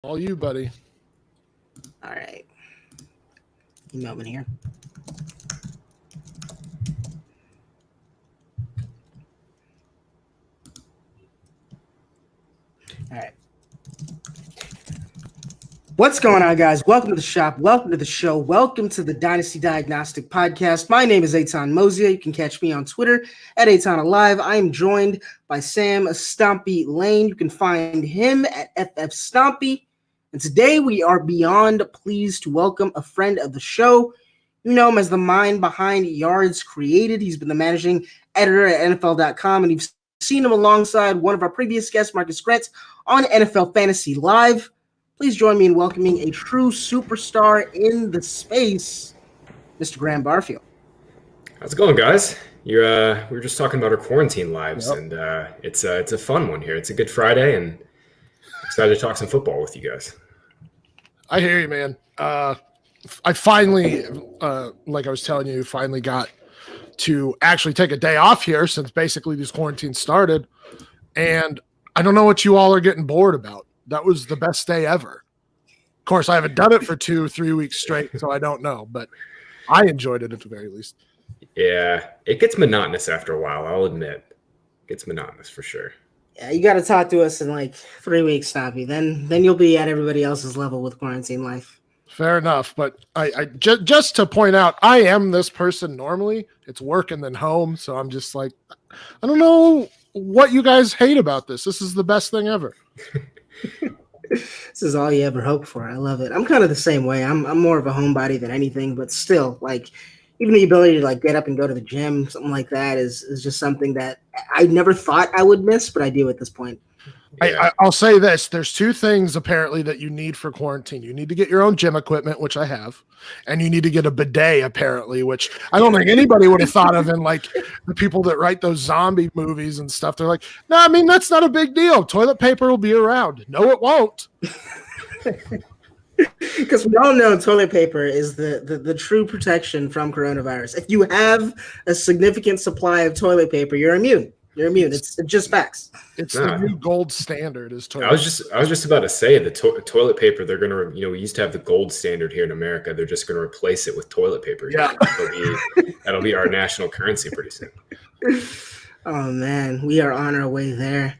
All you, buddy. All right. Moment here. All right. What's going on, guys? Welcome to the shop. Welcome to the show. Welcome to the Dynasty Diagnostic podcast. My name is Eitan Mosier. You can catch me on Twitter at Eitan Alive. I am joined by Sam Stompy Lane. You can find him at FF Stompy. And today we are beyond pleased to welcome a friend of the show. You know him as the mind behind Yards Created. He's been the managing editor at NFL.com, and you've seen him alongside one of our previous guests, Marcus Gretz, on NFL Fantasy Live. Please join me in welcoming a true superstar in the space, Mr. Graham Barfield. How's it going, guys? We were just talking about our quarantine lives, and it's a fun one here. It's a good Friday, and excited to talk some football with you guys. I hear you, man. I finally, like I was telling you, finally got to actually take a day off here since basically these quarantines started. And I don't know what you all are getting bored about. That was the best day ever. Of course, I haven't done it for 2-3 weeks straight, so I don't know. But I enjoyed it at the very least. Yeah, it gets monotonous after a while, I'll admit. It gets monotonous for sure. Yeah, you got to talk to us in like 3 weeks, Stompy. Then you'll be at everybody else's level with quarantine life. Fair enough, but I just to point out, I am this person normally. It's work and then home, so I'm just like, I don't know what you guys hate about this. This is the best thing ever. This is all you ever hoped for. I love it. I'm kind of the same way. I'm more of a homebody than anything, but still, like, even the ability to like get up and go to the gym, something like that is just something that I never thought I would miss, but I do at this point. Yeah. I'll say this. There's two things apparently that you need for quarantine. You need to get your own gym equipment, which I have, and you need to get a bidet, apparently, which I don't think anybody would have thought of in like the people that write those zombie movies and stuff. They're like, no, I mean, that's not a big deal. Toilet paper will be around. No, it won't. Because we all know toilet paper is the true protection from coronavirus. If you have a significant supply of toilet paper, you're immune. You're immune. It's just facts. It's the new gold standard. Is toilet. I was just about to say the toilet paper. They're gonna, we used to have the gold standard here in America. They're just gonna replace it with toilet paper. Yeah, that'll be our national currency pretty soon. Oh man, we are on our way there.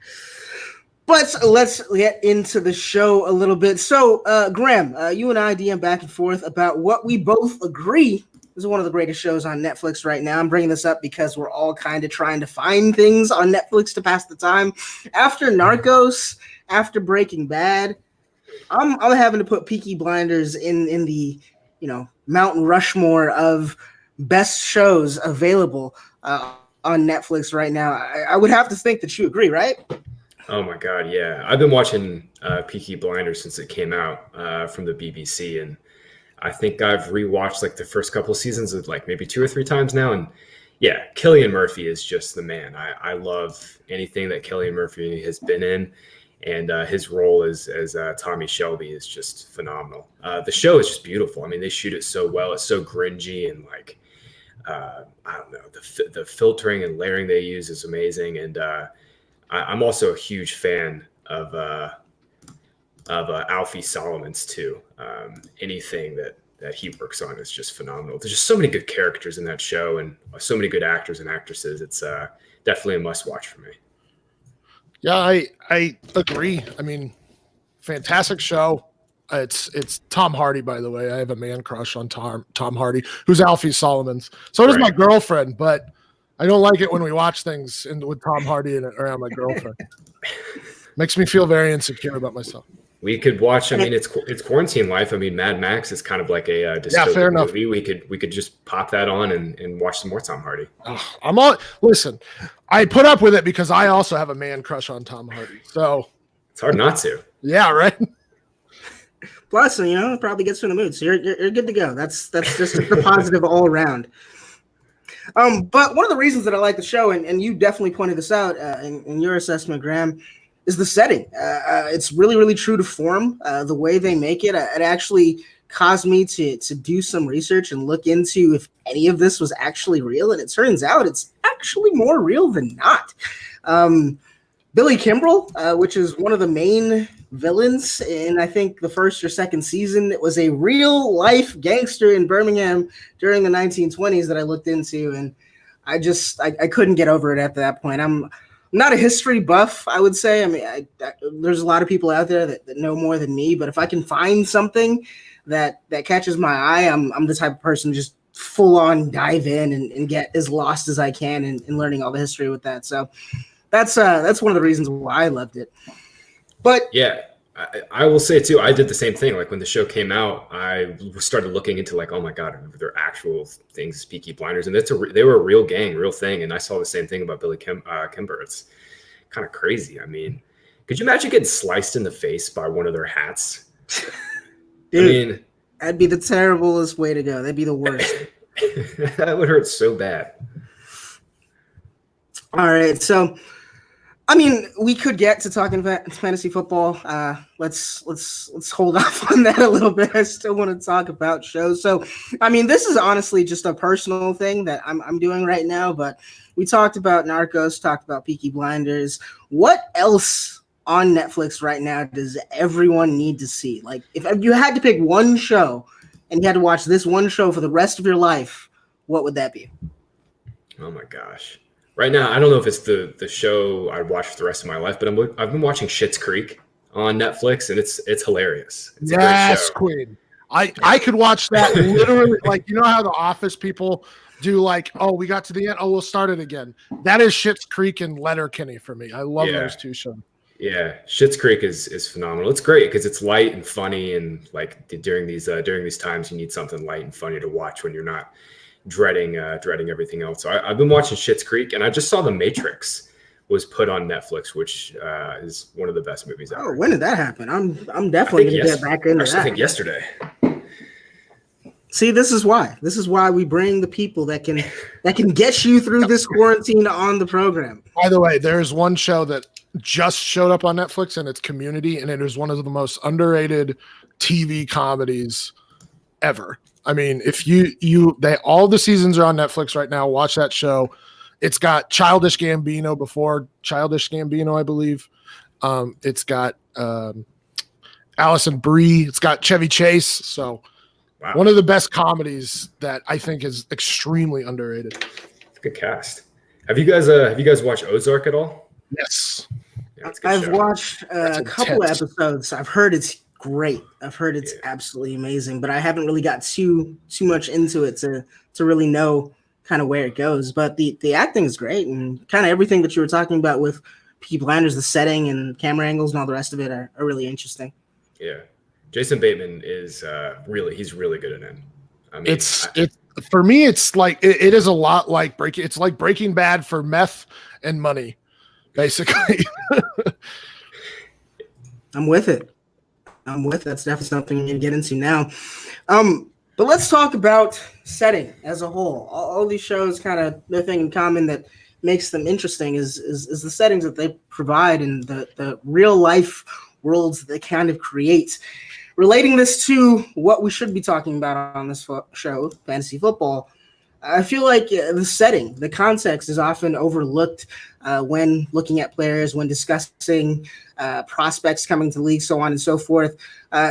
But let's get into the show a little bit. So, Graham, you and I DM back and forth about what we both agree is one of the greatest shows on Netflix right now. I'm bringing this up because we're all kind of trying to find things on Netflix to pass the time. After Narcos, after Breaking Bad, I'm having to put Peaky Blinders in the Mountain Rushmore of best shows available on Netflix right now. I would have to think that you agree, right? Oh my God, yeah. I've been watching Peaky Blinders since it came out from the BBC, and I think I've rewatched like the first couple of seasons of like maybe 2 or 3 times now. And yeah, Cillian Murphy is just the man. I love anything that Cillian Murphy has been in, and his role as Tommy Shelby is just phenomenal. The show is just beautiful. I mean, they shoot it so well. It's so grungy, and like, I don't know, the filtering and layering they use is amazing. And I'm also a huge fan of Alfie Solomon's too. Anything that he works on is just phenomenal. There's just so many good characters in that show, and so many good actors and actresses. It's definitely a must watch for me. Yeah, I agree. I mean, fantastic show. It's Tom Hardy, by the way. I have a man crush on Tom Hardy, who's Alfie Solomon's. So does my girlfriend, but I don't like it when we watch things with Tom Hardy around my girlfriend. Makes me feel very insecure about myself. We could watch. I mean, it's quarantine life. I mean, Mad Max is kind of like a dystopian movie. We could just pop that on and watch some more Tom Hardy. Listen. I put up with it because I also have a man crush on Tom Hardy. So it's hard not to. Yeah, right. Plus, it probably gets you in the mood. So you're good to go. That's just the positive all around. But one of the reasons that I like the show, and you definitely pointed this out in your assessment, Graham, is the setting. It's really, really true to form. The way they make it, it actually caused me to do some research and look into if any of this was actually real. And it turns out it's actually more real than not. Billy Kimbrell, which is one of the main villains in, I think, the first or second season. It was a real life gangster in Birmingham during the 1920s that I looked into, and I couldn't get over it at that point. I'm not a history buff, I would say. I mean, there's a lot of people out there that know more than me, but if I can find something that catches my eye, I'm the type of person to just full on dive in and get as lost as I can in learning all the history with that. So that's one of the reasons why I loved it. But yeah, I will say too, I did the same thing. Like when the show came out, I started looking into like, oh my God, they're actual things, Peaky Blinders. And they were a real gang, real thing. And I saw the same thing about Billy Kimber. It's kind of crazy. I mean, could you imagine getting sliced in the face by one of their hats? Dude, I mean, that'd be the terriblest way to go. That'd be the worst. That would hurt so bad. All right. So, I mean, we could get to talking about fantasy football. Let's hold off on that a little bit. I still want to talk about shows. So, I mean, this is honestly just a personal thing that I'm doing right now. But we talked about Narcos, talked about Peaky Blinders. What else on Netflix right now does everyone need to see? Like, if you had to pick one show and you had to watch this one show for the rest of your life, what would that be? Oh my gosh. Right now, I don't know if it's the show I'd watch for the rest of my life, but I've been watching Schitt's Creek on Netflix, and it's hilarious. It's a great show. Queen. I could watch that literally. Like, you know how the Office people do, like, oh, we got to the end, oh, we'll start it again. That is Schitt's Creek and Letterkenny for me. I love those two shows. Yeah, Schitt's Creek is phenomenal. It's great because it's light and funny, and like during these times, you need something light and funny to watch when you're not dreading everything else. So I've been watching Schitt's Creek, and I just saw The Matrix was put on Netflix, which is one of the best movies ever. Oh, when did that happen? I'm definitely gonna get back into that. I think yesterday. See, this is why we bring the people that can get you through this quarantine on the program. By the way, there's one show that just showed up on Netflix, and it's Community, and it is one of the most underrated TV comedies ever. I mean, if all the seasons are on Netflix right now, watch that show. It's got Childish Gambino before Childish Gambino, I believe. It's got Allison Brie. It's got Chevy Chase. So wow. One of the best comedies that I think is extremely underrated. Good cast. Have you guys watched Ozark at all? Yes. Yeah, I've watched a couple of episodes. I've heard it's great. I've heard it's absolutely amazing, but I haven't really got too much into it to really know kind of where it goes. But the acting is great, and kind of everything that you were talking about with Peaky Blinders, the setting and camera angles and all the rest of it are really interesting. Yeah, Jason Bateman is he's really good at it. I mean, it's for me, it's like it is a lot like Breaking Bad for meth and money, basically. I'm with it. That's definitely something we need to get into now. But let's talk about setting as a whole. All these shows kind of their thing in common that makes them interesting is the settings that they provide and the real life worlds that they kind of create. Relating this to what we should be talking about on this show, fantasy football, I feel like the setting, the context is often overlooked when looking at players, when discussing prospects coming to the league, so on and so forth.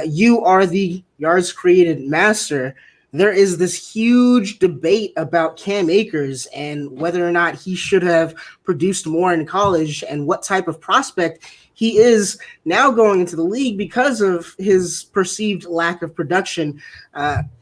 You are the yards created master. There is this huge debate about Cam Akers and whether or not he should have produced more in college and what type of prospect he is now going into the league because of his perceived lack of production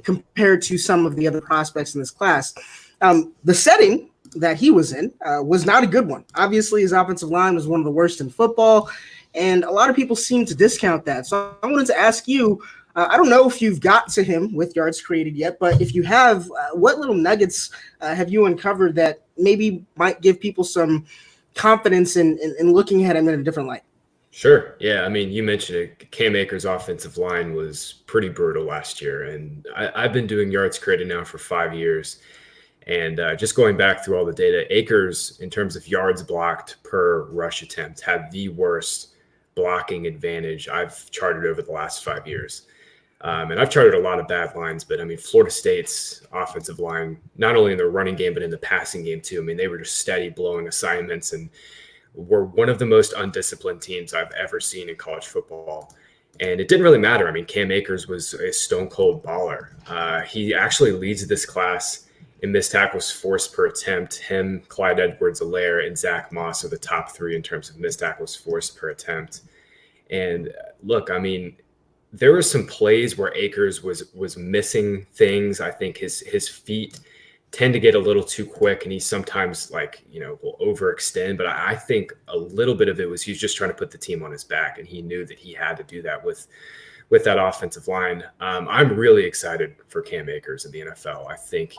compared to some of the other prospects in this class. The setting that he was in was not a good one. Obviously, his offensive line was one of the worst in football, and a lot of people seem to discount that. So I wanted to ask you, I don't know if you've got to him with yards created yet, but if you have, what little nuggets have you uncovered that maybe might give people some confidence in looking at him in a different light? Sure. Yeah. I mean, you mentioned it. Cam Akers' offensive line was pretty brutal last year. And I've been doing yards created now for 5 years. And just going back through all the data, Akers, in terms of yards blocked per rush attempt, had the worst blocking advantage I've charted over the last 5 years. And I've charted a lot of bad lines, but I mean, Florida State's offensive line, not only in the running game, but in the passing game too. I mean, they were just steady blowing assignments and were one of the most undisciplined teams I've ever seen in college football. And it didn't really matter. I mean, Cam Akers was a stone cold baller. He actually leads this class in missed tackles forced per attempt. Him, Clyde Edwards-Helaire, and Zach Moss are the top three in terms of missed tackles forced per attempt. And look, I mean, there were some plays where Akers was missing things. I think his feet tend to get a little too quick, and he sometimes will overextend. But I think a little bit of it was he's just trying to put the team on his back, and he knew that he had to do that with that offensive line. I'm really excited for Cam Akers in the NFL. I think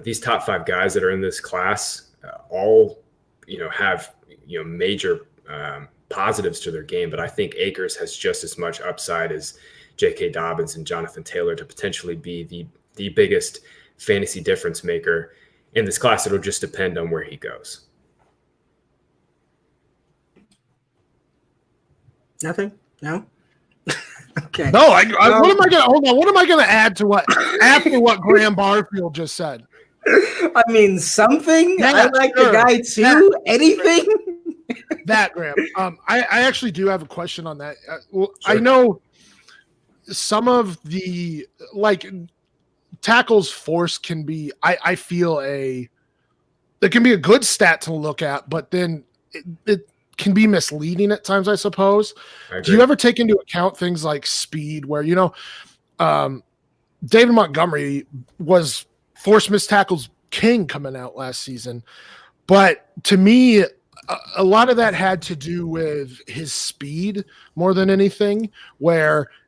these top five guys that are in this class all have major positives to their game, but I think Akers has just as much upside as J.K. Dobbins and Jonathan Taylor to potentially be the biggest fantasy difference maker in this class. It'll just depend on where he goes. Nothing? No? Okay. No, what am I gonna hold on? What am I gonna add to after what Graham Barfield just said? I mean, something. Yeah, I like sure. the guy too. Anything? That, Graham. I actually do have a question on that. Sure. I know some of the tackles force can be. I feel it can be a good stat to look at, but then it can be misleading at times, I suppose. Do you ever take into account things like speed, where David Montgomery was forced missed tackles king coming out last season, but to me, a lot of that had to do with his speed more than anything,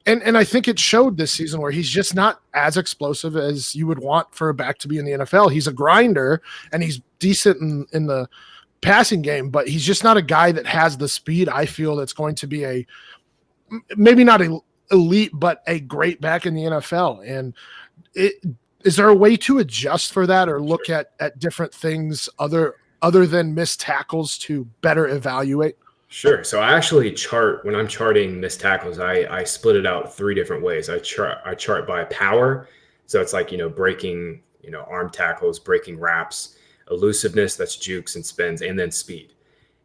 and I think it showed this season where he's just not as explosive as you would want for a back to be in the NFL. He's a grinder and he's decent in the passing game, but he's just not a guy that has the speed I feel that's going to be maybe not an elite, but a great back in the NFL. And is there a way to adjust for that or look at different things other than missed tackles to better evaluate? Sure. So I actually when I'm charting missed tackles, I split it out three different ways. I chart by power. So it's breaking, arm tackles, breaking wraps, elusiveness, that's jukes and spins, and then speed.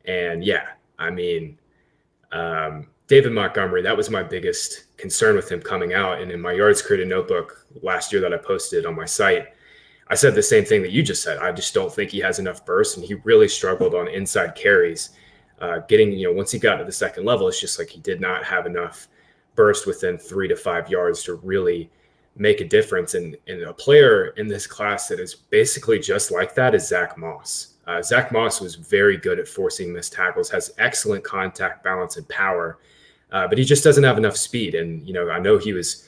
And yeah, I mean, David Montgomery, that was my biggest concern with him coming out. And in my Yards Created notebook last year that I posted on my site, I said the same thing that you just said. I just don't think he has enough burst, and he really struggled on inside carries. Once he got to the second level, it's just like he did not have enough burst within 3 to 5 yards to really make a difference. And a player in this class that is basically just like that is Zach Moss. Zach Moss was very good at forcing missed tackles, has excellent contact balance and power, but he just doesn't have enough speed. And, I know he was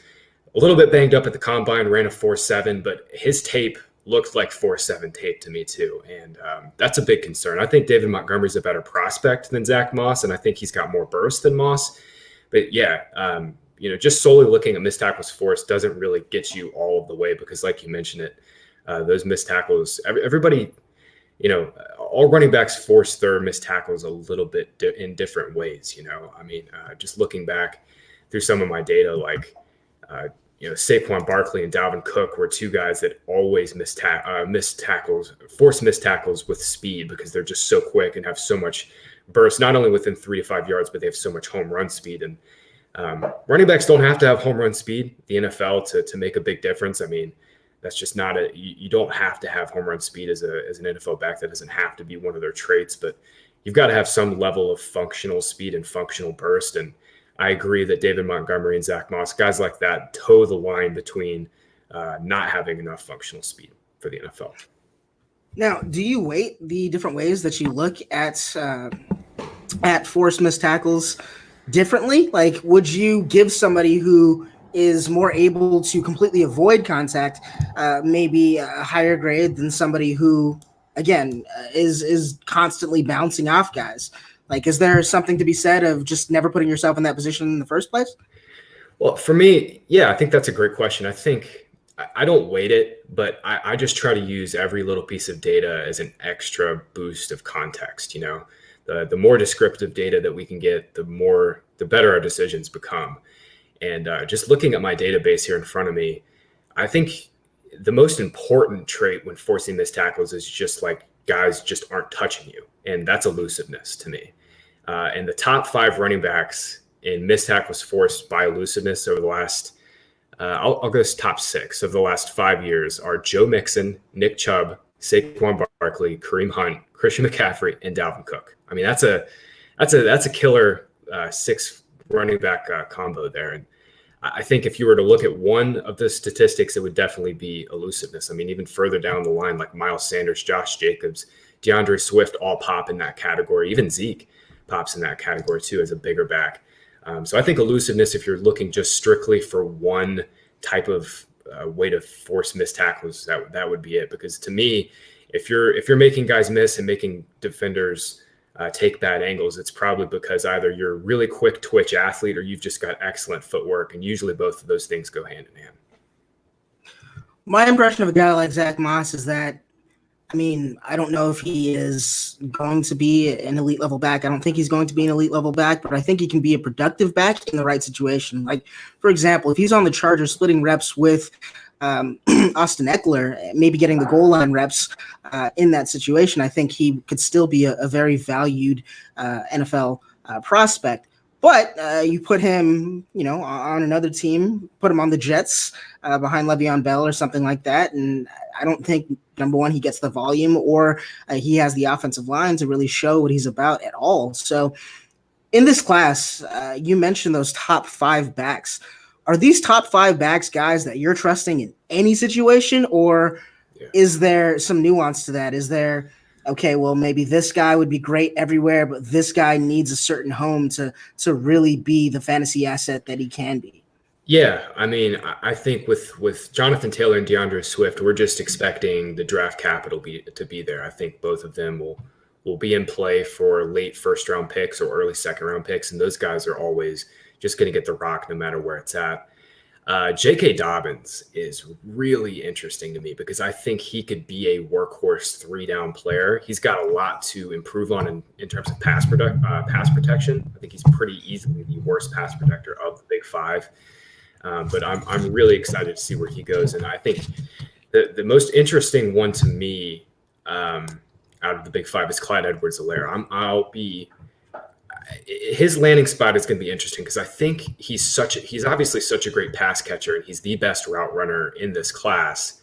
a little bit banged up at the combine, ran a 4.7, but his tape looked like 4.7 tape to me too. And that's a big concern. I think David Montgomery's a better prospect than Zach Moss, and I think he's got more burst than Moss. But yeah, just solely looking at missed tackles forced doesn't really get you all of the way, because like you mentioned those missed tackles, everybody, all running backs force their missed tackles a little bit in different ways. Just looking back through some of my data, Saquon Barkley and Dalvin Cook were two guys that always force missed tackles with speed, because they're just so quick and have so much burst, not only within 3 to 5 yards, but they have so much home run speed. And running backs don't have to have home run speed, the NFL, to make a big difference. I mean, that's just not you don't have to have home run speed as an NFL back. That doesn't have to be one of their traits, but you've got to have some level of functional speed and functional burst. And I agree that David Montgomery and Zach Moss, guys like that, toe the line between not having enough functional speed for the NFL. Now, do you weight the different ways that you look at forced missed tackles differently? Like, would you give somebody who is more able to completely avoid contact maybe a higher grade than somebody who, again, is constantly bouncing off guys? Like, is there something to be said of just never putting yourself in that position in the first place? Well, for me, yeah, I think that's a great question. I think I don't weight it, but I just try to use every little piece of data as an extra boost of context. The more descriptive data that we can get, the better our decisions become. And just looking at my database here in front of me, I think the most important trait when forcing missed tackles is just like guys just aren't touching you. And that's elusiveness to me. And the top 5 running backs in missed tackles forced by elusiveness over the last, I'll go top 6 of the last 5 years are Joe Mixon, Nick Chubb, Saquon Barkley, Kareem Hunt, Christian McCaffrey, and Dalvin Cook. I mean, that's a killer 6 running back combo there. And I think if you were to look at one of the statistics, it would definitely be elusiveness. I mean, even further down the line, like Miles Sanders, Josh Jacobs, DeAndre Swift all pop in that category. Even Zeke pops in that category too as a bigger back. So I think elusiveness, if you're looking just strictly for one type of way to force missed tackles, that would be it. Because to me, if you're making guys miss and making defenders take bad angles, it's probably because either you're a really quick twitch athlete or you've just got excellent footwork, and usually both of those things go hand in hand. My impression of a guy like Zach Moss is that, I mean, I don't know if he is going to be an elite level back. I don't think he's going to be an elite level back, but I think he can be a productive back in the right situation. Like, for example, if he's on the Chargers splitting reps with Austin Eckler, maybe getting the goal line reps in that situation, I think he could still be a very valued NFL prospect. But you put him, on another team, put him on the Jets behind Le'Veon Bell or something like that, and I don't think, number one, he gets the volume or he has the offensive line to really show what he's about at all. So in this class, you mentioned those top 5 backs. Are these top 5 backs guys that you're trusting in any situation, or is there some nuance to that? Is there, okay, well, maybe this guy would be great everywhere, but this guy needs a certain home to really be the fantasy asset that he can be? Yeah, I mean, I think with Jonathan Taylor and DeAndre Swift, we're just expecting the draft capital to be there. I think both of them will be in play for late first-round picks or early second-round picks, and those guys are always just going to get the rock no matter where it's at. J.K. Dobbins is really interesting to me because I think he could be a workhorse 3-down player. He's got a lot to improve on in terms of pass protection. I think he's pretty easily the worst pass protector of the Big 5. But I'm really excited to see where he goes. And I think the most interesting one to me out of the Big 5 is Clyde Edwards-Helaire. His landing spot is going to be interesting because I think he's obviously such a great pass catcher and he's the best route runner in this class.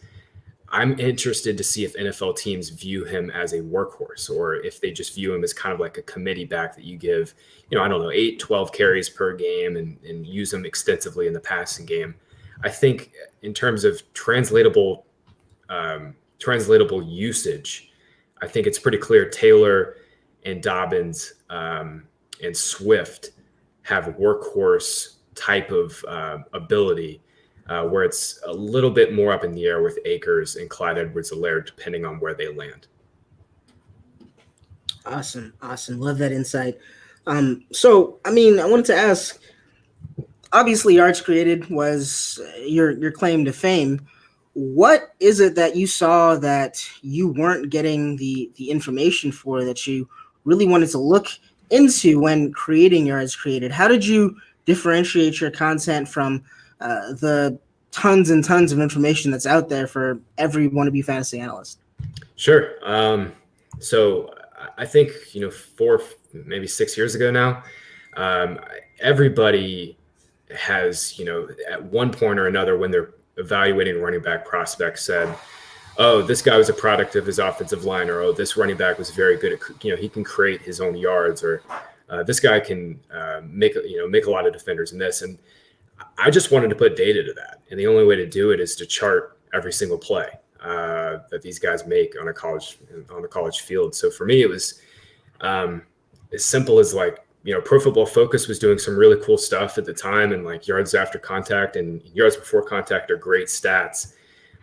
I'm interested to see if NFL teams view him as a workhorse or if they just view him as kind of like a committee back that you give, 8, 12 carries per game and use him extensively in the passing game. I think in terms of translatable usage, I think it's pretty clear Taylor and Dobbins and Swift have workhorse type of ability where it's a little bit more up in the air with Akers and Clyde Edwards-Helaire, depending on where they land. Awesome. Love that insight. So, I wanted to ask, obviously yards created was your claim to fame. What is it that you saw that you weren't getting the information for that you really wanted to look into when creating yards created? How did you differentiate your content from the tons and tons of information that's out there for every wannabe fantasy analyst? Sure. So I think, 4, maybe 6 years ago now, everybody has, at one point or another when they're evaluating running back prospects said, oh, this guy was a product of his offensive line, or, oh, this running back was very good at, he can create his own yards, or this guy can make a lot of defenders miss. And I just wanted to put data to that. And the only way to do it is to chart every single play that these guys make on the college field. So for me, it was as simple as Pro Football Focus was doing some really cool stuff at the time, and yards after contact and yards before contact are great stats,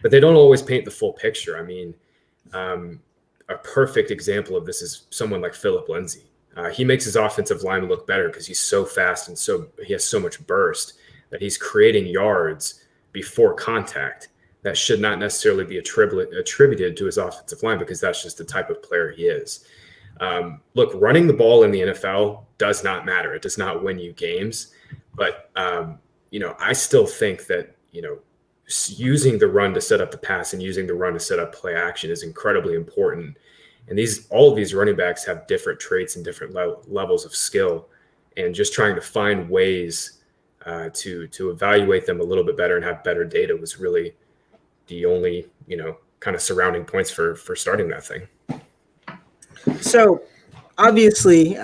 but they don't always paint the full picture. A perfect example of this is someone like Philip Lindsay. He makes his offensive line look better because he's so fast and he has so much burst that he's creating yards before contact that should not necessarily be attributed to his offensive line because that's just the type of player he is. Look, running the ball in the NFL does not matter. It does not win you games. But, I still think that, using the run to set up the pass and using the run to set up play action is incredibly important. And all of these running backs have different traits and different levels of skill, and just trying to find ways to evaluate them a little bit better and have better data was really the only, kind of surrounding points for starting that thing. So obviously,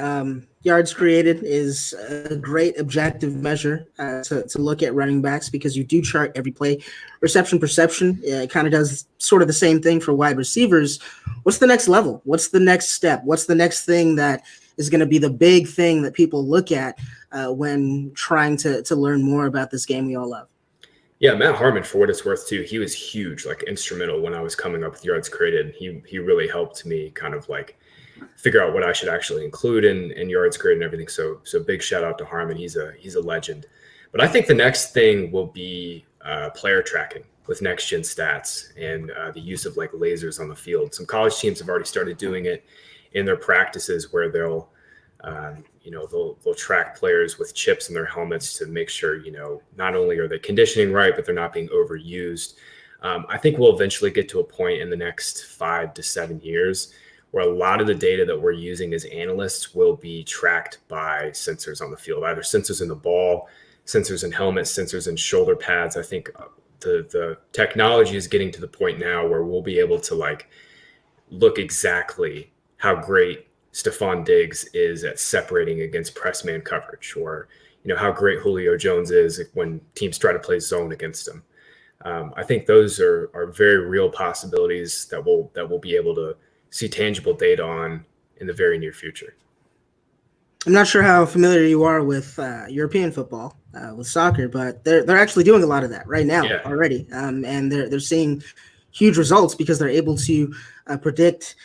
yards created is a great objective measure to look at running backs, because you do chart every play. Reception perception, it kind of does sort of the same thing for wide receivers. What's the next level? What's the next step? What's the next thing that is going to be the big thing that people look at when trying to learn more about this game we all love? Yeah, Matt Harmon, for what it's worth, too, he was huge, like instrumental when I was coming up with yards created. He really helped me kind of like figure out what I should actually include in yards created and everything. So big shout out to Harmon. He's a legend. But I think the next thing will be player tracking with next gen stats and the use of like lasers on the field. Some college teams have already started doing it in their practices, where they'll track players with chips in their helmets to make sure, not only are they conditioning right, but they're not being overused. I think we'll eventually get to a point in the next 5 to 7 years where a lot of the data that we're using as analysts will be tracked by sensors on the field, either sensors in the ball, sensors in helmets, sensors in shoulder pads. I think the technology is getting to the point now where we'll be able to like look exactly how great Stephon Diggs is at separating against press man coverage, or how great Julio Jones is when teams try to play zone against him. I think those are very real possibilities that we'll be able to see tangible data on in the very near future. I'm not sure how familiar you are with European football, with soccer, but they're actually doing a lot of that right now already, and they're seeing huge results because they're able to predict,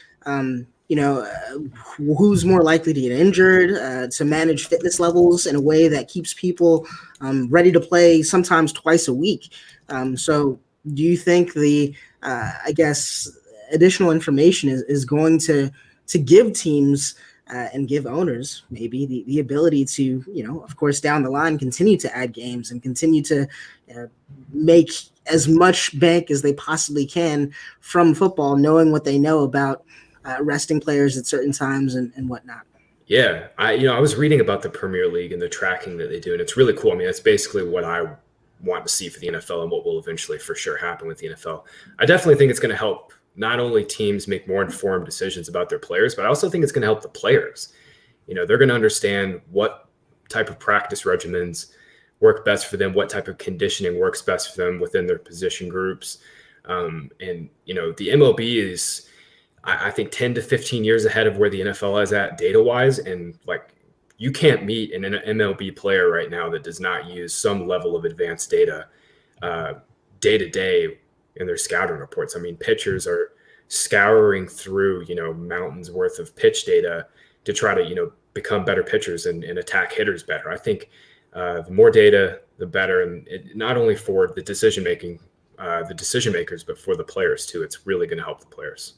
who's more likely to get injured, to manage fitness levels in a way that keeps people ready to play sometimes twice a week. So do you think the, additional information is going to give teams and give owners maybe the ability to, of course, down the line, continue to add games and continue to make as much bank as they possibly can from football, knowing what they know about resting players at certain times and whatnot? Yeah, I was reading about the Premier League and the tracking that they do, and it's really cool. I mean, that's basically what I want to see for the NFL and what will eventually for sure happen with the NFL. I definitely think it's going to help not only teams make more informed decisions about their players, but I also think it's going to help the players. They're going to understand what type of practice regimens work best for them, what type of conditioning works best for them within their position groups. And the MLB is, I think, 10 to 15 years ahead of where the NFL is at data-wise. And like, you can't meet an MLB player right now that does not use some level of advanced data day to day in their scouting reports. I mean, pitchers are scouring through, mountains worth of pitch data to try to, become better pitchers and attack hitters better. I think the more data, the better. And not only for the decision makers, but for the players too. It's really going to help the players.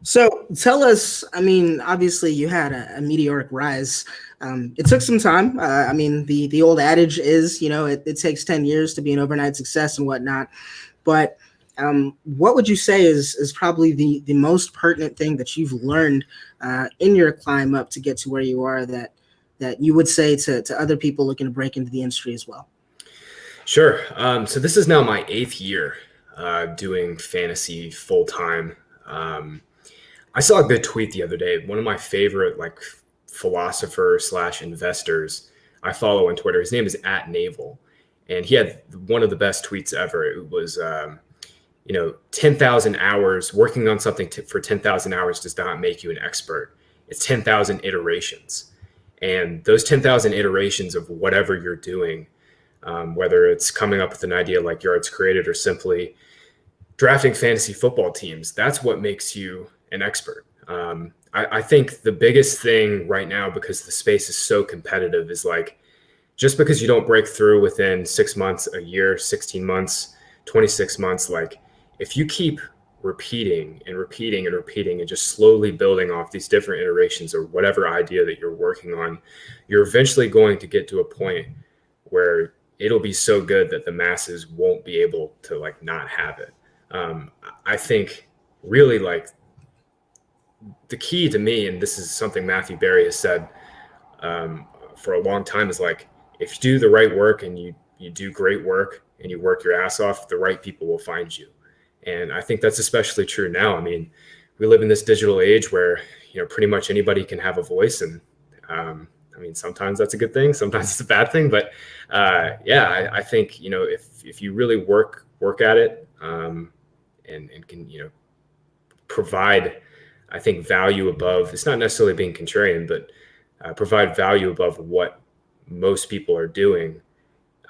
So tell us, obviously you had a meteoric rise. It took some time. The old adage is, it takes 10 years to be an overnight success and whatnot. But what would you say is probably the most pertinent thing that you've learned in your climb up to get to where you are that you would say to other people looking to break into the industry as well? Sure. So this is now my 8th year doing fantasy full time. I saw a good tweet the other day. One of my favorite philosopher/investors I follow on Twitter, his name is @Naval, and he had one of the best tweets ever. It was, 10,000 hours working on something for 10,000 hours does not make you an expert. It's 10,000 iterations, and those 10,000 iterations of whatever you're doing, whether it's coming up with an idea like yards created or simply drafting fantasy football teams, that's what makes you an expert. I think the biggest thing right now, because the space is so competitive, is like, just because you don't break through within 6 months, a year, 16 months, 26 months, like if you keep repeating and repeating and repeating and just slowly building off these different iterations or whatever idea that you're working on, you're eventually going to get to a point where it'll be so good that the masses won't be able to like not have it. I think really like the key to me, and this is something Matthew Berry has said for a long time, is like, if you do the right work and you do great work and you work your ass off, the right people will find you. And I think that's especially true now. I mean, we live in this digital age where, pretty much anybody can have a voice. And I mean, sometimes that's a good thing, sometimes it's a bad thing. But I think, if you really work at it and can, provide, I think, value above, it's not necessarily being contrarian, but provide value above what most people are doing,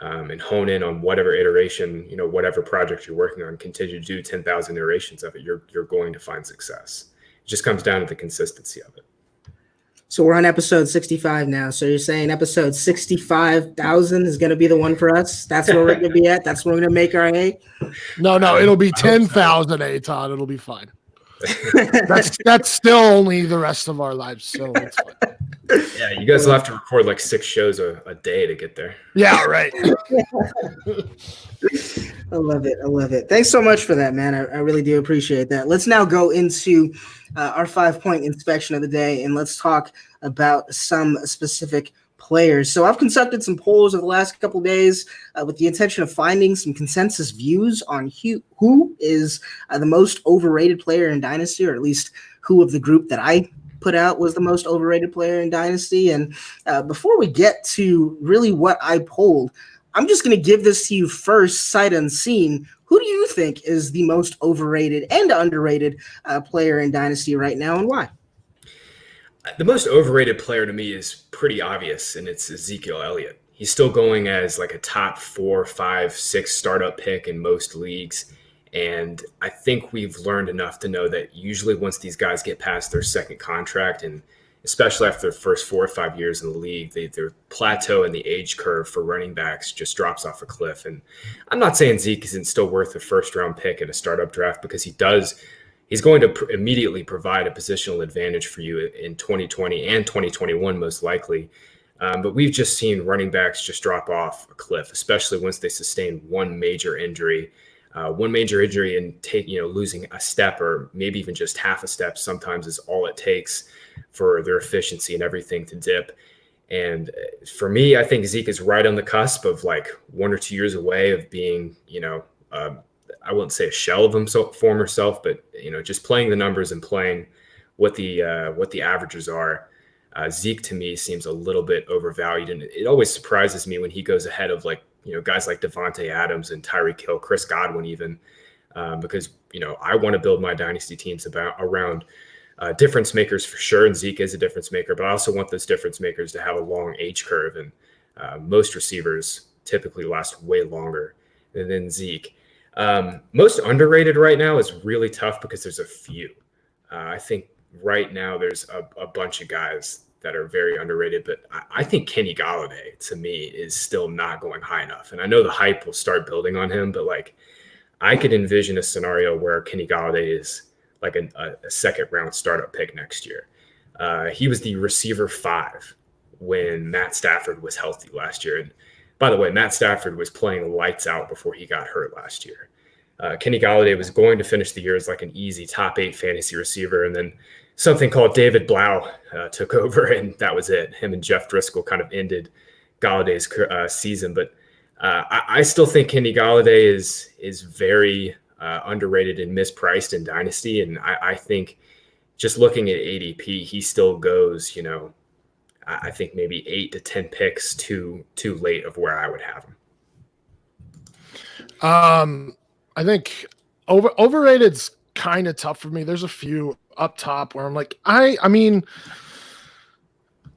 and hone in on whatever iteration, whatever project you're working on, continue to do 10,000 iterations of it, you're going to find success. It just comes down to the consistency of it. So we're on episode 65 now. So you're saying episode 65,000 is going to be the one for us? That's where we're going to be at? That's where we're going to make our hay? No, it'll be 10,000, Aton. It'll be fine. That's still only the rest of our lives, so it's fine. Yeah, you guys will have to record like 6 shows a day to get there. Yeah, right. I love it. Thanks so much for that, man. I really do appreciate that. Let's now go into our 5-point inspection of the day, and let's talk about some specific players. So I've conducted some polls over the last couple of days with the intention of finding some consensus views on who is the most overrated player in Dynasty, or at least who of the group that I put out was the most overrated player in Dynasty. And before we get to really what I polled, I'm just going to give this to you first, sight unseen. Who do you think is the most overrated and underrated player in Dynasty right now, and why? The most overrated player to me is pretty obvious, and it's Ezekiel Elliott. He's still going as like a top 4, 5, 6 startup pick in most leagues. And I think we've learned enough to know that usually once these guys get past their second contract, and especially after their first 4 or 5 years in the league, their plateau in the age curve for running backs just drops off a cliff. And I'm not saying Zeke isn't still worth a first-round pick in a startup draft, because he's going to immediately provide a positional advantage for you in 2020 and 2021, most likely. But we've just seen running backs just drop off a cliff, especially once they sustain one major injury. And losing a step or maybe even just half a step sometimes is all it takes for their efficiency and everything to dip. And for me, I think Zeke is right on the cusp of like 1 or 2 years away of being, I wouldn't say a shell of himself, former self, but just playing the numbers and playing what the averages are. Zeke to me seems a little bit overvalued, and it always surprises me when he goes ahead of like guys like Devontae Adams and Tyreek Hill, Chris Godwin even, because I want to build my dynasty teams around difference makers for sure, and Zeke is a difference maker, but I also want those difference makers to have a long age curve, and most receivers typically last way longer than Zeke. Most underrated right now is really tough because there's a few. I think right now there's a bunch of guys that are very underrated, but I think Kenny Golladay to me is still not going high enough. And I know the hype will start building on him, but like I could envision a scenario where Kenny Golladay is like a second round startup pick next year. He was the receiver 5 when Matt Stafford was healthy last year. And by the way, Matt Stafford was playing lights out before he got hurt last year. Kenny Golladay was going to finish the year as like an easy top 8 fantasy receiver. And then something called David Blau took over, and that was it. Him and Jeff Driscoll kind of ended Galladay's season. But I still think Kenny Golladay is very underrated and mispriced in Dynasty. And I think just looking at ADP, he still goes, I think maybe 8 to 10 picks too late of where I would have him. I think overrated's kind of tough for me. There's a few up top where I'm like, I mean,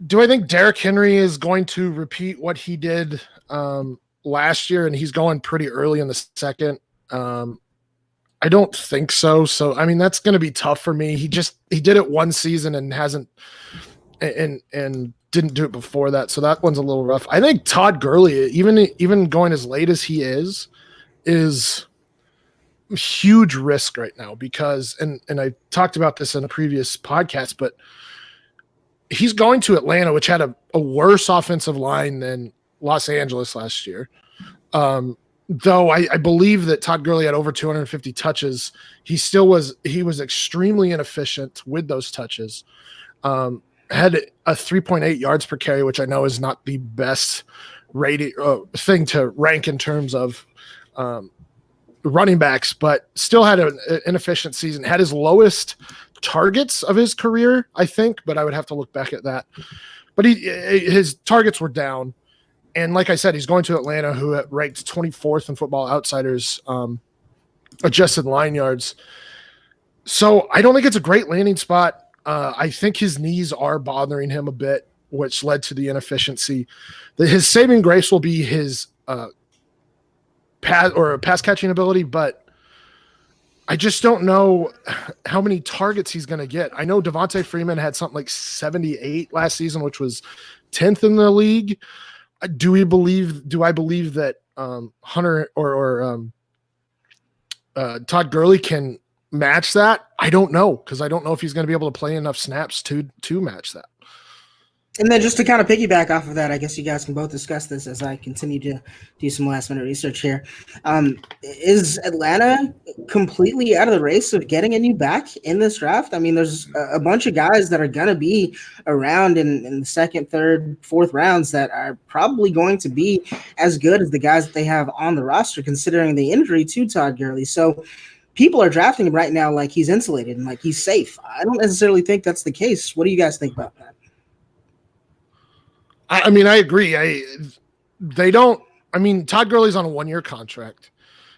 do I think Derrick Henry is going to repeat what he did last year? And he's going pretty early in the second. I don't think so. So, I mean, that's going to be tough for me. He did it one season and hasn't, and didn't do it before that. So that one's a little rough. I think Todd Gurley, even going as late as he is huge risk right now because, and I talked about this in a previous podcast, but he's going to Atlanta, which had a worse offensive line than Los Angeles last year. though I believe that Todd Gurley had over 250 touches, he was extremely inefficient with those touches. Had a 3.8 yards per carry, which I know is not the best rating thing to rank in terms of running backs, but still had an inefficient season. Had his lowest targets of his career, I think, but I would have to look back at that. But his targets were down. And like I said, he's going to Atlanta, who ranked 24th in Football Outsiders adjusted line yards. So I don't think it's a great landing spot. I think his knees are bothering him a bit, which led to the inefficiency. His saving grace will be his pass catching ability, but I just don't know how many targets he's going to get. I know Devontae Freeman had something like 78 last season, which was 10th in the league. Do I believe that Hunter or Todd Gurley can match that? I don't know, because I don't know if he's going to be able to play enough snaps to match that. And then just to kind of piggyback off of that, I guess you guys can both discuss this as I continue to do some last minute research here. Is Atlanta completely out of the race of getting a new back in this draft? I mean, there's a bunch of guys that are going to be around in the second, third, fourth rounds that are probably going to be as good as the guys that they have on the roster, considering the injury to Todd Gurley. So people are drafting him right now like he's insulated and like he's safe. I don't necessarily think that's the case. What do you guys think about that? I mean, I agree. Todd Gurley's on a 1-year contract.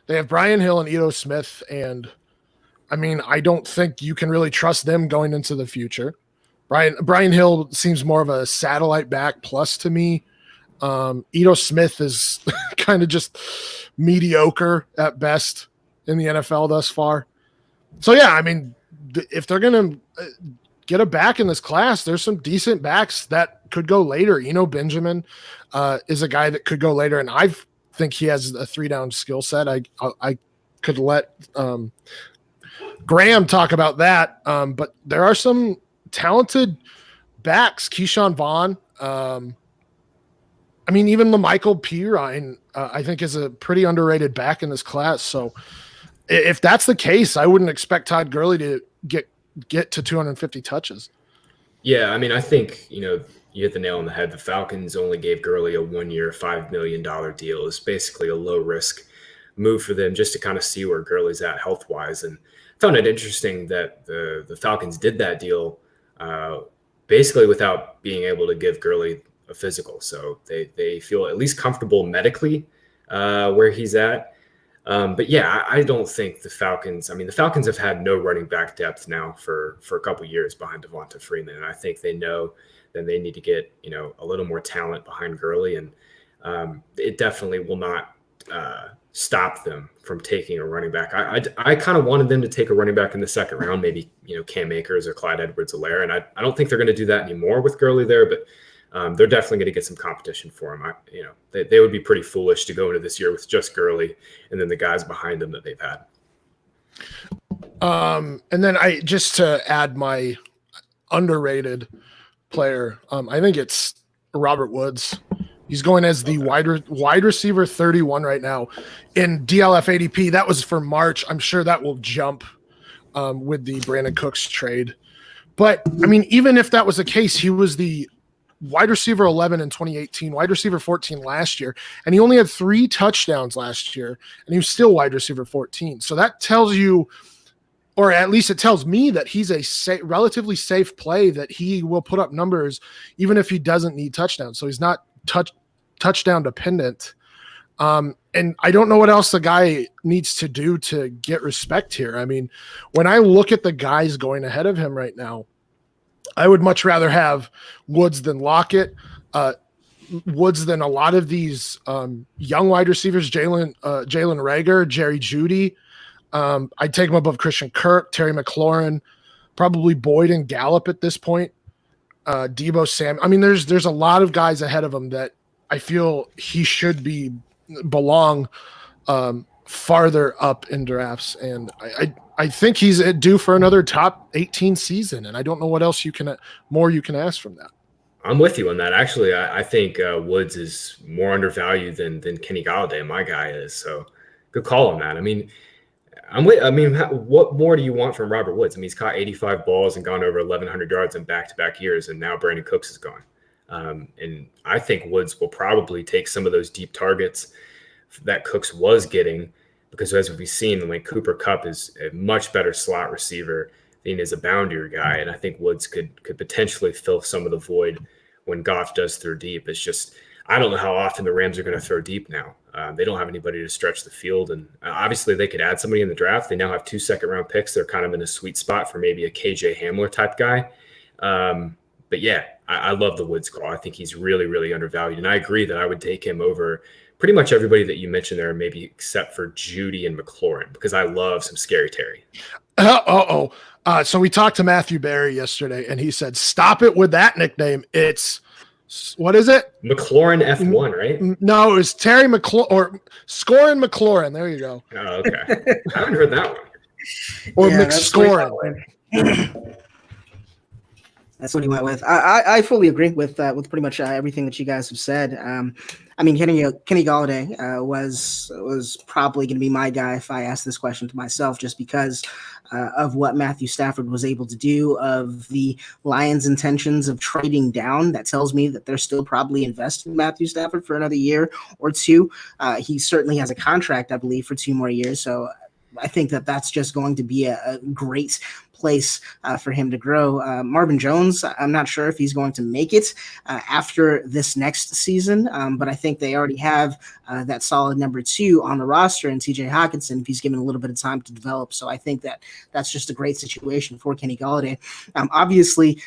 They have Brian Hill and Ito Smith, and I mean, I don't think you can really trust them going into the future. Brian Hill seems more of a satellite back plus to me. Ito Smith is kind of just mediocre at best in the NFL thus far. So yeah, I mean, if they're going to get a back in this class, there's some decent backs that could go later. Benjamin is a guy that could go later, and I think he has a 3-down skill set. I could let Graham talk about that, but there are some talented backs. Keyshawn Vaughn. Even LaMichael Pirine, I think is a pretty underrated back in this class. So if that's the case, I wouldn't expect Todd Gurley to get to 250 touches. Yeah, I mean, I think, you hit the nail on the head. The Falcons only gave Gurley a 1-year, $5 million deal. It's basically a low-risk move for them just to kind of see where Gurley's at health-wise. And I found it interesting that the Falcons did that deal basically without being able to give Gurley a physical. So they feel at least comfortable medically where he's at. But yeah, I don't think the Falcons have had no running back depth now for a couple of years behind Devonta Freeman. And I think they know that they need to get, a little more talent behind Gurley. And it definitely will not stop them from taking a running back. I kind of wanted them to take a running back in the second round, maybe, Cam Akers or Clyde Edwards-Helaire. And I don't think they're going to do that anymore with Gurley there, but they're definitely going to get some competition for him. They would be pretty foolish to go into this year with just Gurley and then the guys behind him that they've had. And then just to add my underrated player, I think it's Robert Woods. He's going as the wide receiver 31 right now in DLF ADP. That was for March. I'm sure that will jump with the Brandon Cooks trade. But even if that was the case, he was the wide receiver 11 in 2018, wide receiver 14 last year, and he only had 3 touchdowns last year, and he was still wide receiver 14. So that tells you, or at least it tells me, that he's a relatively safe play, that he will put up numbers even if he doesn't need touchdowns. So he's not touchdown dependent. And I don't know what else the guy needs to do to get respect here. When I look at the guys going ahead of him right now, I would much rather have Woods than Lockett, Woods than a lot of these young wide receivers, Jalen Reagor, Jerry Jeudy. I'd take him above Christian Kirk, Terry McLaurin, probably Boyd and Gallup at this point, Debo Sam. There's a lot of guys ahead of him that I feel he should belong farther up in drafts, and I think he's due for another top 18 season, and I don't know what else you can ask from that. I'm with you on that. Actually, I think Woods is more undervalued than Kenny Galladay. My guy is. So good call on that. I mean, what more do you want from Robert Woods? I mean, he's caught 85 balls and gone over 1,100 yards in back-to-back years, and now Brandon Cooks is gone. And I think Woods will probably take some of those deep targets that Cooks was getting, because as we've seen, like Cooper Kupp is a much better slot receiver than he is a boundier guy, and I think Woods could potentially fill some of the void when Goff does throw deep. It's just I don't know how often the Rams are going to throw deep now. They don't have anybody to stretch the field, and obviously they could add somebody in the draft. They now have 2 second-round picks. They're kind of in a sweet spot for maybe a KJ Hamler type guy. But yeah, I love the Woods call. I think he's really, really undervalued, and I agree that I would take him over pretty much everybody that you mentioned there, maybe except for Judy and McLaurin, because I love some Scary Terry. So we talked to Matthew Berry yesterday, and he said, "Stop it with that nickname. It's what is it? McLaurin F1, right? No, it was Terry McLaurin or Scorin McLaurin. There you go. Oh, okay. I haven't heard that one. Or McScorin. That's what he went with. I fully agree with pretty much everything that you guys have said. I mean, Kenny Galladay was probably going to be my guy if I asked this question to myself, just because of what Matthew Stafford was able to do, of the Lions' intentions of trading down. That tells me that they're still probably investing in Matthew Stafford for another year or two. He certainly has a contract, I believe, for 2 more years. So I think that that's just going to be a great place for him to grow. Marvin Jones, I'm not sure if he's going to make it after this next season, but I think they already have that solid number 2 on the roster, and TJ Hawkinson, if he's given a little bit of time to develop. So I think that that's just a great situation for Kenny Galladay. Obviously,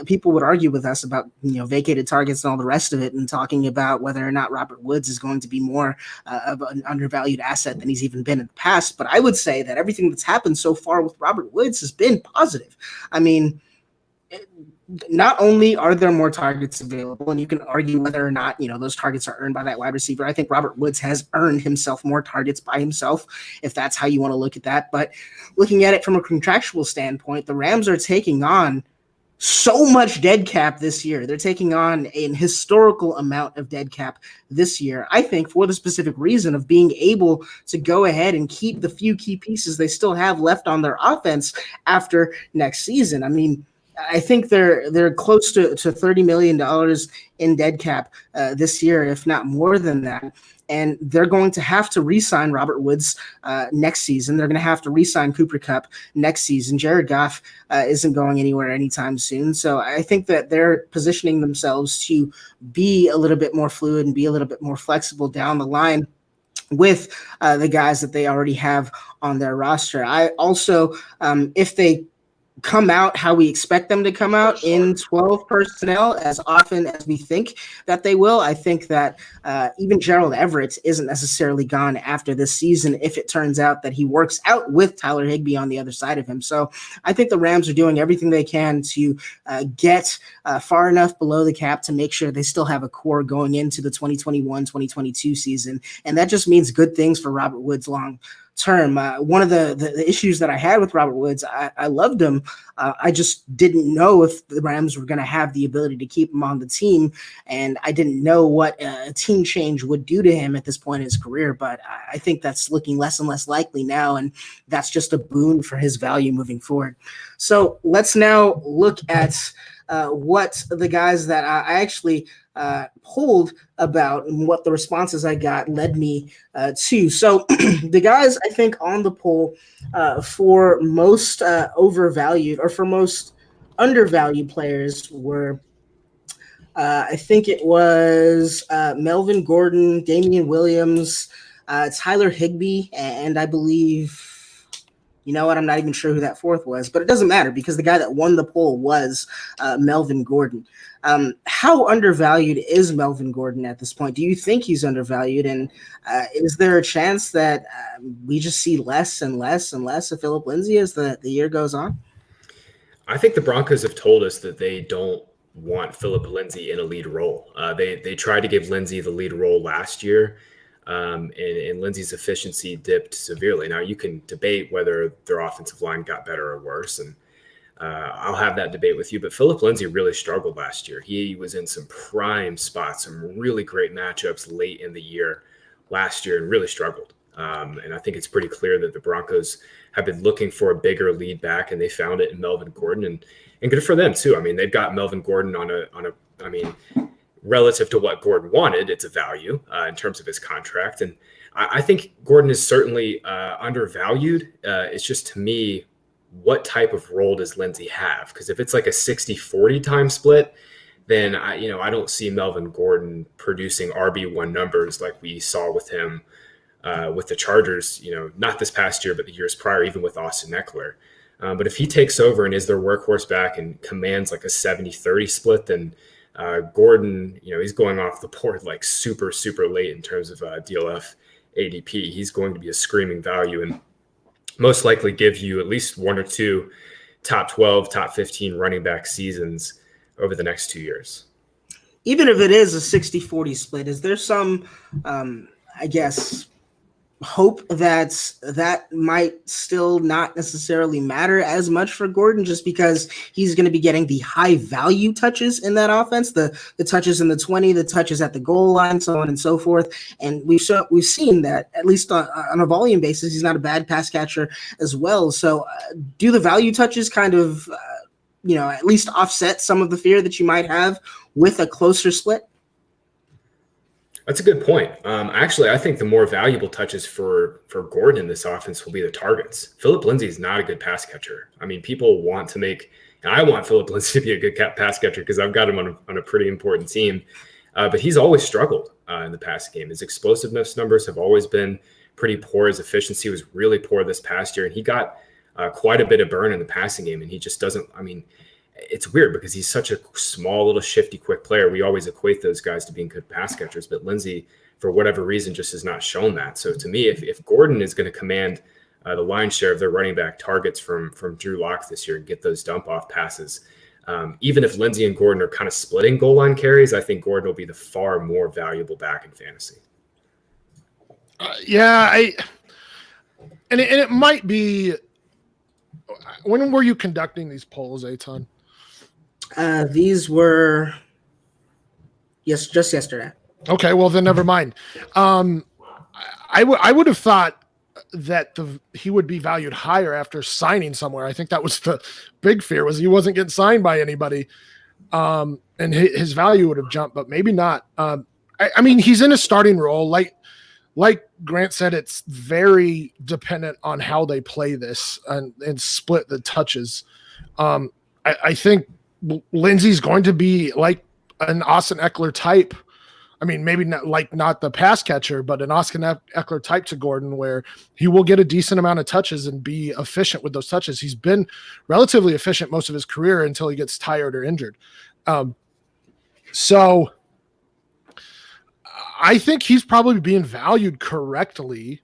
people would argue with us about vacated targets and all the rest of it, and talking about whether or not Robert Woods is going to be more of an undervalued asset than he's even been in the past. But I would say that everything that's happened so far with Robert Woods has been positive. I mean, not only are there more targets available, and you can argue whether or not those targets are earned by that wide receiver. I think Robert Woods has earned himself more targets by himself, if that's how you want to look at that. But looking at it from a contractual standpoint, the Rams are taking on so much dead cap this year. They're taking on an historical amount of dead cap this year, I think, for the specific reason of being able to go ahead and keep the few key pieces they still have left on their offense after next season. I mean, I think they're close to $30 million in dead cap this year, if not more than that. And they're going to have to re-sign Robert Woods next season. They're going to have to re-sign Cooper Kupp next season. Jared Goff isn't going anywhere anytime soon. So I think that they're positioning themselves to be a little bit more fluid and be a little bit more flexible down the line with the guys that they already have on their roster. I also, if they come out how we expect them to come out in 12 personnel as often as we think that they will, I think that even Gerald Everett isn't necessarily gone after this season if it turns out that he works out with Tyler Higbee on the other side of him. So I think the Rams are doing everything they can to get far enough below the cap to make sure they still have a core going into the 2021-2022 season. And that just means good things for Robert Woods long term. One of the issues that I had with Robert Woods, I loved him. I just didn't know if the Rams were going to have the ability to keep him on the team, and I didn't know what a team change would do to him at this point in his career. But I think that's looking less and less likely now, and that's just a boon for his value moving forward. So let's now look at what the guys that I actually polled about and what the responses I got led me to. So the guys I think on the poll for most overvalued or for most undervalued players were I think it was Melvin Gordon, Damian Williams, Tyler Higbee, and I believe, you know what, I'm not even sure who that fourth was, but it doesn't matter because the guy that won the poll was Melvin Gordon. How undervalued is Melvin Gordon at this point? Do you think he's undervalued? And is there a chance that we just see less and less and less of Philip Lindsay as the year goes on? I think the Broncos have told us that they don't want Philip Lindsay in a lead role. They tried to give Lindsay the lead role last year, and Lindsay's efficiency dipped severely. Now, you can debate whether their offensive line got better or worse, and I'll have that debate with you. But Philip Lindsay really struggled last year. He was in some prime spots, some really great matchups late in the year last year, and really struggled. And I think it's pretty clear that the Broncos have been looking for a bigger lead back, and they found it in Melvin Gordon, and good for them too. I mean, they've got Melvin Gordon on a. I mean, relative to what Gordon wanted, it's a value in terms of his contract, and I think Gordon is certainly undervalued. It's just, to me, what type of role does Lindsay have? Because if it's like a 60-40 time split, then I don't see Melvin Gordon producing RB1 numbers like we saw with him with the Chargers, not this past year, but the years prior, even with Austin Eckler. But if he takes over and is their workhorse back and commands like a 70-30 split, then Gordon, he's going off the board like super, super late in terms of DLF ADP. He's going to be a screaming value and most likely give you at least one or two top 12, top 15 running back seasons over the next 2 years. Even if it is a 60-40 split, is there some, hope that might still not necessarily matter as much for Gordon, just because he's going to be getting the high value touches in that offense, the touches in the 20, the touches at the goal line, so on and so forth. And we've seen that, at least on a volume basis, he's not a bad pass catcher as well. So do the value touches kind of, at least offset some of the fear that you might have with a closer split? That's a good point. Actually, I think the more valuable touches for Gordon in this offense will be the targets. Philip Lindsay is not a good pass catcher. I mean, people want to make, and I want Philip Lindsay to be a good pass catcher because I've got him on a pretty important team. But he's always struggled in the passing game. His explosiveness numbers have always been pretty poor. His efficiency was really poor this past year, and he got quite a bit of burn in the passing game, and he just doesn't. I mean, it's weird because he's such a small, little, shifty, quick player. We always equate those guys to being good pass catchers, but Lindsay, for whatever reason, just has not shown that. So to me, if Gordon is going to command the lion's share of their running back targets from Drew Lock this year and get those dump off passes, even if Lindsay and Gordon are kind of splitting goal line carries, I think Gordon will be the far more valuable back in fantasy. And it might be. When were you conducting these polls, Eitan? These were just yesterday. Okay, well then never mind. I would have thought that he would be valued higher after signing somewhere. I think that was the big fear, was he wasn't getting signed by anybody, and his value would have jumped, but maybe not. I mean, he's in a starting role. Like Grant said, it's very dependent on how they play this and split the touches. I think Lindsay's going to be like an Austin Eckler type. I mean, maybe not the pass catcher, but an Austin Eckler type to Gordon, where he will get a decent amount of touches and be efficient with those touches. He's been relatively efficient most of his career until he gets tired or injured. So I think he's probably being valued correctly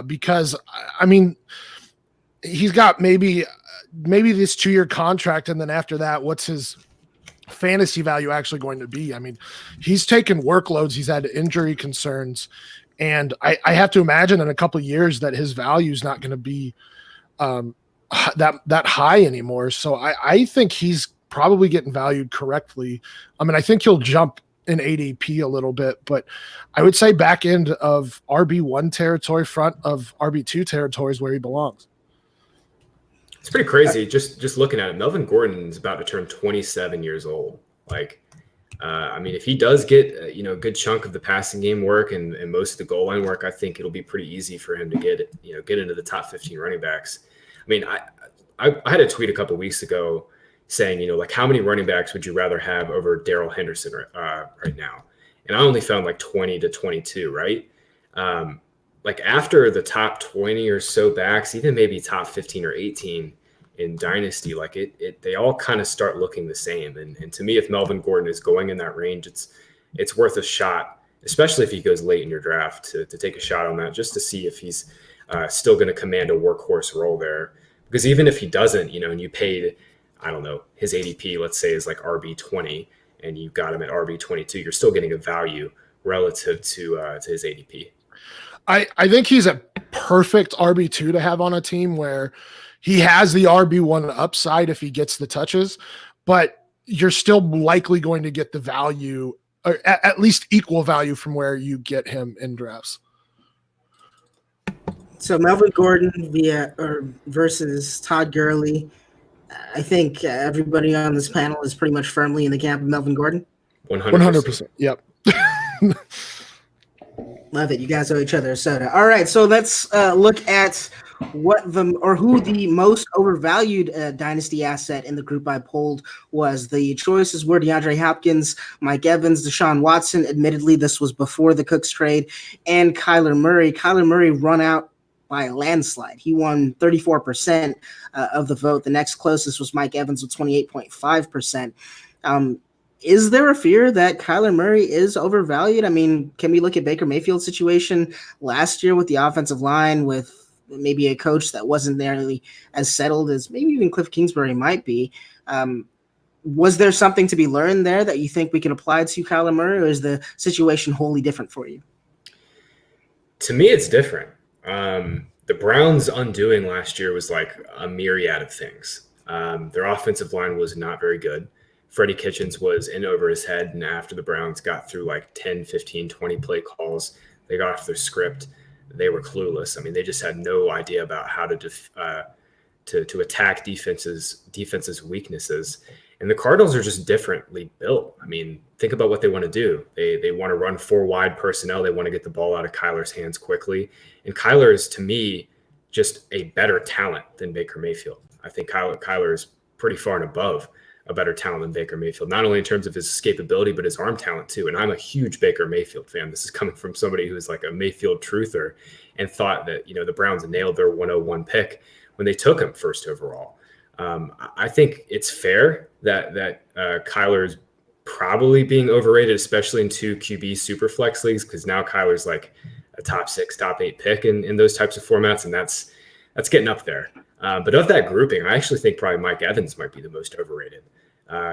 because, I mean, he's got maybe this 2-year contract, and then after that, what's his fantasy value actually going to be? I mean, he's taken workloads, he's had injury concerns, and I have to imagine in a couple of years that his value is not going to be that high anymore. So I think he's probably getting valued correctly. I mean, I think he'll jump in ADP a little bit, but I would say back end of RB1 territory, front of RB2 territory is where he belongs. It's pretty crazy. Just looking at it, Melvin Gordon is about to turn 27 years old. I mean, if he does get a good chunk of the passing game work and most of the goal line work, I think it'll be pretty easy for him to get into the top 15 running backs. I mean, I had a tweet a couple of weeks ago saying, how many running backs would you rather have over Darrell Henderson right now? And I only found 20 to 22, right? After the top 20 or so backs, even maybe top 15 or 18 in Dynasty, they all kind of start looking the same. And to me, if Melvin Gordon is going in that range, it's worth a shot, especially if he goes late in your draft, to take a shot on that, just to see if he's still going to command a workhorse role there. Because even if he doesn't, and you paid, I don't know, his ADP, let's say, is RB20, and you got him at RB22, you're still getting a value relative to his ADP. I think he's a perfect RB2 to have on a team where he has the RB1 upside if he gets the touches, but you're still likely going to get the value, or at least equal value from where you get him in drafts. So Melvin Gordon versus Todd Gurley. I think everybody on this panel is pretty much firmly in the camp of Melvin Gordon. 100%. Yep. Love it. You guys owe each other a soda. All right, so let's look at who the most overvalued dynasty asset in the group I polled was. The choices were DeAndre Hopkins, Mike Evans, Deshaun Watson. Admittedly, this was before the Cooks trade, and Kyler Murray. Kyler Murray run out by a landslide. He won 34% of the vote. The next closest was Mike Evans with 28.5%. Is there a fear that Kyler Murray is overvalued? I mean, can we look at Baker Mayfield's situation last year with the offensive line, with maybe a coach that wasn't nearly as settled as maybe even Cliff Kingsbury might be? Was there something to be learned there that you think we can apply to Kyler Murray, or is the situation wholly different for you? To me, it's different. The Browns' undoing last year was like a myriad of things. Their offensive line was not very good. Freddie Kitchens was in over his head, and after the Browns got through like 10, 15, 20 play calls, they got off their script. They were clueless. I mean, they just had no idea about how to attack defenses' weaknesses. And the Cardinals are just differently built. I mean, think about what they want to do. They want to run 4 wide personnel. They want to get the ball out of Kyler's hands quickly. And Kyler is, to me, just a better talent than Baker Mayfield. I think Kyler is pretty far and above a better talent than Baker Mayfield, not only in terms of his escapability, but his arm talent too. And I'm a huge Baker Mayfield fan. This is coming from somebody who is like a Mayfield truther and thought that, the Browns nailed their 101 pick when they took him first overall. I think it's fair that Kyler's probably being overrated, especially in 2 QB super flex leagues, because now Kyler's like a top 6, top 8 pick in those types of formats, and that's getting up there. But of that grouping, I actually think probably Mike Evans might be the most overrated.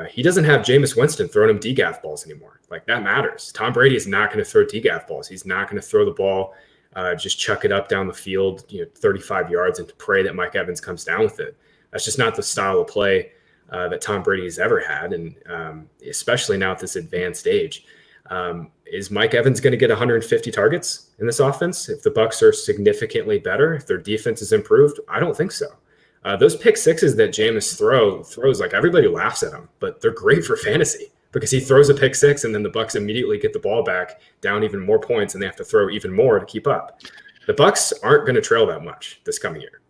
He doesn't have Jameis Winston throwing him DGAF balls anymore. Like, that matters. Tom Brady is not going to throw DGAF balls. He's not going to throw the ball, just chuck it up down the field, 35 yards, and to pray that Mike Evans comes down with it. That's just not the style of play that Tom Brady has ever had, and especially now at this advanced age. Is Mike Evans going to get 150 targets in this offense if the Bucs are significantly better, if their defense is improved? I don't think so. Those pick sixes that Jameis throws, like, everybody laughs at him, but they're great for fantasy because he throws a pick six and then the Bucs immediately get the ball back, down even more points, and they have to throw even more to keep up. The Bucs aren't going to trail that much this coming year.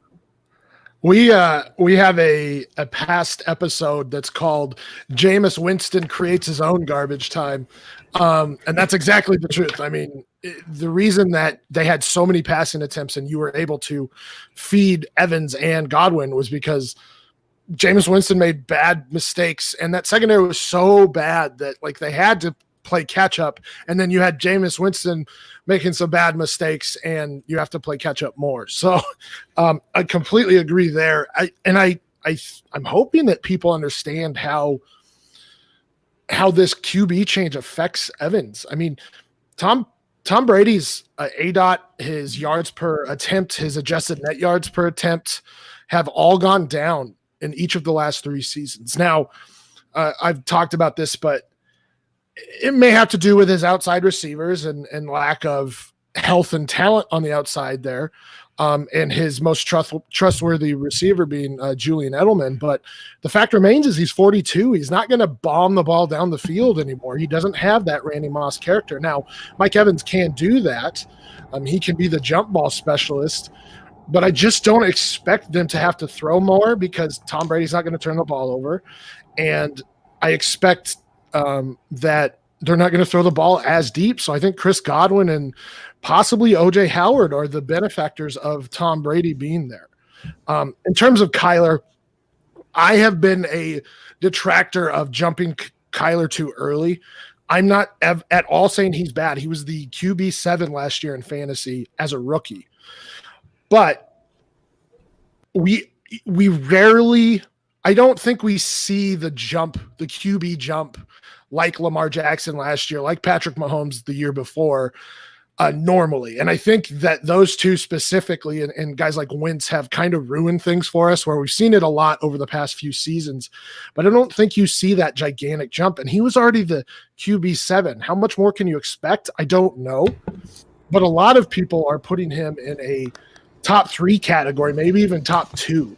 We have a past episode that's called Jameis Winston Creates His Own Garbage Time. And that's exactly the truth. I mean, the reason that they had so many passing attempts and you were able to feed Evans and Godwin was because Jameis Winston made bad mistakes. And that secondary was so bad that, like, they had to play catch up. And then you had Jameis Winston making some bad mistakes and you have to play catch up more. So I completely agree there. I'm hoping that people understand how this QB change affects Evans. I mean, Tom Brady's ADOT, his yards per attempt, his adjusted net yards per attempt have all gone down in each of the last 3 seasons. Now, I've talked about this, but it may have to do with his outside receivers and lack of health and talent on the outside there, and his most trustworthy receiver being Julian Edelman. But the fact remains is he's 42. He's not going to bomb the ball down the field anymore. He doesn't have that Randy Moss character. Now, Mike Evans can do that. He can be the jump ball specialist, but I just don't expect them to have to throw more because Tom Brady's not going to turn the ball over. And I expect that they're not going to throw the ball as deep. So I think Chris Godwin and possibly OJ Howard are the benefactors of Tom Brady being there. In terms of Kyler, I have been a detractor of jumping Kyler too early. I'm not at all saying he's bad. He was the QB7 last year in fantasy as a rookie. But we rarely, I don't think we see the QB jump like Lamar Jackson last year, like Patrick Mahomes the year before, normally. And I think that those two specifically and guys like Wentz have kind of ruined things for us, where we've seen it a lot over the past few seasons, but I don't think you see that gigantic jump. And he was already the QB7. How much more can you expect? I don't know. But a lot of people are putting him in a top 3 category, maybe even top 2,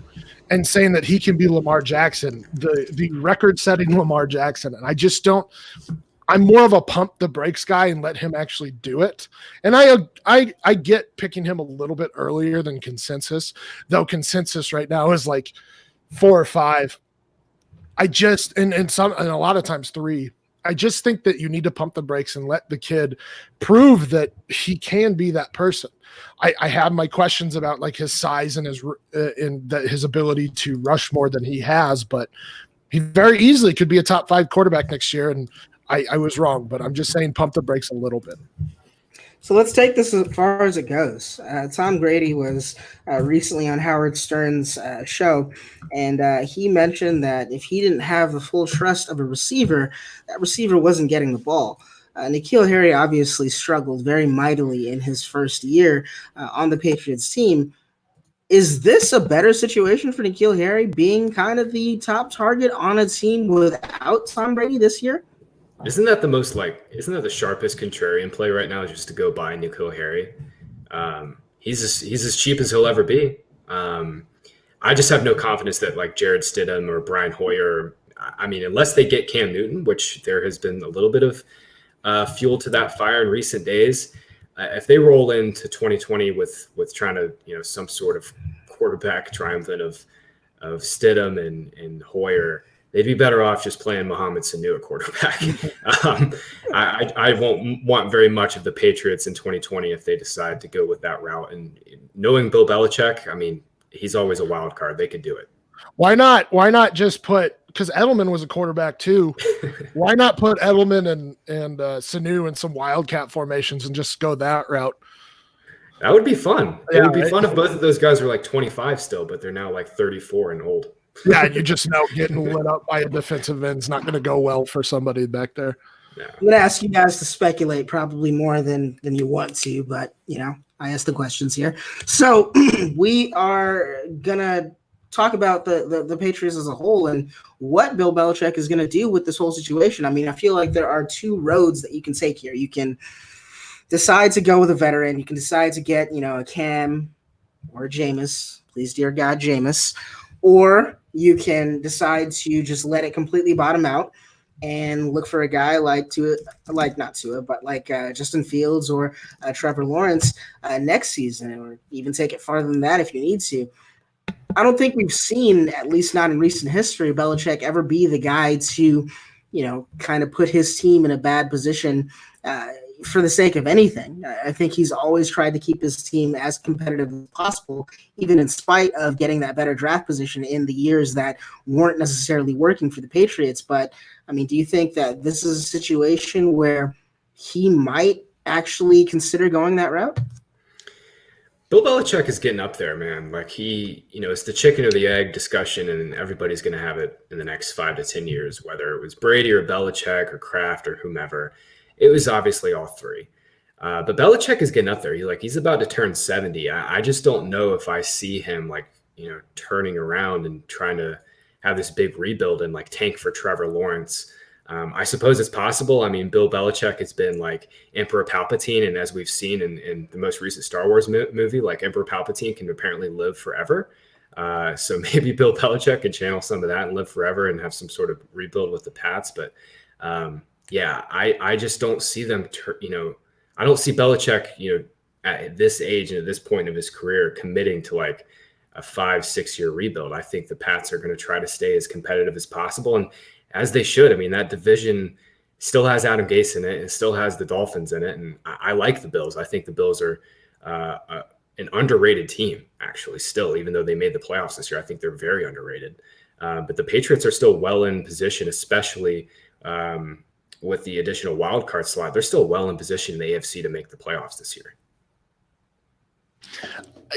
and saying that he can be Lamar Jackson, the record-setting Lamar Jackson. And I just don't. I'm more of a pump the brakes guy and let him actually do it. And I get picking him a little bit earlier than consensus, though consensus right now is like 4 or 5. I just and a lot of times 3. I just think that you need to pump the brakes and let the kid prove that he can be that person. I have my questions about like his size and his ability to rush more than he has, but he very easily could be a top 5 quarterback next year. And I was wrong, but I'm just saying pump the brakes a little bit. So let's take this as far as it goes. Tom Grady was recently on Howard Stern's show, and he mentioned that if he didn't have the full trust of a receiver, that receiver wasn't getting the ball. N'Keal Harry obviously struggled very mightily in his first year on the Patriots team. Is this a better situation for N'Keal Harry being kind of the top target on a team without Tom Brady this year? Isn't that the sharpest contrarian play right now, just to go buy N'Keal Harry? He's as cheap as he'll ever be. I just have no confidence that like Jared Stidham or Brian Hoyer, I mean, unless they get Cam Newton, which there has been a little bit of fuel to that fire in recent days. If they roll into 2020 with trying to, some sort of quarterback triumphant of Stidham and Hoyer, they'd be better off just playing Mohamed Sanu at quarterback. I won't want very much of the Patriots in 2020 if they decide to go with that route. And knowing Bill Belichick, I mean, he's always a wild card. They could do it. Why not just put – because Edelman was a quarterback too. Why not put Edelman and Sanu in some wildcat formations and just go that route? That would be fun. Yeah, it would be fun if both of those guys were like 25 still, but they're now like 34 and old. Yeah, you just know getting lit up by a defensive end is not going to go well for somebody back there. Yeah. I'm going to ask you guys to speculate probably more than you want to, but, I asked the questions here. So we are going to talk about the Patriots as a whole and what Bill Belichick is going to do with this whole situation. I mean, I feel like there are 2 roads that you can take here. You can decide to go with a veteran. You can decide to get, a Cam or a Jameis. Please, dear God, Jameis. Or you can decide to just let it completely bottom out and look for a guy like Justin Fields or Trevor Lawrence next season, or even take it farther than that if you need to. I don't think we've seen, at least not in recent history, Belichick ever be the guy to, kind of put his team in a bad position for the sake of anything. I think he's always tried to keep his team as competitive as possible, even in spite of getting that better draft position in the years that weren't necessarily working for the Patriots. But, I mean, do you think that this is a situation where he might actually consider going that route? Bill Belichick is getting up there, man. Like it's the chicken or the egg discussion, and everybody's going to have it in the next 5 to 10 years, whether it was Brady or Belichick or Kraft or whomever. It was obviously all 3. But Belichick is getting up there. He's about to turn 70. I just don't know if I see him turning around and trying to have this big rebuild and tank for Trevor Lawrence. I suppose it's possible. I mean, Bill Belichick has been like Emperor Palpatine, and as we've seen in the most recent Star Wars movie, like Emperor Palpatine can apparently live forever. So maybe Bill Belichick can channel some of that and live forever and have some sort of rebuild with the Pats. But yeah, I just don't see them. I don't see Belichick, at this age and at this point of his career, committing to like a 5-6 year rebuild. I think the Pats are going to try to stay as competitive as possible, and as they should. I mean, that division still has Adam Gase in it. It still has the Dolphins in it. And I like the Bills. I think the Bills are an underrated team, actually, still, even though they made the playoffs this year. I think they're very underrated. But the Patriots are still well in position, especially with the additional wild card slot. They're still well in position in the AFC to make the playoffs this year.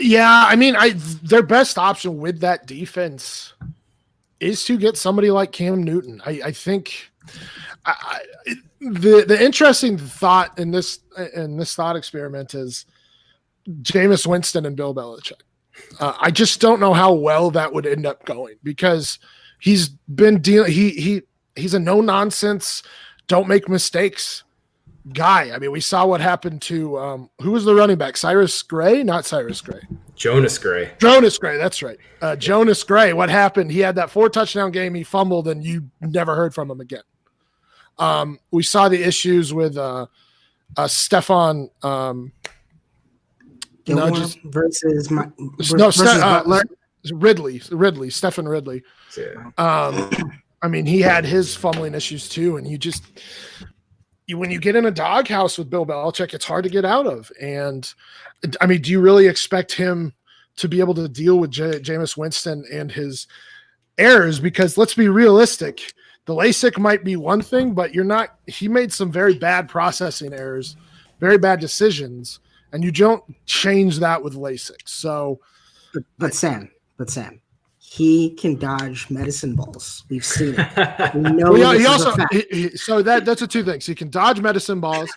Yeah, I mean, their best option with that defense is to get somebody like Cam Newton. I think The interesting thought in this thought experiment is Jameis Winston and Bill Belichick. I just don't know how well that would end up going because he's been dealing. He's a no nonsense, don't make mistakes guy. I mean, we saw what happened to who was the running back? Cyrus Gray, not Cyrus Gray. Jonas Gray. Jonas Gray, that's right. Jonas Gray. What happened? He had that 4 touchdown game. He fumbled, and you never heard from him again. We saw the issues with Stefan. Versus Butler. Ridley, Stephen Ridley. Yeah. I mean, he had his fumbling issues too, and when you get in a doghouse with Bill Belichick, it's hard to get out of. And I mean, do you really expect him to be able to deal with Jameis Winston and his errors? Because let's be realistic, the LASIK might be one thing, but he made some very bad processing errors, very bad decisions, and you don't change that with LASIK. So, but Sam, he can dodge medicine balls. We've seen it. We know so that's the two things. He can dodge medicine balls.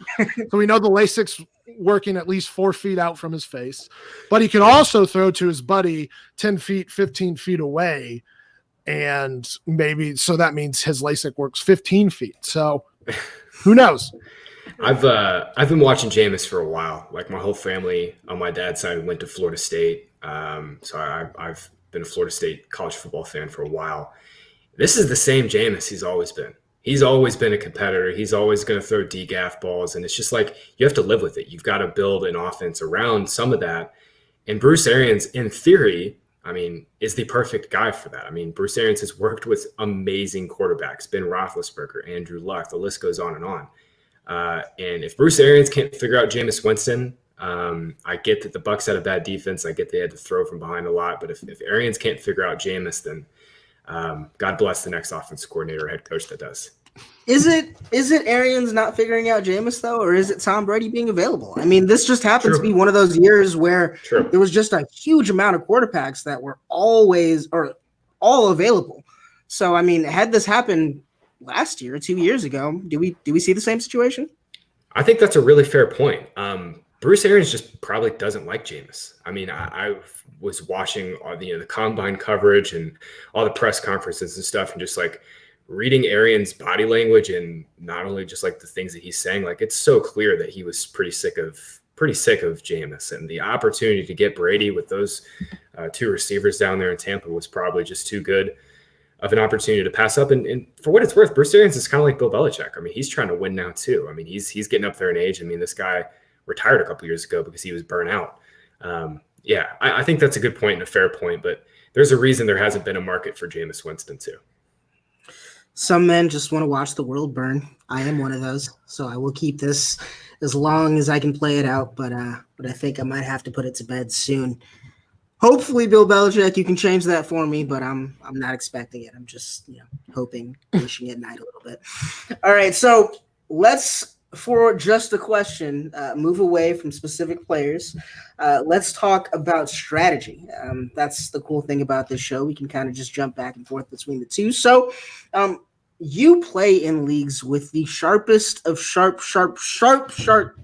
So we know the LASIK's working at least 4 feet out from his face, but he can also throw to his buddy 10 feet, 15 feet away. And maybe, so that means his LASIK works 15 feet. So who knows? I've been watching Jameis for a while. Like my whole family on my dad's side went to Florida State. So I've been a Florida State college football fan for a while. This is the same Jameis he's always been. He's always been a competitor. He's always going to throw DGAF balls. And it's just like, you have to live with it. You've got to build an offense around some of that. And Bruce Arians, in theory, I mean, is the perfect guy for that. I mean, Bruce Arians has worked with amazing quarterbacks, Ben Roethlisberger, Andrew Luck, the list goes on and on. And if Bruce Arians can't figure out Jameis Winston, I get that the Bucs had a bad defense. I get they had to throw from behind a lot. But if Arians can't figure out Jameis, then God bless the next offensive coordinator or head coach that does. Is it Arians not figuring out Jameis, though, or is it Tom Brady being available? I mean, this just happens to be one of those years where there was just a huge amount of quarterbacks that were always or all available. So, I mean, had this happened last year, 2 years ago, do we see the same situation? I think that's a really fair point. Bruce Arians just probably doesn't like Jameis. I mean, I was watching all the combine coverage and all the press conferences and stuff, and just like reading Arians' body language and not only just like the things that he's saying, like it's so clear that he was pretty sick of Jameis, and the opportunity to get Brady with those 2 receivers down there in Tampa was probably just too good of an opportunity to pass up. And for what it's worth, Bruce Arians is kind of like Bill Belichick. I mean, he's trying to win now too. I mean, he's getting up there in age. I mean, this guy retired a couple years ago because he was burnt out. I think that's a good point and a fair point, but there's a reason there hasn't been a market for Jameis Winston too. Some men just want to watch the world burn. I am one of those, so I will keep this as long as I can play it out, but I think I might have to put it to bed soon. Hopefully, Bill Belichick, you can change that for me, but I'm not expecting it. I'm just hoping, wishing at night a little bit. All right, so let's, for just a question, move away from specific players. Let's talk about strategy. That's the cool thing about this show. We can kind of just jump back and forth between the two. So you play in leagues with the sharpest of sharp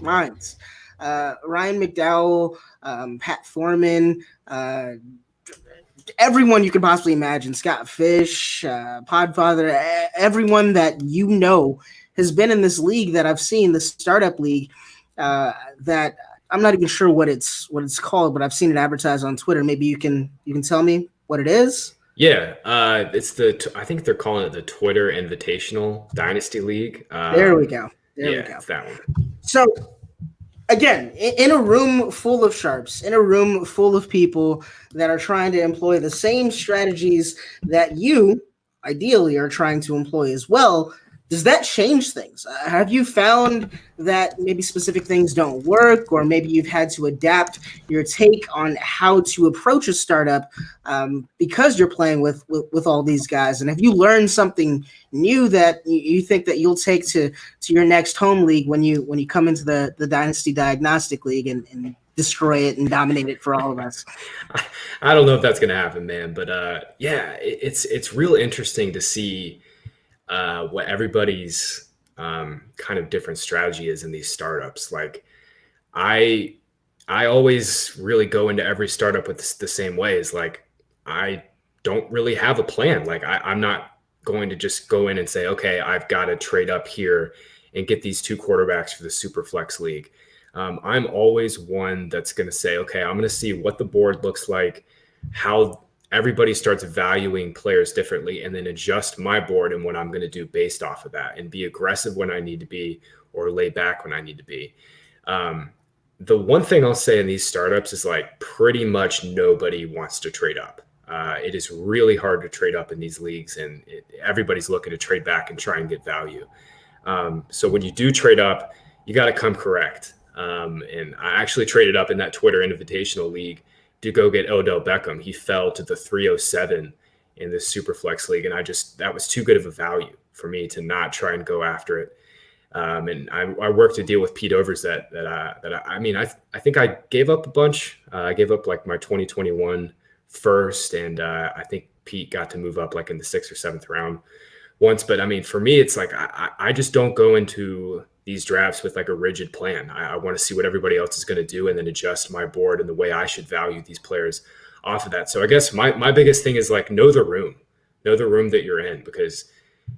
minds. Ryan McDowell, Pat Foreman, everyone you could possibly imagine, Scott Fish, Podfather, everyone that has been in this league that I've seen, the startup league, that I'm not even sure what it's called, but I've seen it advertised on Twitter. Maybe you can tell me what it is. Yeah, it's I think they're calling it the Twitter Invitational Dynasty League. There we go. It's that one. So again, in a room full of sharps, in a room full of people that are trying to employ the same strategies that you ideally are trying to employ as well, does that change things? Have you found that maybe specific things don't work, or maybe you've had to adapt your take on how to approach a startup because you're playing with all these guys? And have you learned something new that you think that you'll take to your next home league when you come into the Dynasty Diagnostic League and destroy it and dominate it for all of us? I don't know if that's going to happen, man. But it's real interesting to see what everybody's kind of different strategy is in these startups. Like I always really go into every startup with the same ways. Like I don't really have a plan. Like I'm not going to just go in and say, okay, I've got to trade up here and get these 2 quarterbacks for the super flex league. I'm always one that's going to say, okay, I'm going to see what the board looks like, how everybody starts valuing players differently, and then adjust my board and what I'm going to do based off of that, and be aggressive when I need to be or lay back when I need to be. The one thing I'll say in these startups is like pretty much nobody wants to trade up. It is really hard to trade up in these leagues, and everybody's looking to trade back and try and get value. So when you do trade up, you got to come correct. And I actually traded up in that Twitter Invitational League to go get Odell Beckham. He fell to the 307 in this Superflex League, and that was too good of a value for me to not try and go after it. And I worked a deal with Pete Overs that I think I gave up a bunch. I gave up like my 2021 first, and I think Pete got to move up like in the 6th or 7th round once. But I mean, for me, it's like I just don't go into these drafts with like a rigid plan. I want to see what everybody else is going to do and then adjust my board and the way I should value these players off of that. So I guess my biggest thing is like know the room that you're in, because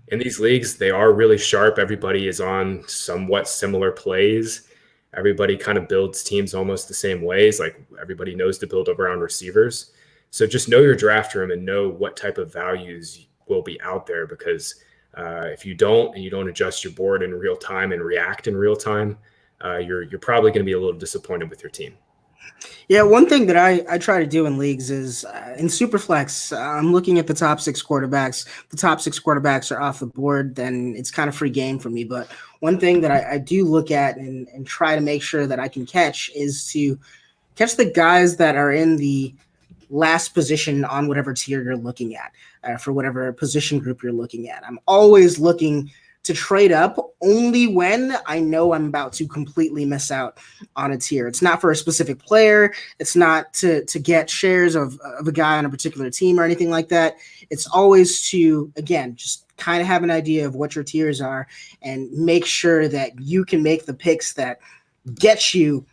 in these leagues, they are really sharp. Everybody is on somewhat similar plays. Everybody kind of builds teams almost the same ways. Like everybody knows to build around receivers. So just know your draft room and know what type of values will be out there, because if you don't, and you don't adjust your board in real time and react in real time, you're probably going to be a little disappointed with your team. Yeah, one thing that I try to do in leagues is in Superflex, I'm looking at the top 6 quarterbacks. The top 6 quarterbacks are off the board, then it's kind of free game for me. But one thing that I do look at and try to make sure that I can catch is to catch the guys that are in the last position on whatever tier you're looking at, for whatever position group you're looking at. I'm always looking to trade up only when I know I'm about to completely miss out on a tier. It's not for a specific player. It's not to get shares of a guy on a particular team or anything like that. It's always to, again, just kind of have an idea of what your tiers are and make sure that you can make the picks that get you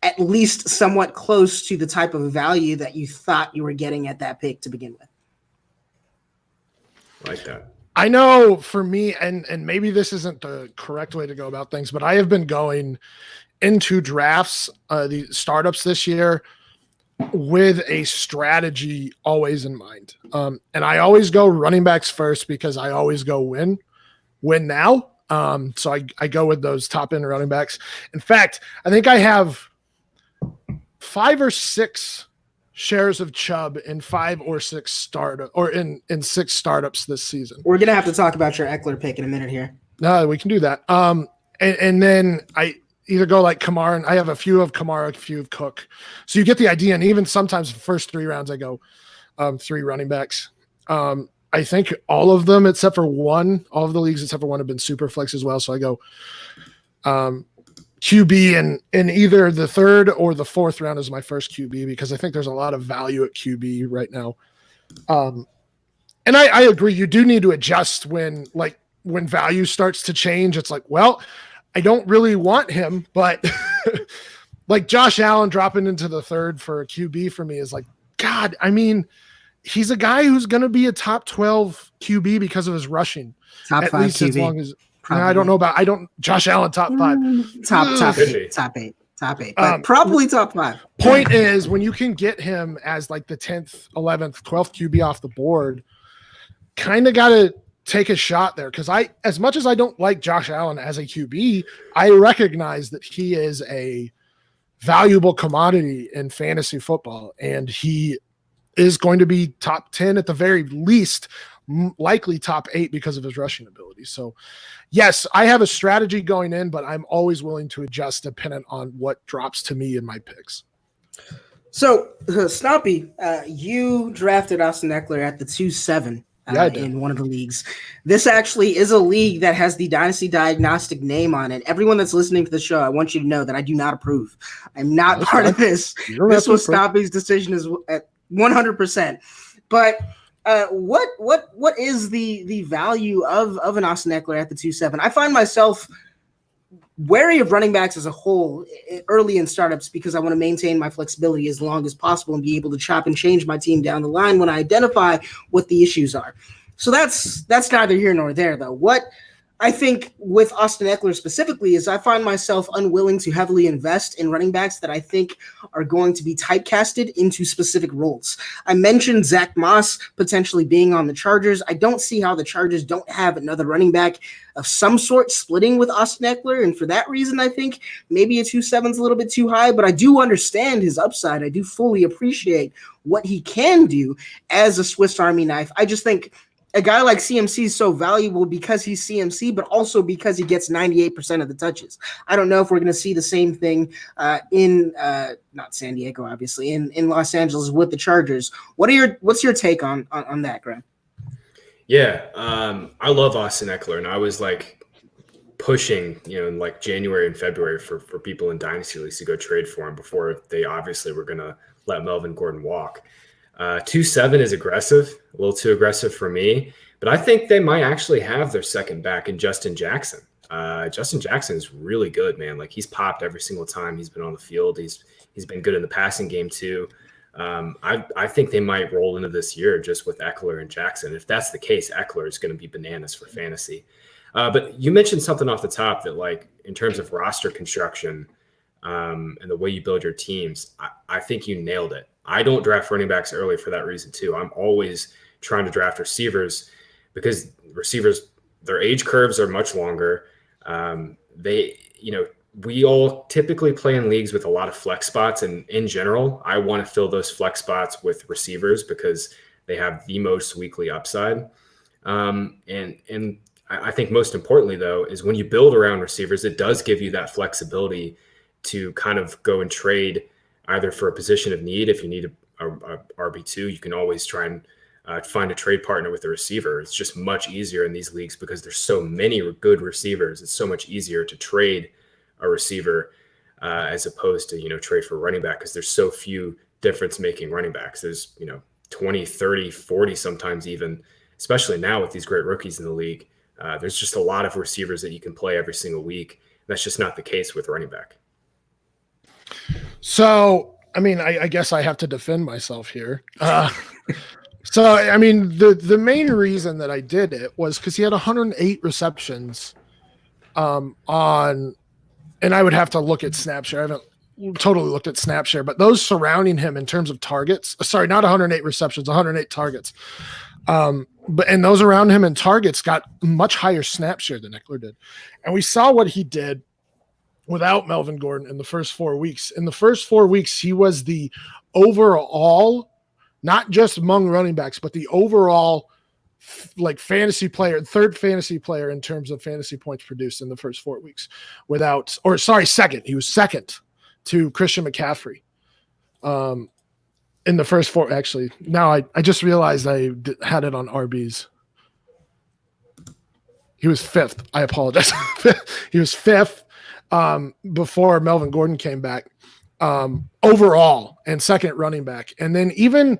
at least somewhat close to the type of value that you thought you were getting at that pick to begin with. Like that. I know for me, and maybe this isn't the correct way to go about things, but I have been going into drafts, the startups this year, with a strategy always in mind. And I always go running backs first because I always go win now. So I go with those top end running backs. In fact, I think I have 5 or 6 shares of Chubb in 5 or 6 startup or in 6 startups this season. We're gonna have to talk about your Eckler pick in a minute here. No, we can do that. And then I either go like Kamara, and I have a few of Kamara, a few of Cook. So you get the idea. And even sometimes the first 3 rounds, I go 3 running backs. I think all of them except for one, all of the leagues except for one have been super flex as well. So I go QB in either the 3rd or the 4th round is my first QB, because I think there's a lot of value at QB right now. And I agree. You do need to adjust when value starts to change. It's like, well, I don't really want him, but like Josh Allen dropping into the 3rd for a QB for me is like, God, I mean, he's a guy who's going to be a top 12 QB because of his rushing. Top 5 QB. As long as I don't know about Josh Allen top 5. Top 8. But probably top 5. Point is, when you can get him as like the 10th, 11th, 12th QB off the board, kind of got to take a shot there, because as much as I don't like Josh Allen as a QB, I recognize that he is a valuable commodity in fantasy football, and he is going to be top 10 at the very least, likely top 8 because of his rushing ability. So yes, I have a strategy going in, but I'm always willing to adjust dependent on what drops to me in my picks. So Stompy, you drafted Austin Eckler at the 2-7. In one of the leagues. This actually is a league that has the Dynasty Diagnostic name on it. Everyone that's listening to the show, I want you to know that I do not approve. I'm not part of this. This was Stompy's decision at 100%. But What is the value of an Austin Eckler at the 2.7? I find myself wary of running backs as a whole early in startups because I want to maintain my flexibility as long as possible and be able to chop and change my team down the line when I identify what the issues are. So that's neither here nor there, though. What I think with Austin Eckler specifically is I find myself unwilling to heavily invest in running backs that I think are going to be typecasted into specific roles. I mentioned Zach Moss potentially being on the Chargers. I don't see how the Chargers don't have another running back of some sort splitting with Austin Eckler. And for that reason, I think maybe a 2.7 is a little bit too high, but I do understand his upside. I do fully appreciate what he can do as a Swiss Army knife. I just think a guy like CMC is so valuable because he's CMC, but also because he gets 98% of the touches. I don't know if we're going to see the same thing in not San Diego, obviously, in Los Angeles with the Chargers. What's your take on that, Graham? Yeah, I love Austin Eckler, and I was like pushing, in like January and February for people in Dynasty leagues to go trade for him before they obviously were going to let Melvin Gordon walk. 2.7 is aggressive, a little too aggressive for me, but I think they might actually have their second back in Justin Jackson. Justin Jackson is really good, man. Like he's popped every single time he's been on the field. He's been good in the passing game too. I think they might roll into this year just with Eckler and Jackson. If that's the case, Eckler is going to be bananas for fantasy. But you mentioned something off the top that, like, in terms of roster construction and the way you build your teams, I think you nailed it. I don't draft running backs early for that reason too. I'm always trying to draft receivers because receivers, their age curves are much longer. We all typically play in leagues with a lot of flex spots, and in general, I want to fill those flex spots with receivers because they have the most weekly upside. And I think most importantly, though, is when you build around receivers, it does give you that flexibility to kind of go and trade either for a position of need. If you need a RB2, you can always try and find a trade partner with a receiver. It's just much easier in these leagues because there's so many good receivers. It's so much easier to trade a receiver as opposed to, trade for a running back because there's so few difference-making running backs. There's, 20, 30, 40 sometimes even, especially now with these great rookies in the league. There's just a lot of receivers that you can play every single week. That's just not the case with running back. So, I guess I have to defend myself here. The main reason that I did it was because he had 108 receptions and I would have to look at snap share. I haven't totally looked at snap share, but those surrounding him in terms of targets, sorry, not 108 receptions, 108 targets. And those around him in targets got much higher snap share than Eckler did. And we saw what he did without Melvin Gordon in the first 4 weeks. In the first 4 weeks, he was the overall, not just among running backs, but the overall fantasy player, third fantasy player in terms of fantasy points produced in the first 4 weeks second. He was second to Christian McCaffrey. In the first 4, actually. Now I just realized I had it on RBs. He was fifth. I apologize. He was fifth before Melvin Gordon came back overall and second running back. And then even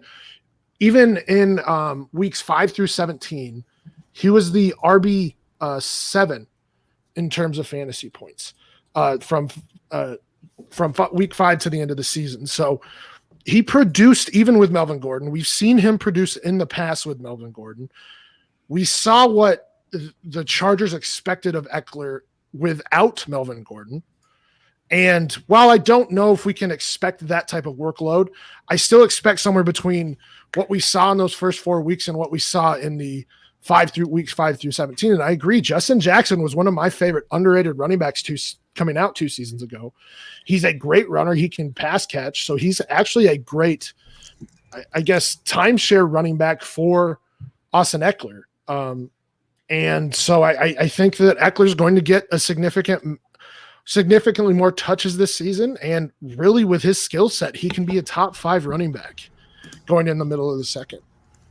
in weeks 5 through 17, he was the RB 7 in terms of fantasy points from week 5 to the end of the season. So he produced even with Melvin Gordon. We've seen him produce in the past with Melvin Gordon. We saw what the Chargers expected of Eckler without Melvin Gordon. And while I don't know if we can expect that type of workload, I still expect somewhere between what we saw in those first 4 weeks and what we saw in the weeks 5 through 17. And I agree, Justin Jackson was one of my favorite underrated running backs coming out 2 seasons ago. He's a great runner. He can pass catch. So he's actually a great, I guess, timeshare running back for Austin Eckler. And so I think that Eckler is going to get a significantly more touches this season. And really with his skill set, he can be a top 5 running back going in the middle of the second.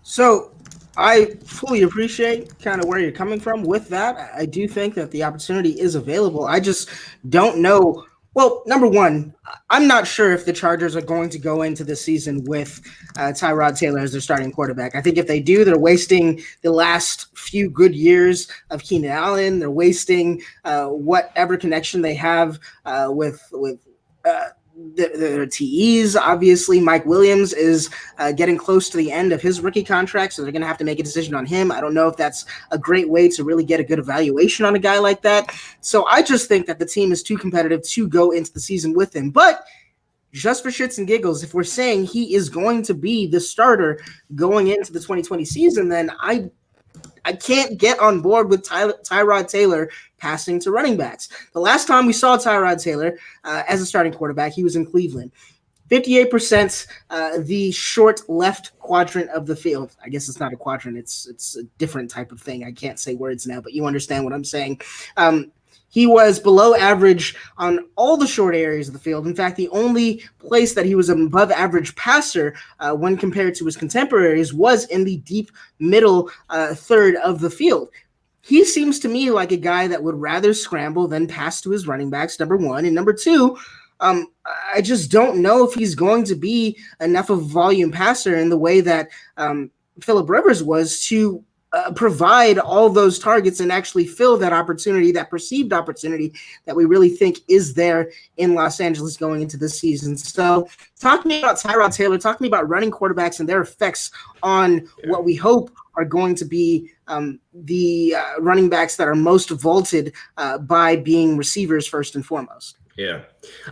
So I fully appreciate kind of where you're coming from with that. I do think that the opportunity is available. I just don't know Well, number one, I'm not sure if the Chargers are going to go into the season with Tyrod Taylor as their starting quarterback. I think if they do, they're wasting the last few good years of Keenan Allen. They're wasting whatever connection they have with their TEs. Obviously, Mike Williams is getting close to the end of his rookie contract, so they're going to have to make a decision on him. I don't know if that's a great way to really get a good evaluation on a guy like that. So I just think that the team is too competitive to go into the season with him. But just for shits and giggles, if we're saying he is going to be the starter going into the 2020 season, then I can't get on board with Tyrod Taylor passing to running backs. The last time we saw Tyrod Taylor as a starting quarterback, he was in Cleveland. 58%, the short left quadrant of the field. I guess it's not a quadrant. It's a different type of thing. I can't say words now, but you understand what I'm saying. He was below average on all the short areas of the field. In fact, the only place that he was an above average passer when compared to his contemporaries was in the deep middle third of the field. He seems to me like a guy that would rather scramble than pass to his running backs, number one. And number two, I just don't know if he's going to be enough of a volume passer in the way that Phillip Rivers was to provide all those targets and actually fill that opportunity, that perceived opportunity that we really think is there in Los Angeles going into this season. So talk to me about Tyrod Taylor, talk to me about running quarterbacks and their effects on what we hope are going to be the running backs that are most vaulted by being receivers first and foremost. Yeah,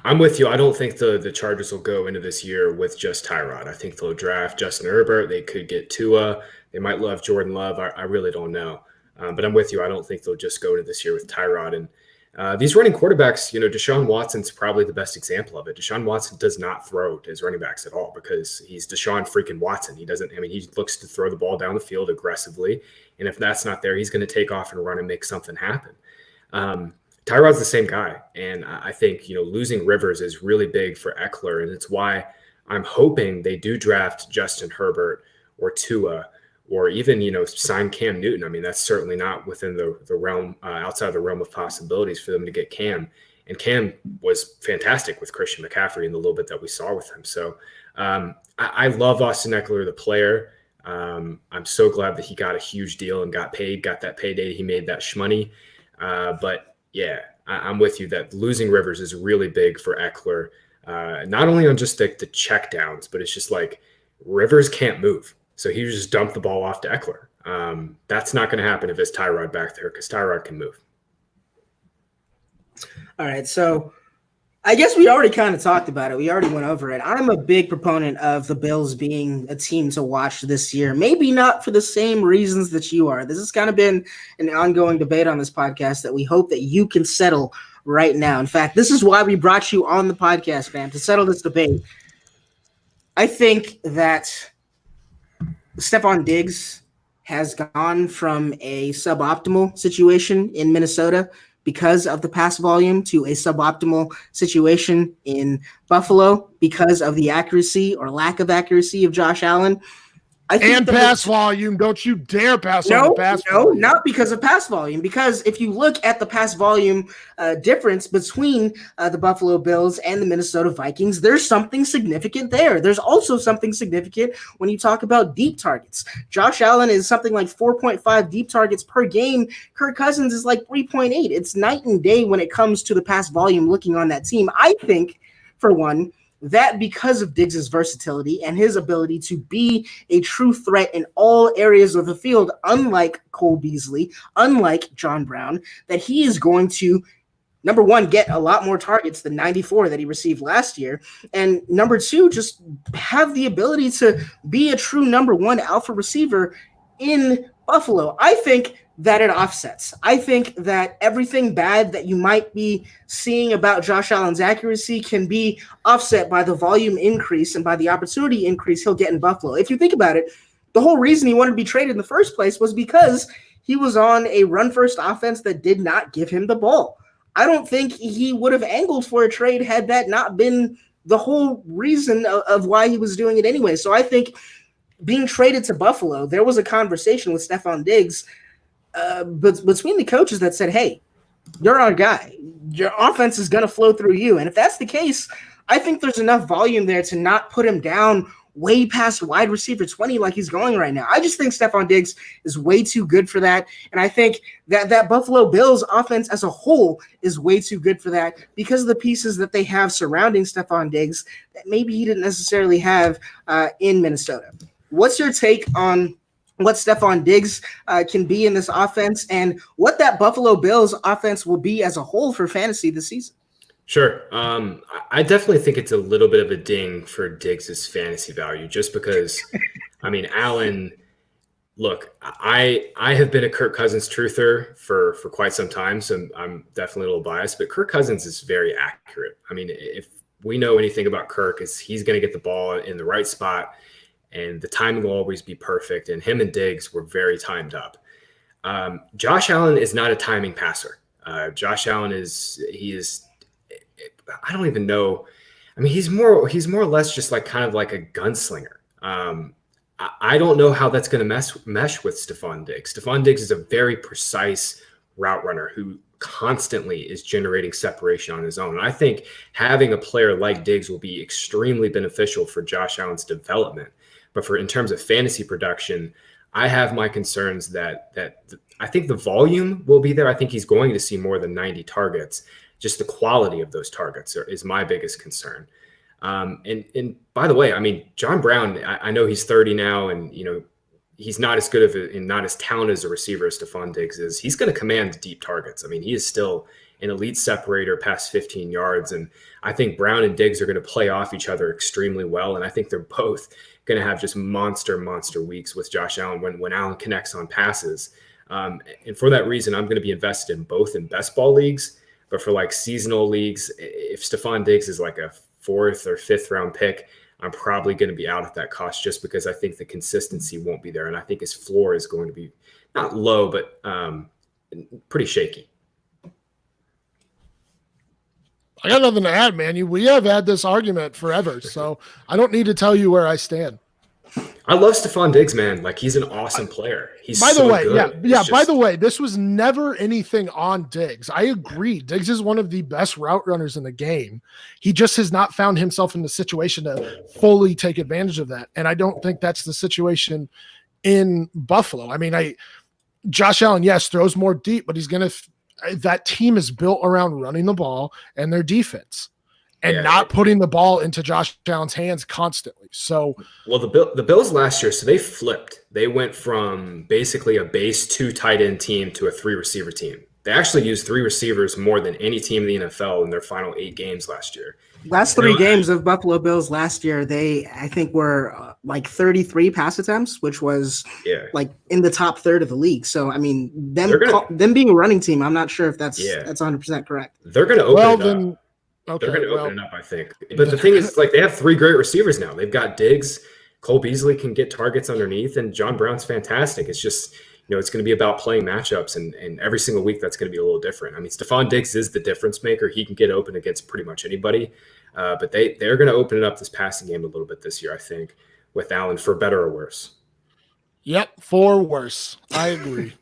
I'm with you. I don't think the Chargers will go into this year with just Tyrod. I think they'll draft Justin Herbert. They could get Tua. They might love Jordan Love. I really don't know. But I'm with you. I don't think they'll just go into this year with Tyrod. And these running quarterbacks, Deshaun Watson's probably the best example of it. Deshaun Watson does not throw to his running backs at all because he's Deshaun freaking Watson. He looks to throw the ball down the field aggressively. And if that's not there, he's going to take off and run and make something happen. Tyrod's the same guy. And I think, losing Rivers is really big for Eckler. And it's why I'm hoping they do draft Justin Herbert or Tua or even, sign Cam Newton. That's certainly not within the realm, outside of the realm of possibilities for them to get Cam. And Cam was fantastic with Christian McCaffrey in the little bit that we saw with him. So I love Austin Eckler, the player. I'm so glad that he got a huge deal and got that payday. He made that shmoney. But yeah, I'm with you that losing Rivers is really big for Eckler. Not only on just the check downs, but it's just like Rivers can't move. So he just dumped the ball off to Eckler. That's not going to happen if it's Tyrod back there because Tyrod can move. All right, so I guess we already kind of talked about it. We already went over it. I'm a big proponent of the Bills being a team to watch this year. Maybe not for the same reasons that you are. This has kind of been an ongoing debate on this podcast that we hope that you can settle right now. In fact, this is why we brought you on the podcast, fam, to settle this debate. I think that Stephon Diggs has gone from a suboptimal situation in Minnesota because of the pass volume to a suboptimal situation in Buffalo because of the accuracy or lack of accuracy of Josh Allen. And pass volume. Don't you dare pass on the pass volume. No, not because of pass volume. Because if you look at the pass volume difference between the Buffalo Bills and the Minnesota Vikings, there's something significant there. There's also something significant when you talk about deep targets. Josh Allen is something like 4.5 deep targets per game. Kirk Cousins is like 3.8. It's night and day when it comes to the pass volume looking on that team. I think, for one, that because of Diggs' versatility and his ability to be a true threat in all areas of the field, unlike Cole Beasley, unlike John Brown, that he is going to, number one, get a lot more targets than 94 that he received last year, and number two, just have the ability to be a true number one alpha receiver in Buffalo. I think that it offsets. I think that everything bad that you might be seeing about Josh Allen's accuracy can be offset by the volume increase and by the opportunity increase he'll get in Buffalo. If you think about it, the whole reason he wanted to be traded in the first place was because he was on a run-first offense that did not give him the ball. I don't think he would have angled for a trade had that not been the whole reason of why he was doing it anyway. So I think being traded to Buffalo, there was a conversation with Stephon Diggs but between the coaches that said, hey, You're our guy. Your offense is going to flow through you. And if that's the case, I think there's enough volume there to not put him down way past wide receiver 20 like he's going right now. I just think Stephon Diggs is way too good for that. And I think that Buffalo Bills offense as a whole is way too good for that because of the pieces that they have surrounding Stephon Diggs that maybe he didn't necessarily have in Minnesota. What's your take on what Stephon Diggs can be in this offense and what that Buffalo Bills offense will be as a whole for fantasy this season? Sure. I definitely think it's a little bit of a ding for Diggs' fantasy value just because, I mean, Allen, look, I have been a Kirk Cousins truther for quite some time, so I'm definitely a little biased, but Kirk Cousins is very accurate. I mean, if we know anything about Kirk is he's going to get the ball in the right spot and the timing will always be perfect, and him and Diggs were very timed up. Josh Allen is not a timing passer. Josh Allen I don't even know. I mean, he's more or less just like kind of like a gunslinger. I don't know how that's going to mesh with Stephon Diggs. Stephon Diggs is a very precise route runner who constantly is generating separation on his own. And I think having a player like Diggs will be extremely beneficial for Josh Allen's development. But in terms of fantasy production, I have my concerns that I think the volume will be there. I think he's going to see more than 90 targets. Just the quality of those targets is my biggest concern. And by the way, I mean, John Brown, I know he's 30 now and, he's not as good and not as talented as a receiver as Stephon Diggs is. He's going to command deep targets. I mean, he is still an elite separator past 15 yards. And I think Brown and Diggs are going to play off each other extremely well. And I think they're both going to have just monster weeks with Josh Allen when Allen connects on passes. And for that reason, I'm going to be invested in both in best ball leagues. But for like seasonal leagues, if Stephon Diggs is like a 4th or 5th round pick, I'm probably going to be out at that cost just because I think the consistency won't be there. And I think his floor is going to be not low, but pretty shaky. I got nothing to add, man. We have had this argument forever, so I don't need to tell you where I stand. I love Stephon Diggs, man. Like, he's an awesome player. He's by the so way, good. yeah. By the way, this was never anything on Diggs. I agree. Diggs is one of the best route runners in the game. He just has not found himself in the situation to fully take advantage of that. And I don't think that's the situation in Buffalo. I mean, Josh Allen, yes, throws more deep, but that team is built around running the ball and their defense. And not putting the ball into Josh Allen's hands constantly. So, well, the Bills last year, so they flipped. They went from basically a base 2 tight end team to a 3 receiver team. They actually used 3 receivers more than any team in the NFL in their final 8 games last year. Last 3 games of Buffalo Bills last year, I think were like 33 pass attempts, which was like in the top third of the league. So, I mean, them being a running team, I'm not sure if that's 100% correct. They're going to open it up. Okay, they're going to open it up, I think. But the thing is, like, they have 3 great receivers now. They've got Diggs, Cole Beasley can get targets underneath, and John Brown's fantastic. It's just, it's going to be about playing matchups, and every single week that's going to be a little different. I mean, Stephon Diggs is the difference maker. He can get open against pretty much anybody. But they're going to open it up this passing game a little bit this year, I think, with Allen, for better or worse. Yep, for worse. I agree.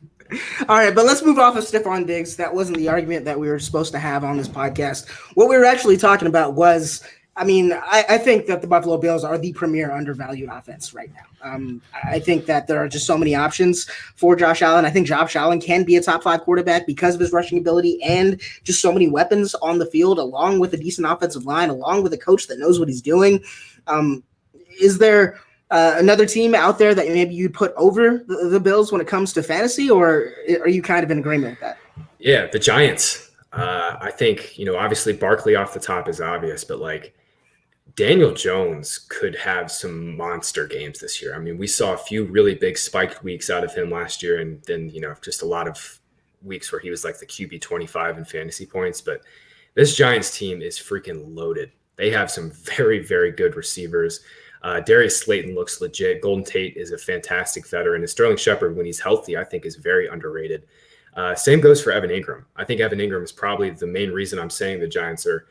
All right, but let's move off of Stephon Diggs. That wasn't the argument that we were supposed to have on this podcast. What we were actually talking about was, I mean, I think that the Buffalo Bills are the premier undervalued offense right now. I think that there are just so many options for Josh Allen. I think Josh Allen can be a top 5 quarterback because of his rushing ability and just so many weapons on the field, along with a decent offensive line, along with a coach that knows what he's doing. Is there another team out there that maybe you'd put over the Bills when it comes to fantasy, or are you kind of in agreement with that? Yeah, the Giants. I think, obviously Barkley off the top is obvious, but like Daniel Jones could have some monster games this year. I mean, we saw a few really big spiked weeks out of him last year, and then, just a lot of weeks where he was like the QB 25 in fantasy points. But this Giants team is freaking loaded. They have some very, very good receivers. Darius Slayton looks legit. Golden Tate is a fantastic veteran. And Sterling Shepard, when he's healthy, I think is very underrated. Same goes for Evan Ingram. I think Evan Ingram is probably the main reason I'm saying the Giants are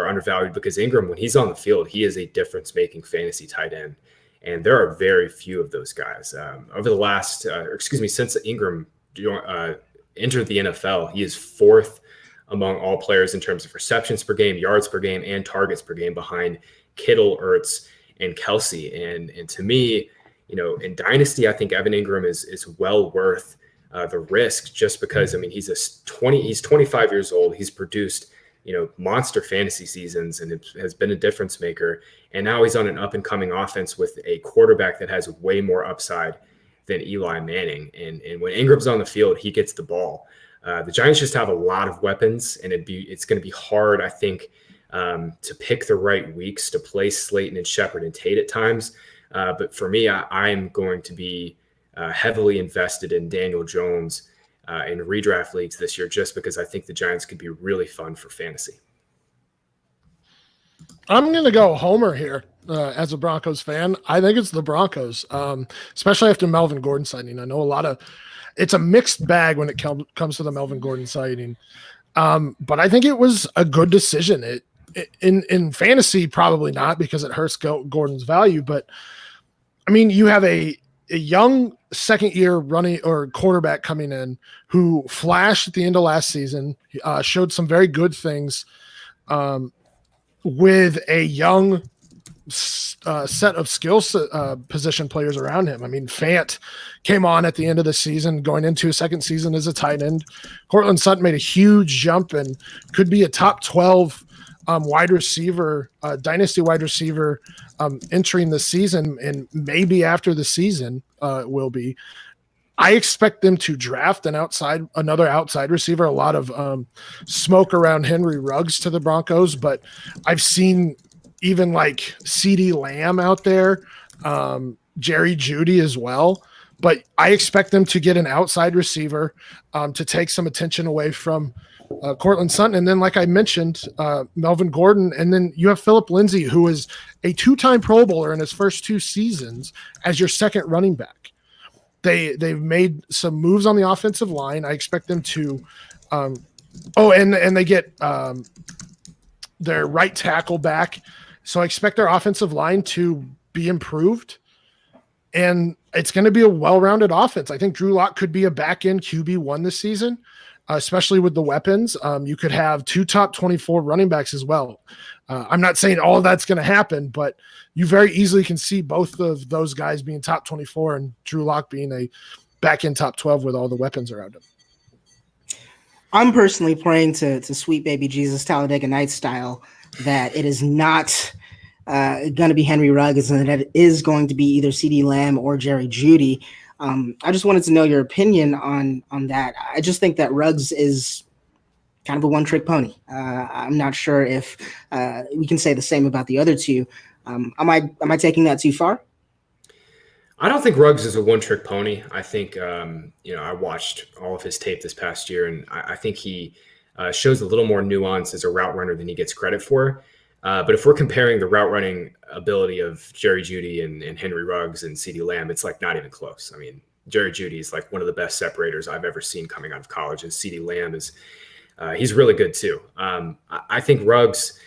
undervalued, because Ingram, when he's on the field, he is a difference-making fantasy tight end. And there are very few of those guys. Over the last, since Ingram entered the NFL, he is 4th among all players in terms of receptions per game, yards per game, and targets per game behind Kittle, Ertz, and Kelsey. And to me, in Dynasty, I think Evan Ingram is well worth the risk, just because, I mean, he's 25 years old. He's produced, monster fantasy seasons and it has been a difference maker. And now he's on an up and coming offense with a quarterback that has way more upside than Eli Manning. And when Ingram's on the field, he gets the ball. The Giants just have a lot of weapons, and it's going to be hard, I think, to pick the right weeks to play Slayton and Shepard and Tate at times. But for me, I'm going to be heavily invested in Daniel Jones in redraft leagues this year, just because I think the Giants could be really fun for fantasy. I'm going to go homer here as a Broncos fan. I think it's the Broncos, especially after Melvin Gordon signing. I know it's a mixed bag when it comes to the Melvin Gordon signing. But I think it was a good decision. In fantasy, probably not, because it hurts Gordon's value. But I mean, you have a young second-year running or quarterback coming in who flashed at the end of last season, showed some very good things with a young set of position players around him. I mean, Fant came on at the end of the season, going into his second season as a tight end. Cortland Sutton made a huge jump and could be a top 12 wide receiver, dynasty wide receiver entering the season, and maybe after the season will be. I expect them to draft another outside receiver. A lot of smoke around Henry Ruggs to the Broncos, but I've seen even like CeeDee Lamb out there, Jerry Jeudy as well. But I expect them to get an outside receiver to take some attention away from Cortland Sutton. And then, like I mentioned, Melvin Gordon. And then you have Phillip Lindsay, who is a two-time Pro Bowler in his first two seasons as your second running back. They've made some moves on the offensive line. I expect them to and they get their right tackle back. So I expect their offensive line to be improved. And it's going to be a well-rounded offense. I think Drew Lock could be a back-end QB1 this season, especially with the weapons. You could have two top 24 running backs as well. I'm not saying all of that's going to happen, but you very easily can see both of those guys being top 24 and Drew Lock being a back-end top 12 with all the weapons around him. I'm personally praying to sweet baby Jesus Talladega Nights style that it is not going to be Henry Ruggs and that it is going to be either CeeDee Lamb or Jerry Jeudy. I just wanted to know your opinion on that. I just think that Ruggs is kind of a one-trick pony. I'm not sure if we can say the same about the other two. Am I taking that too far? I don't think Ruggs is a one-trick pony. I think, I watched all of his tape this past year, and I think he shows a little more nuance as a route runner than he gets credit for. But if we're comparing the route running ability of Jerry Jeudy and Henry Ruggs and CeeDee Lamb, it's like not even close. I mean, Jerry Jeudy is like one of the best separators I've ever seen coming out of college, and CeeDee Lamb is he's really good too. I think Ruggs,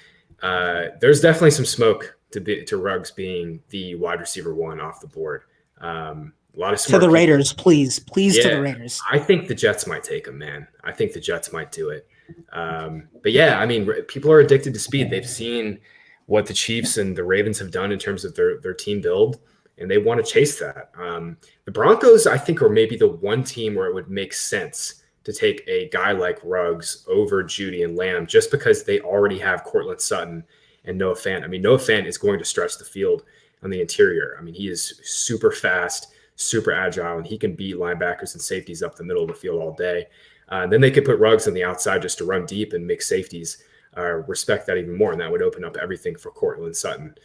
there's definitely some smoke to Ruggs being the wide receiver one off the board. A lot of smart to the Raiders, please yeah, to the Raiders. I think the Jets might take him, man. I think the Jets might do it. But yeah, I mean, people are addicted to speed. They've seen what the Chiefs and the Ravens have done in terms of their team build, and they want to chase that. The Broncos, I think, are maybe the one team where it would make sense to take a guy like Ruggs over Jeudy and Lamb, just because they already have Cortland Sutton and Noah Fant. I mean, Noah Fant is going to stretch the field on the interior. I mean, he is super fast, super agile, and he can beat linebackers and safeties up the middle of the field all day. Then they could put Ruggs on the outside just to run deep and make safeties respect that even more, and that would open up everything for Cortland Sutton.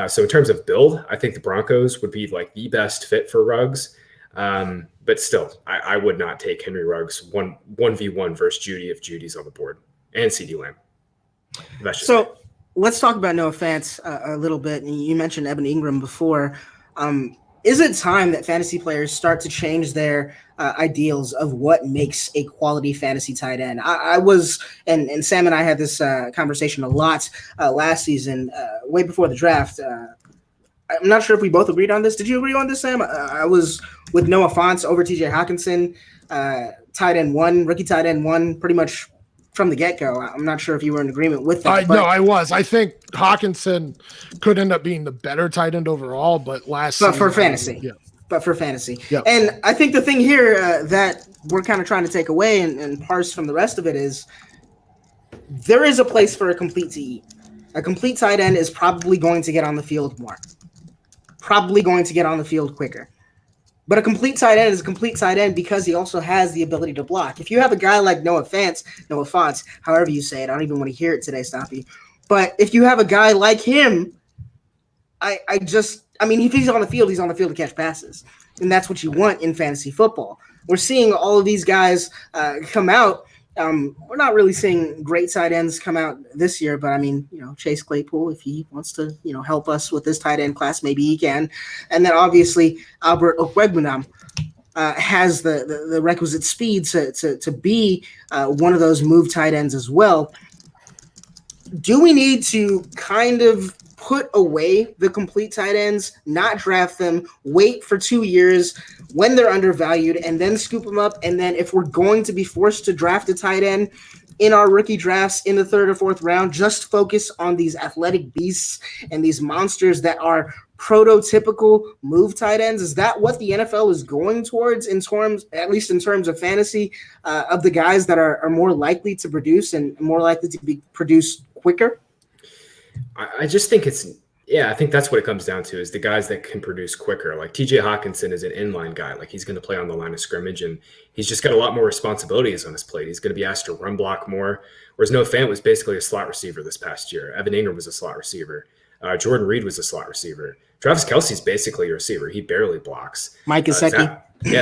So in terms of build, I think the Broncos would be like the best fit for Ruggs. But still, I would not take Henry Ruggs 1v1 versus Jeudy if Judy's on the board, and CeeDee Lamb. That's just so. Let's talk about Noah Fant a little bit. You mentioned Evan Ingram before. Is it time that fantasy players start to change their ideals of what makes a quality fantasy tight end? I was, and Sam and I had this conversation a lot last season, way before the draft. I'm not sure if we both agreed on this. Did you agree on this, Sam? I was with Noah Fant over TJ Hawkinson, tight end one, rookie tight end one, pretty much from the get-go. I'm not sure if you were in agreement with that. No, I was. I think Hawkinson could end up being the better tight end overall, but for fantasy. Yeah. But for fantasy. Yeah. And I think the thing here that we're kind of trying to take away and parse from the rest of it is there is a place for a complete TE. A complete tight end is probably going to get on the field more. Probably going to get on the field quicker. But a complete tight end is a complete tight end because he also has the ability to block. If you have a guy like Noah Fant, however you say it, I don't even want to hear it today, Stompy. But if you have a guy like him, if he's on the field to catch passes. And that's what you want in fantasy football. We're seeing all of these guys come out. We're not really seeing great tight ends come out this year, but Chase Claypool, if he wants to, help us with this tight end class, maybe he can. And then obviously Albert Okwuegbunam has the requisite speed to be one of those move tight ends as well. Do we need to kind of put away the complete tight ends, not draft them, wait for 2 years when they're undervalued, and then scoop them up? And then if we're going to be forced to draft a tight end in our rookie drafts in the 3rd or 4th round, just focus on these athletic beasts and these monsters that are prototypical move tight ends? Is that what the NFL is going towards at least in terms of fantasy, of the guys that are more likely to produce and more likely to be produced quicker? I just think I think that's what it comes down to, is the guys that can produce quicker. Like TJ Hawkinson is an inline guy. Like, he's going to play on the line of scrimmage, and he's just got a lot more responsibilities on his plate. He's going to be asked to run block more, whereas Noah Fant was basically a slot receiver this past year. Evan Ingram was a slot receiver. Jordan Reed was a slot receiver. Travis Kelce's basically a receiver. He barely blocks. Mike Gesicki.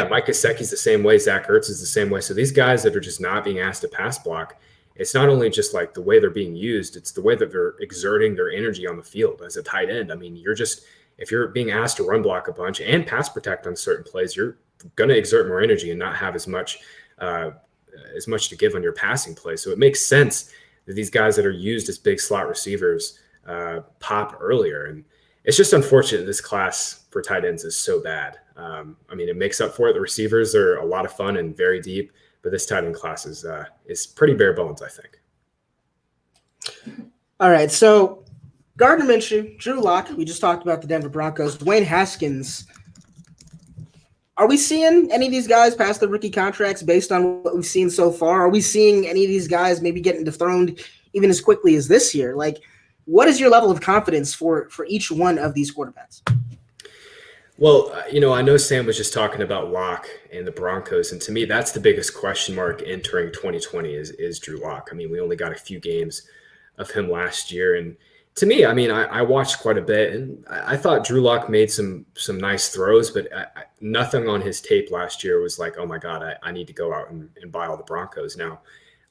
Mike Gesicki's the same way. Zach Ertz is the same way. So these guys that are just not being asked to pass block, it's not only just like the way they're being used, it's the way that they're exerting their energy on the field as a tight end. I mean, if you're being asked to run block a bunch and pass protect on certain plays, you're going to exert more energy and not have as much to give on your passing play. So it makes sense that these guys that are used as big slot receivers pop earlier. And it's just unfortunate this class for tight ends is so bad. It makes up for it. The receivers are a lot of fun and very deep, but this tight end class is pretty bare bones, I think. All right, so Gardner Minshew, Drew Lock, we just talked about the Denver Broncos, Dwayne Haskins. Are we seeing any of these guys pass the rookie contracts based on what we've seen so far? Are we seeing any of these guys maybe getting dethroned even as quickly as this year? Like, what is your level of confidence for each one of these quarterbacks? Well, I know Sam was just talking about Lock and the Broncos, and to me, that's the biggest question mark entering 2020 is Drew Lock. I mean, we only got a few games of him last year, and to me, I watched quite a bit, and I thought Drew Lock made some nice throws, but nothing on his tape last year was like, oh my God, I need to go out and buy all the Broncos now.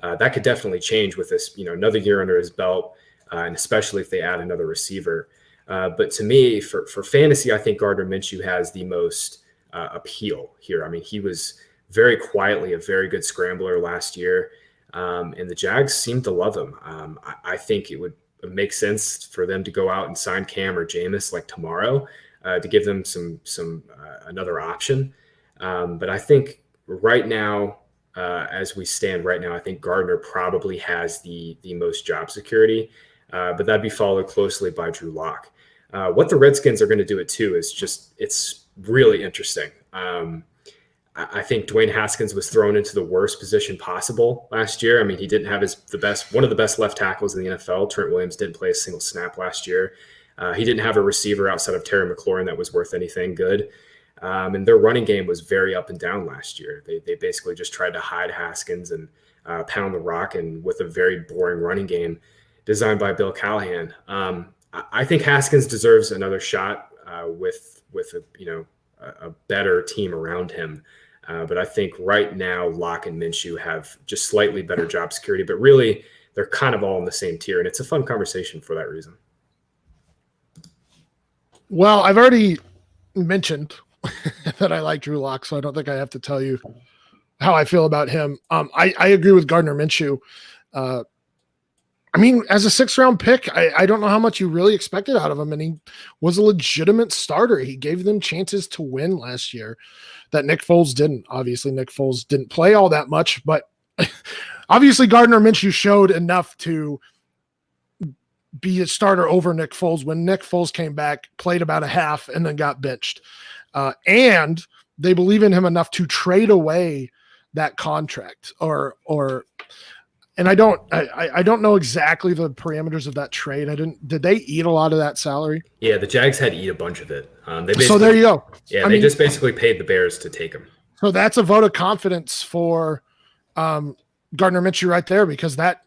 That could definitely change with this, another year under his belt, and especially if they add another receiver. But to me, for fantasy, I think Gardner Minshew has the most appeal here. I mean, he was very quietly a very good scrambler last year, and the Jags seem to love him. I think it would make sense for them to go out and sign Cam or Jameis like tomorrow to give them some another option. But I think right now, as we stand right now, I think Gardner probably has the most job security, but that'd be followed closely by Drew Lock. What the Redskins are going to do it too it's really interesting. I think Dwayne Haskins was thrown into the worst position possible last year. I mean, he didn't have one of the best left tackles in the NFL. Trent Williams didn't play a single snap last year. He didn't have a receiver outside of Terry McLaurin that was worth anything good. And their running game was very up and down last year. They basically just tried to hide Haskins and pound the rock, and with a very boring running game designed by Bill Callahan. I think Haskins deserves another shot with a better team around him. But I think right now Lock and Minshew have just slightly better job security, but really they're kind of all in the same tier, and it's a fun conversation for that reason. Well, I've already mentioned that I like Drew Lock, so I don't think I have to tell you how I feel about him. I agree with Gardner Minshew. As a 6th-round pick, I don't know how much you really expected out of him, and he was a legitimate starter. He gave them chances to win last year that Nick Foles didn't. Obviously, Nick Foles didn't play all that much, but obviously Gardner Minshew showed enough to be a starter over Nick Foles when Nick Foles came back, played about a half, and then got benched. And they believe in him enough to trade away that contract and I don't know exactly the parameters of that trade. Did they eat a lot of that salary? Yeah, the Jags had to eat a bunch of it. So there you go. Yeah, they just basically paid the Bears to take him. So that's a vote of confidence for Gardner Minshew right there, because that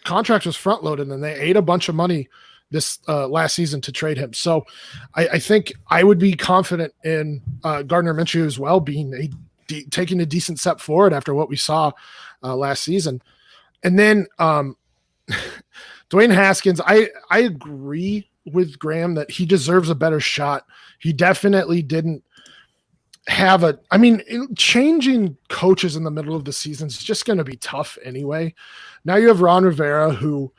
contract was front loaded and they ate a bunch of money this last season to trade him. So I think I would be confident in Gardner Minshew as well, being taking a decent step forward after what we saw last season. And then Dwayne Haskins, I agree with Graham that he deserves a better shot. He definitely didn't have changing coaches in the middle of the season is just going to be tough anyway. Now you have Ron Rivera, who,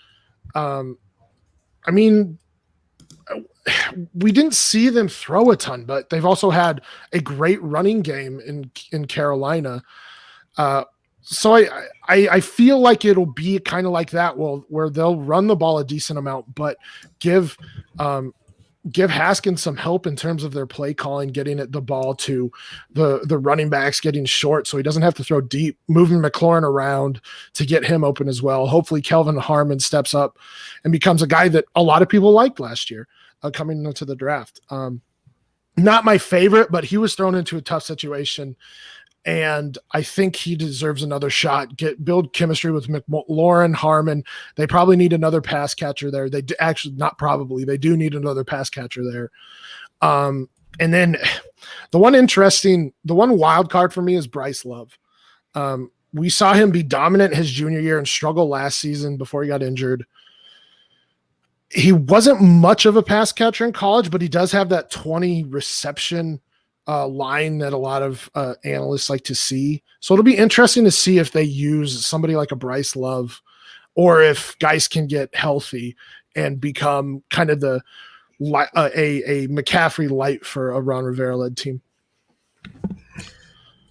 we didn't see them throw a ton, but they've also had a great running game in Carolina. So I feel like it'll be kind of like that, where they'll run the ball a decent amount, but give Haskins some help in terms of their play calling, getting the ball to the running backs, getting short so he doesn't have to throw deep, moving McLaurin around to get him open as well. Hopefully Kelvin Harmon steps up and becomes a guy that a lot of people liked last year coming into the draft. Not my favorite, but he was thrown into a tough situation. And I think he deserves another shot. Build chemistry with McLaurin, Harmon. They probably need another pass catcher there. They do need another pass catcher there. And then the one wild card for me is Bryce Love. We saw him be dominant his junior year and struggle last season before he got injured. He wasn't much of a pass catcher in college, but he does have that 20 reception line that a lot of analysts like to see. So it'll be interesting to see if they use somebody like a Bryce Love, or if guys can get healthy and become kind of a McCaffrey light for a Ron Rivera led team.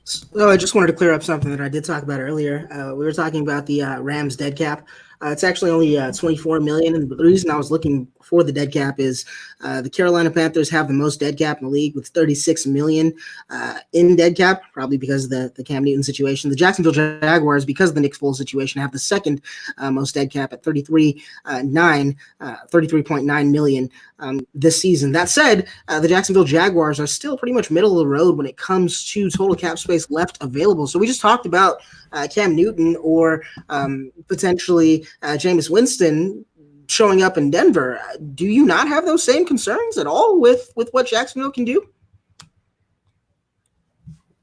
So I just wanted to clear up something that I did talk about earlier. We were talking about the Rams dead cap. It's actually only $24 million, and the reason I was looking for the dead cap is the Carolina Panthers have the most dead cap in the league with $36 million in dead cap, probably because of the Cam Newton situation. The Jacksonville Jaguars, because of the Nick Foles situation, have the second most dead cap at $33.9 million this season. That said, the Jacksonville Jaguars are still pretty much middle of the road when it comes to total cap space left available. So we just talked about Cam Newton or potentially Jameis Winston showing up in Denver. Do you not have those same concerns at all with what Jacksonville can do?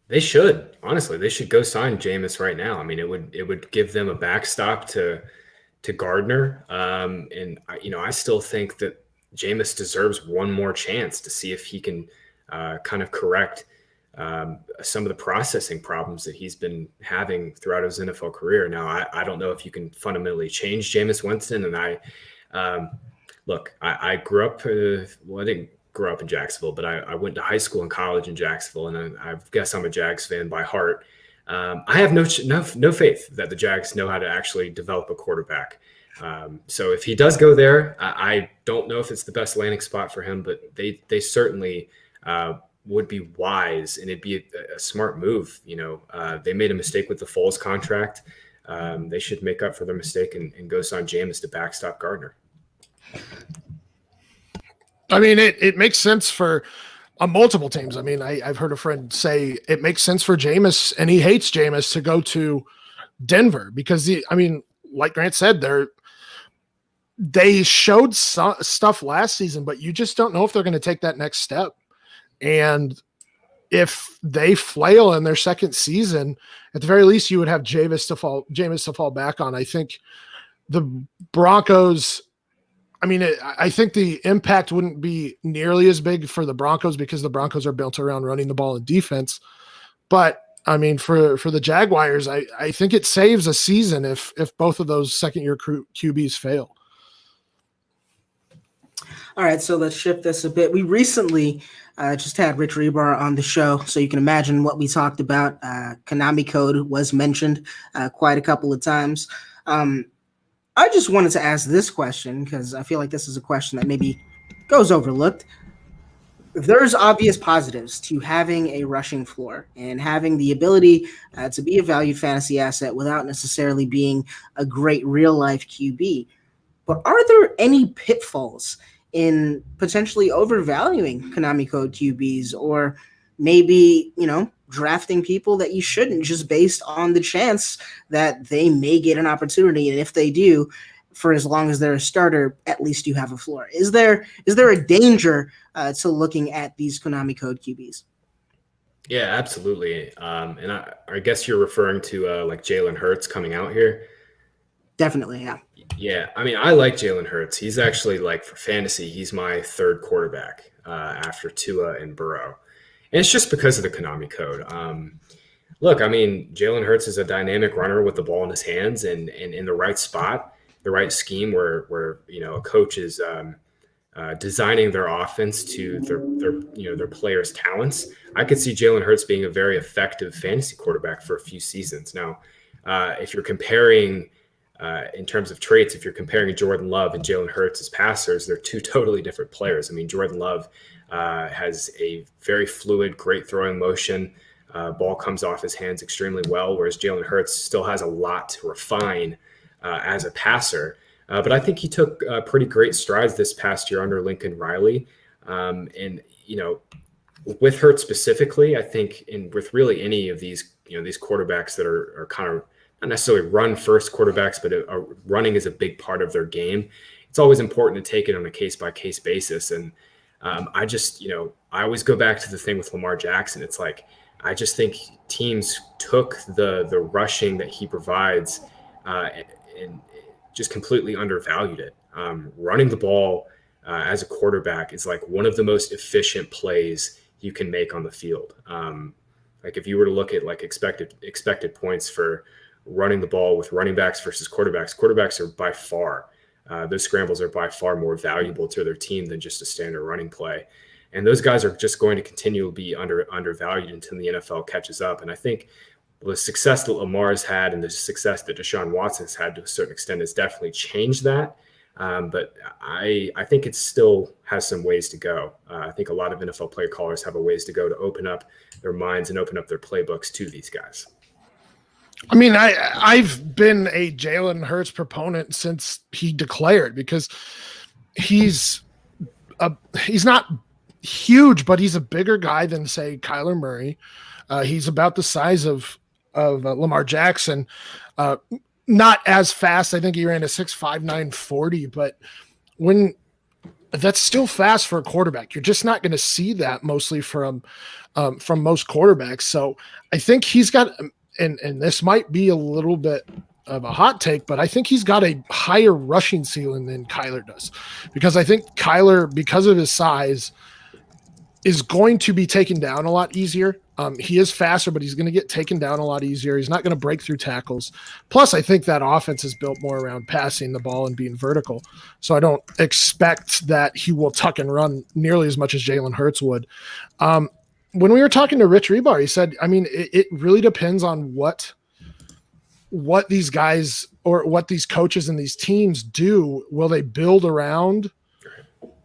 They should. Honestly, they should go sign Jameis right now. I mean, it would give them a backstop to Gardner. And I still think that Jameis deserves one more chance to see if he can kind of correct some of the processing problems that he's been having throughout his NFL career. Now, I don't know if you can fundamentally change Jameis Winston. And I grew up, I didn't grow up in Jacksonville, but I went to high school and college in Jacksonville, and I guess I'm a Jags fan by heart. I have no faith that the Jags know how to actually develop a quarterback. So if he does go there, I don't know if it's the best landing spot for him, but they certainly would be wise, and it'd be a smart move. They made a mistake with the Foles contract. They should make up for their mistake and go sign Jameis to backstop Gardner. I mean, it makes sense for multiple teams. I mean, I've heard a friend say it makes sense for Jameis, and he hates Jameis, to go to Denver because like Grant said, they showed stuff last season, but you just don't know if they're going to take that next step. And if they flail in their second season, at the very least, you would have Jameis to fall back on. I think the Broncos, I think the impact wouldn't be nearly as big for the Broncos because the Broncos are built around running the ball in defense. But for the Jaguars, I think it saves a season if both of those second-year QBs fail. All right, so let's shift this a bit. We recently just had Rich Rebar on the show, so you can imagine what we talked about. Konami Code was mentioned quite a couple of times. I just wanted to ask this question because I feel like this is a question that maybe goes overlooked. There's obvious positives to having a rushing floor and having the ability to be a valued fantasy asset without necessarily being a great real life QB. But are there any pitfalls in potentially overvaluing Konami Code QBs or maybe, drafting people that you shouldn't just based on the chance that they may get an opportunity? And if they do, for as long as they're a starter, at least you have a floor. Is there a danger to looking at these Konami Code QBs? Yeah, absolutely. And I guess you're referring to like Jalen Hurts coming out here. Definitely, yeah. Yeah, I mean, I like Jalen Hurts. He's actually, like, for fantasy, he's my third quarterback after Tua and Burrow. And it's just because of the Konami Code. Look, I mean, Jalen Hurts is a dynamic runner with the ball in his hands and in the right spot, the right scheme where a coach is designing their offense to their players' talents. I could see Jalen Hurts being a very effective fantasy quarterback for a few seasons. Now, if you're comparing in terms of traits, if you're comparing Jordan Love and Jalen Hurts as passers, they're two totally different players. I mean, Jordan Love has a very fluid, great throwing motion. Ball comes off his hands extremely well, whereas Jalen Hurts still has a lot to refine as a passer. But I think he took pretty great strides this past year under Lincoln Riley. And with Hurts specifically, I think, and with really any of these, these quarterbacks that are kind of not necessarily run first quarterbacks, but running is a big part of their game. It's always important to take it on a case by case basis. And I just, I always go back to the thing with Lamar Jackson. It's like, I just think teams took the rushing that he provides and just completely undervalued it. Running the ball as a quarterback is like one of the most efficient plays you can make on the field. Like if you were to look at like expected points for running the ball with running backs versus quarterbacks are by far, those scrambles are by far more valuable to their team than just a standard running play. And those guys are just going to continue to be undervalued until the NFL catches up. And I think the success that Lamar has had and the success that Deshaun Watson has had to a certain extent has definitely changed that. But I think it still has some ways to go. I think a lot of NFL play callers have a ways to go to open up their minds and open up their playbooks to these guys. I mean, I've been a Jalen Hurts proponent since he declared because he's not huge, but he's a bigger guy than, say, Kyler Murray. He's about the size of Lamar Jackson. Not as fast. I think he ran a 6.5 940, but when that's still fast for a quarterback. You're just not going to see that mostly from most quarterbacks. So I think he's got, and this might be a little bit of a hot take, but I think he's got a higher rushing ceiling than Kyler does, because I think Kyler, because of his size, is going to be taken down a lot easier. He is faster, but he's going to get taken down a lot easier. He's not going to break through tackles. Plus, I think that offense is built more around passing the ball and being vertical. So I don't expect that he will tuck and run nearly as much as Jalen Hurts would. When we were talking to Rich Rebar, he said, I mean, it really depends on what these guys or what these coaches and these teams do. Will they build around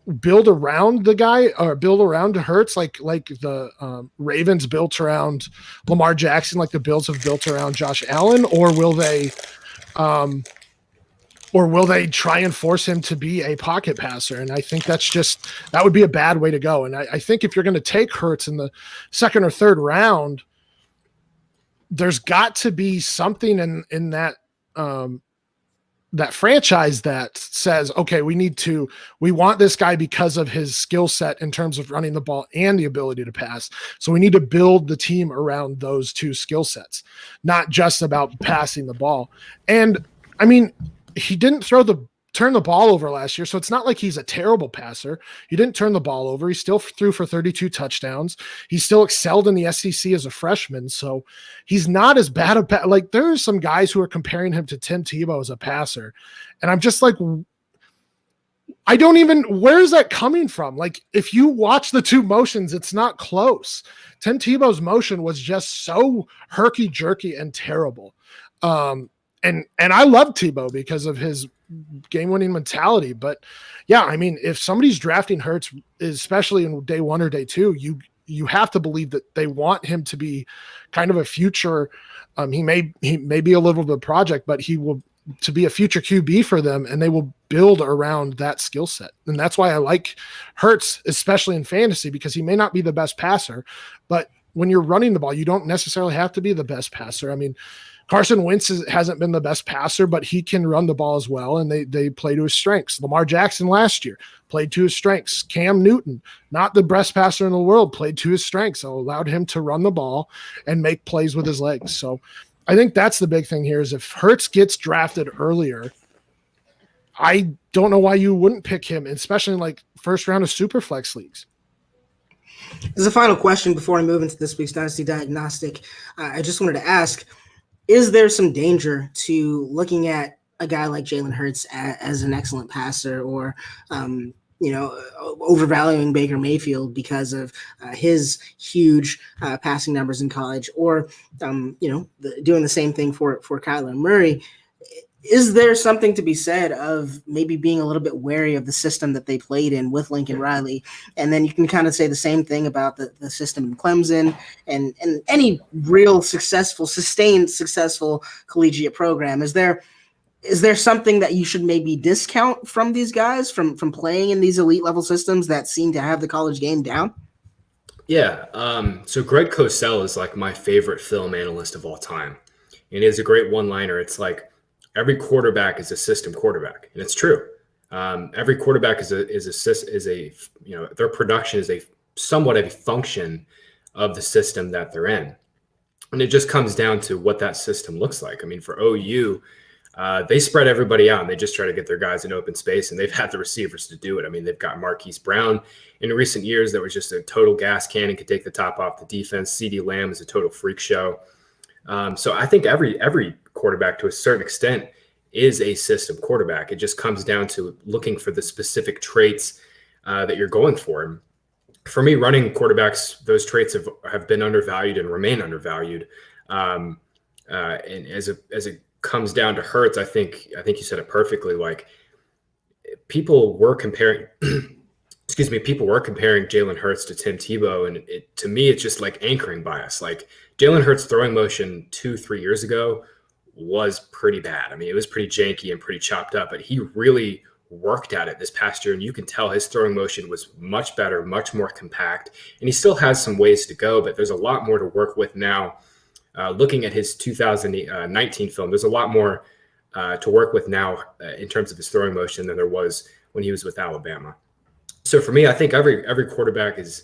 the guy or build around Hurts like the Ravens built around Lamar Jackson, like the Bills have built around Josh Allen, or will they try and force him to be a pocket passer? And I think that would be a bad way to go. And I think if you're going to take Hurts in the second or third round, there's got to be something in that that franchise that says, okay, we want this guy because of his skill set in terms of running the ball and the ability to pass. So we need to build the team around those two skill sets, not just about passing the ball. And I mean, he didn't turn the ball over last year, so it's not like he's a terrible passer. He didn't turn the ball over. He still threw for 32 touchdowns. He still excelled in the SEC as a freshman, so he's not as bad like there are some guys who are comparing him to Tim Tebow as a passer, and I'm just like, I don't even, where is that coming from? Like, if you watch the two motions, it's not close. Tim Tebow's motion was just so herky jerky and terrible. And I love Tebow because of his game-winning mentality. But yeah, I mean, if somebody's drafting Hurts, especially in day one or day two, you have to believe that they want him to be kind of a future. He may be a little bit of a project, but he will to be a future QB for them, and they will build around that skill set. And that's why I like Hurts, especially in fantasy, because he may not be the best passer, but when you're running the ball, you don't necessarily have to be the best passer. I mean, Carson Wentz hasn't been the best passer, but he can run the ball as well, and they play to his strengths. Lamar Jackson last year played to his strengths. Cam Newton, not the best passer in the world, played to his strengths. So allowed him to run the ball and make plays with his legs. So I think that's the big thing here is if Hurts gets drafted earlier, I don't know why you wouldn't pick him, especially in like first round of Superflex leagues. As a final question before I move into this week's Dynasty Diagnostic, I just wanted to ask, is there some danger to looking at a guy like Jalen Hurts as an excellent passer or, overvaluing Baker Mayfield because of his huge passing numbers in college or, doing the same thing for Kyler Murray? Is there something to be said of maybe being a little bit wary of the system that they played in with Lincoln Riley? And then you can kind of say the same thing about the system in Clemson and any real sustained successful collegiate program. Is there something that you should maybe discount from these guys from playing in these elite level systems that seem to have the college game down? Yeah. So Greg Cosell is like my favorite film analyst of all time. And he has a great one-liner. It's like, every quarterback is a system quarterback, and it's true. Every quarterback is their production is a somewhat of a function of the system that they're in, and it just comes down to what that system looks like. I mean, for OU, they spread everybody out, and they just try to get their guys in open space, and they've had the receivers to do it. I mean, they've got Marquise Brown in recent years that was just a total gas cannon, could take the top off the defense. CeeDee Lamb is a total freak show. So I think every quarterback to a certain extent is a system quarterback. It just comes down to looking for the specific traits that you're going for. And for me, running quarterbacks, those traits have been undervalued and remain undervalued. And as it comes down to Hurts, I think you said it perfectly. Like people were comparing. People were comparing Jalen Hurts to Tim Tebow, and to me, it's just like anchoring bias. Like Jalen Hurts' throwing motion 2-3 years ago was pretty bad. I mean, it was pretty janky and pretty chopped up, but he really worked at it this past year, and you can tell his throwing motion was much better, much more compact, and he still has some ways to go, but there's a lot more to work with now. Looking at his 2019 film, there's a lot more to work with now in terms of his throwing motion than there was when he was with Alabama. So for me, I think every quarterback is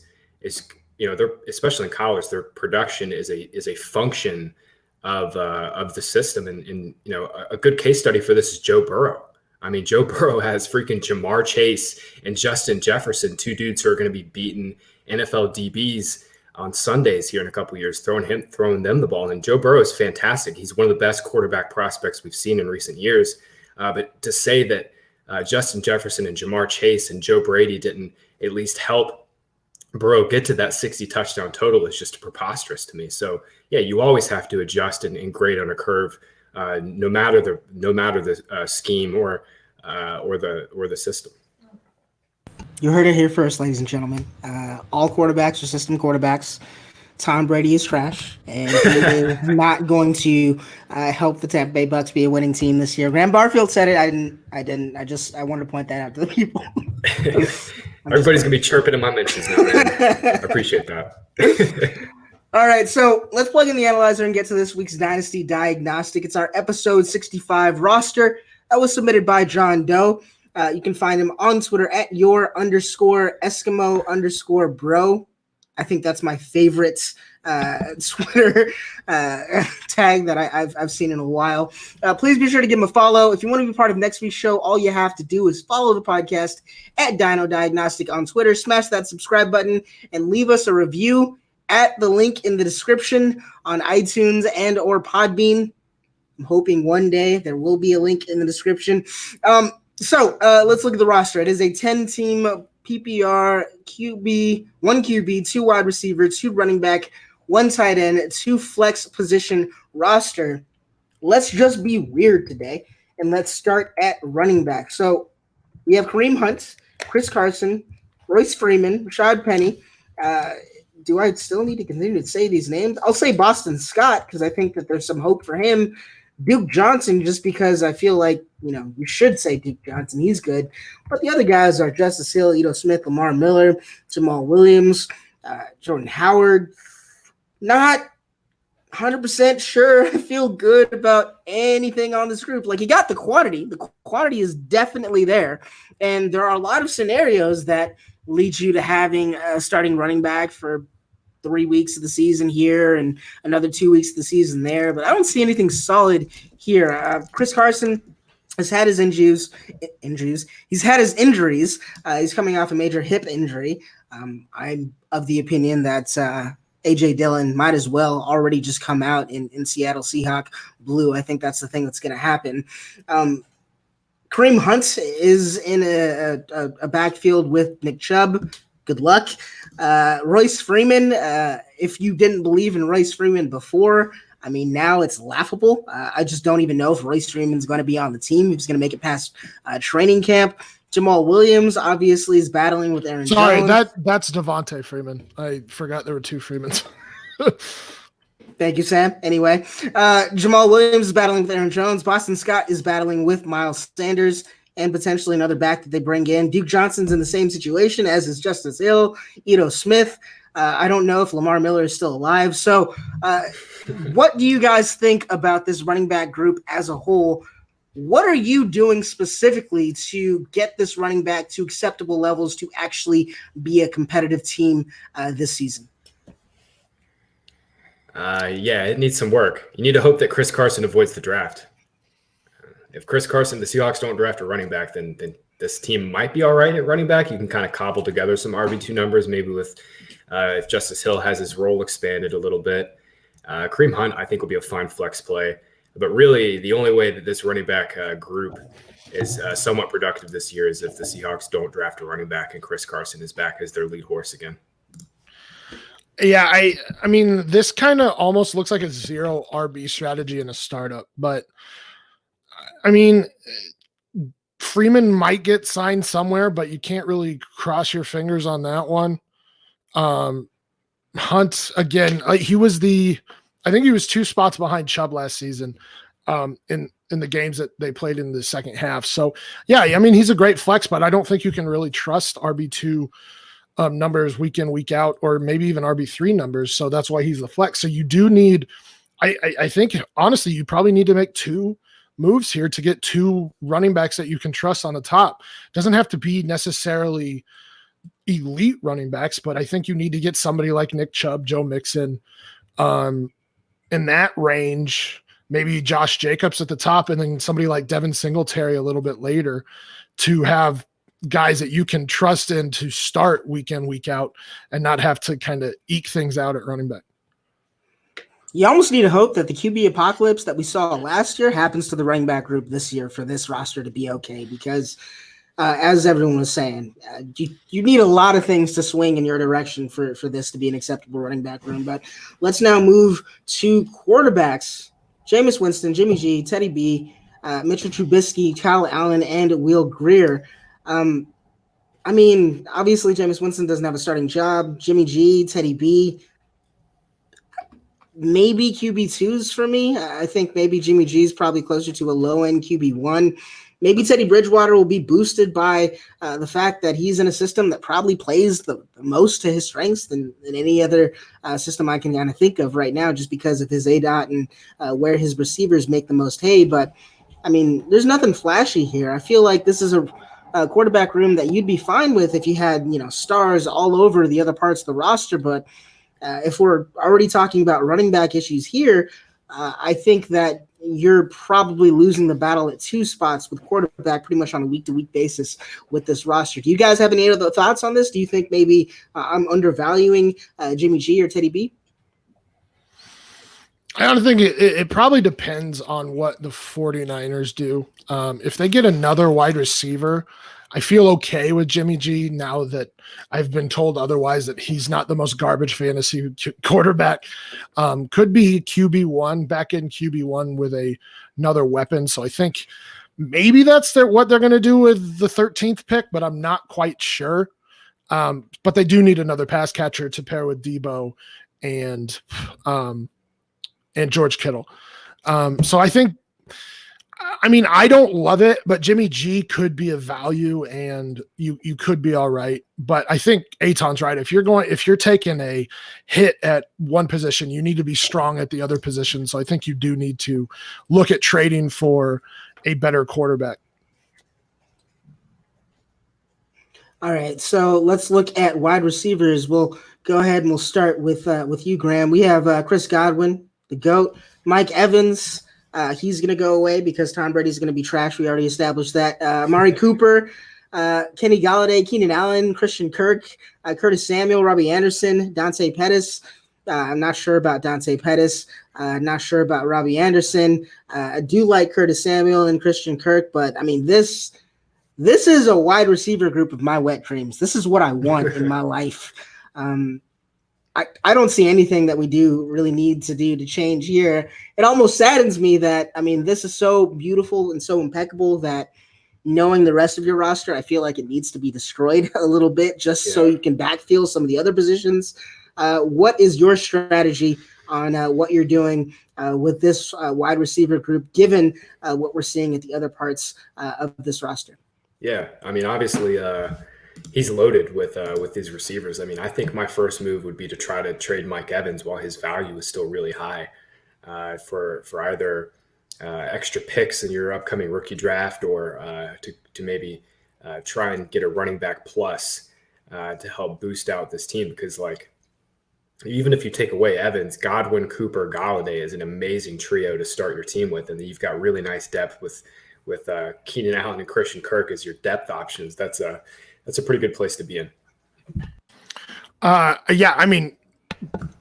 they're, especially in college, their production is a function of the system. And a good case study for this is Joe Burrow. I mean, Joe Burrow has freaking Jamar Chase and Justin Jefferson, two dudes who are going to be beating NFL DBs on Sundays here in a couple of years, throwing them the ball. And Joe Burrow is fantastic. He's one of the best quarterback prospects we've seen in recent years. But to say that Justin Jefferson and Jamar Chase and Joe Brady didn't at least help Burrow get to that 60 touchdown total is just preposterous to me. So yeah, you always have to adjust and grade on a curve, no matter the scheme or the system. You heard it here first, ladies and gentlemen. All quarterbacks are system quarterbacks. Tom Brady is trash, and he is not going to help the Tampa Bay Bucks be a winning team this year. Graham Barfield said it. I didn't. I wanted to point that out to the people. Everybody's gonna be chirping in my mentions now, man. I appreciate that. All right, so let's plug in the analyzer and get to this week's Dynasty Diagnostic. It's our episode 65 roster that was submitted by John Doe. You can find him on Twitter at your_Eskimo_bro. I think that's my favorite Twitter tag that I've seen in a while. Please be sure to give him a follow. If you want to be part of next week's show, all you have to do is follow the podcast at Dino Diagnostic on Twitter. Smash that subscribe button and leave us a review at the link in the description on iTunes and or Podbean. I'm hoping one day there will be a link in the description. So let's look at the roster. It is a 10-team PPR QB, 1 QB, 2 wide receiver, 2 running back, 1 tight end, 2 flex position roster. Let's just be weird today, and let's start at running back. So we have Kareem Hunt, Chris Carson, Royce Freeman, Rashad Penny. Do I still need to continue to say these names? I'll say Boston Scott because I think that there's some hope for him. Duke Johnson, just because I feel like, you should say Duke Johnson. He's good. But the other guys are Justice Hill, Ito Smith, Lamar Miller, Jamal Williams, Jordan Howard. Not 100% sure I feel good about anything on this group. Like, you got the quantity. The quantity is definitely there. And there are a lot of scenarios that lead you to having a starting running back for 3 weeks of the season here and another 2 weeks of the season there. But I don't see anything solid here. Chris Carson has had his injuries. He's had his injuries. He's coming off a major hip injury. I'm of the opinion that A.J. Dillon might as well already just come out in Seattle Seahawk blue. I think that's the thing that's going to happen. Kareem Hunt is in a backfield with Nick Chubb. Good luck. Royce Freeman, if you didn't believe in Royce Freeman before, I mean, now it's laughable. I just don't even know if Royce Freeman's going to be on the team. He's going to make it past training camp. Jamal Williams obviously is battling with Aaron Sorry, Jones. that's Devontae Freeman. I forgot there were 2 Freemans. Thank you, Sam. Anyway, Jamal Williams is battling with Aaron Jones. Boston Scott is battling with Miles Sanders and potentially another back that they bring in. Duke Johnson's in the same situation, as is Justice Hill, Ito Smith. I don't know if Lamar Miller is still alive. So what do you guys think about this running back group as a whole? What are you doing specifically to get this running back to acceptable levels to actually be a competitive team this season? Yeah, it needs some work. You need to hope that Chris Carson avoids the draft. If Chris Carson, the Seahawks don't draft a running back, then this team might be all right at running back. You can kind of cobble together some RB2 numbers, maybe with if Justice Hill has his role expanded a little bit. Kareem Hunt, I think, will be a fine flex play. But really, the only way that this running back group is somewhat productive this year is if the Seahawks don't draft a running back and Chris Carson is back as their lead horse again. Yeah, I mean, this kind of almost looks like a 0 RB strategy in a startup, but I mean, Freeman might get signed somewhere, but you can't really cross your fingers on that one. Hunt, again, I think he was 2 spots behind Chubb last season in the games that they played in the second half. So, yeah, I mean, he's a great flex, but I don't think you can really trust RB2 numbers week in, week out, or maybe even RB3 numbers. So that's why he's the flex. So you do need, I think, honestly, you probably need to make 2 moves here to get 2 running backs that you can trust on the top. Doesn't have to be necessarily elite running backs, but I think you need to get somebody like Nick Chubb, Joe Mixon, in that range, maybe Josh Jacobs at the top, and then somebody like Devin Singletary a little bit later to have guys that you can trust in to start week in, week out and not have to kind of eke things out at running back. You almost need to hope that the QB apocalypse that we saw last year happens to the running back group this year for this roster to be okay, because as everyone was saying, you need a lot of things to swing in your direction for this to be an acceptable running back room. But let's now move to quarterbacks. Jameis Winston, Jimmy G, Teddy B, Mitchell Trubisky, Kyle Allen, and Will Grier. I mean, obviously Jameis Winston doesn't have a starting job. Jimmy G, Teddy B, maybe QB2s for me. I think maybe Jimmy G is probably closer to a low-end QB1. Maybe Teddy Bridgewater will be boosted by the fact that he's in a system that probably plays the most to his strengths than any other system I can kind of think of right now, just because of his ADOT and where his receivers make the most hay. But, I mean, there's nothing flashy here. I feel like this is a quarterback room that you'd be fine with if you had, stars all over the other parts of the roster. But if we're already talking about running back issues here, I think that you're probably losing the battle at 2 spots with quarterback pretty much on a week-to-week basis with this roster. Do you guys have any other thoughts on this? Do you think maybe I'm undervaluing Jimmy G or Teddy B? I don't think it probably depends on what the 49ers do. If they get another wide receiver, I feel okay with Jimmy G now that I've been told otherwise, that he's not the most garbage fantasy quarterback. Could be QB1, back in QB1 with another weapon. So I think maybe that's what they're going to do with the 13th pick, but I'm not quite sure. But they do need another pass catcher to pair with Debo and George Kittle. So I think, I mean, I don't love it, but Jimmy G could be a value and you could be all right. But I think Eitan's right. If you're taking a hit at one position, you need to be strong at the other position. So I think you do need to look at trading for a better quarterback. All right, so let's look at wide receivers. We'll go ahead and we'll start with you, Graham. We have Chris Godwin, the GOAT. Mike Evans, he's going to go away because Tom Brady's going to be trash. We already established that. Amari Cooper, Kenny Galladay, Keenan Allen, Christian Kirk, Curtis Samuel, Robbie Anderson, Dante Pettis. I'm not sure about Dante Pettis. Not sure about Robbie Anderson. I do like Curtis Samuel and Christian Kirk, but I mean, this is a wide receiver group of my wet dreams. This is what I want in my life. I don't see anything that we do really need to do to change here. It almost saddens me that, I mean, this is so beautiful and so impeccable that knowing the rest of your roster, I feel like it needs to be destroyed a little bit just so you can backfill some of the other positions. What is your strategy on what you're doing with this wide receiver group, given what we're seeing at the other parts of this roster? Yeah, I mean, obviously, he's loaded with these receivers. I mean, I think my first move would be to try to trade Mike Evans while his value is still really high for either extra picks in your upcoming rookie draft or to maybe try and get a running back plus to help boost out this team. Because, like, even if you take away Evans, Godwin, Cooper, Galladay is an amazing trio to start your team with, and then you've got really nice depth with Keenan Allen and Christian Kirk as your depth options. That's a pretty good place to be in. Yeah, I mean,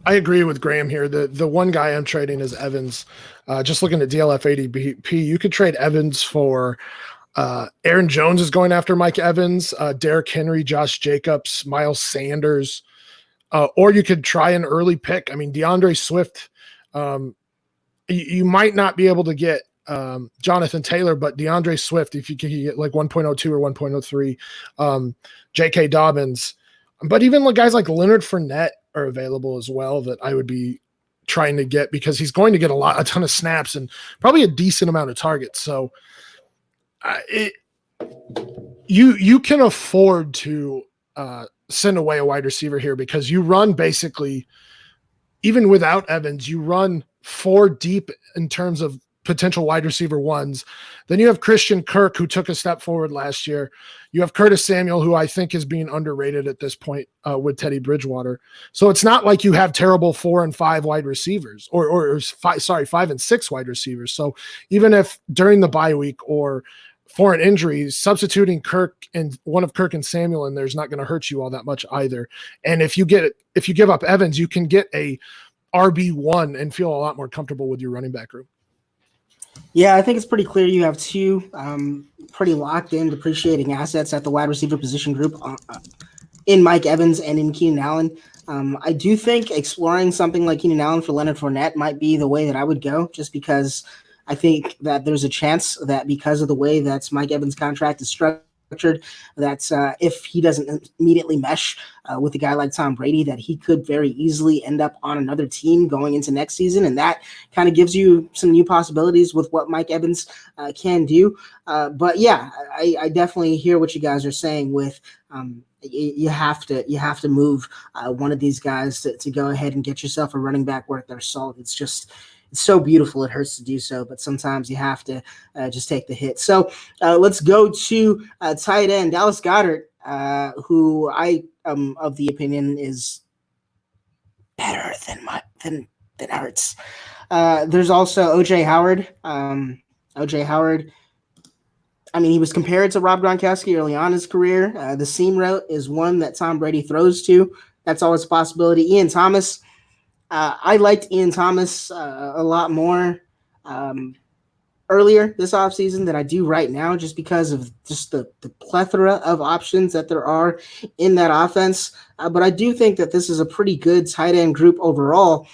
I agree with Graham here. The one guy I'm trading is Evans. Just looking at DLF ADP, you could trade Evans for Aaron Jones is going after Mike Evans, Derrick Henry, Josh Jacobs, Miles Sanders, or you could try an early pick. I mean, DeAndre Swift, you might not be able to get Jonathan Taylor, but DeAndre Swift, if you can get like 1.02 or 1.03, J.K. Dobbins, but even like guys like Leonard Fournette are available as well that I would be trying to get because he's going to get a ton of snaps and probably a decent amount of targets. So you can afford to send away a wide receiver here because you run basically, even without Evans, you run 4 deep in terms of potential wide receiver ones. Then you have Christian Kirk, who took a step forward last year. You have Curtis Samuel, who I think is being underrated at this point with Teddy Bridgewater. So it's not like you have terrible 4 and 5 wide receivers or 5 and 6 wide receivers. So even if during the bye week or for an injury, substituting Kirk and one of Kirk and Samuel in there is not going to hurt you all that much either. And if you give up Evans, you can get a RB1 and feel a lot more comfortable with your running back group. Yeah, I think it's pretty clear you have 2 pretty locked in depreciating assets at the wide receiver position group in Mike Evans and in Keenan Allen. I do think exploring something like Keenan Allen for Leonard Fournette might be the way that I would go, just because I think that there's a chance that because of the way that Mike Evans' contract is structured, that if he doesn't immediately mesh with a guy like Tom Brady, that he could very easily end up on another team going into next season. And that kind of gives you some new possibilities with what Mike Evans can do. But yeah, I definitely hear what you guys are saying with you have to move one of these guys to go ahead and get yourself a running back worth their salt. It's so beautiful. It hurts to do so, but sometimes you have to just take the hit. So let's go to tight end Dallas Goedert, who I am of the opinion is better than Hurts. There's also OJ Howard. OJ Howard, I mean, he was compared to Rob Gronkowski early on in his career. The seam route is one that Tom Brady throws to. That's always a possibility. Ian Thomas, I liked Ian Thomas a lot more earlier this offseason than I do right now, just because of just the plethora of options that there are in that offense. But I do think that this is a pretty good tight end group overall.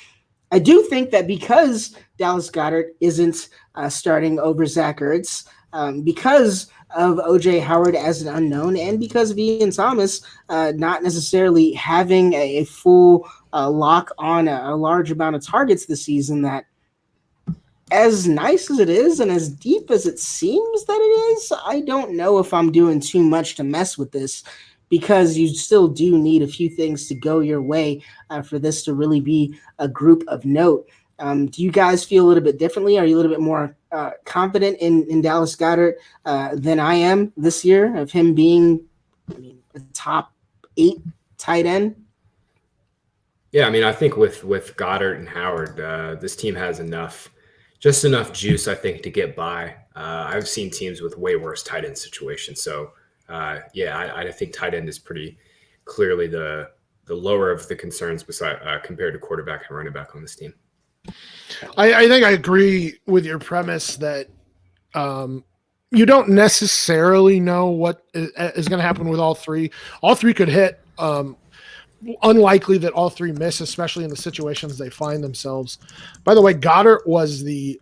I do think that because Dallas Goedert isn't starting over Zach Ertz, because of OJ Howard as an unknown, and because of Ian Thomas not necessarily having a full lock on a large amount of targets this season, that as nice as it is and as deep as it seems that it is, I don't know if I'm doing too much to mess with this, because you still do need a few things to go your way for this to really be a group of note. Do you guys feel a little bit differently? Are you a little bit more confident in Dallas Goedert than I am this year, of him being, a top 8 tight end? Yeah, I mean, I think with Goddard and Howard, this team has just enough juice, I think, to get by. I've seen teams with way worse tight end situations. So, I think tight end is pretty clearly the lower of the concerns compared to quarterback and running back on this team. I think I agree with your premise that you don't necessarily know what is going to happen with all three. All three could hit. Unlikely that all three miss, especially in the situations they find themselves. By the way, Goddard was the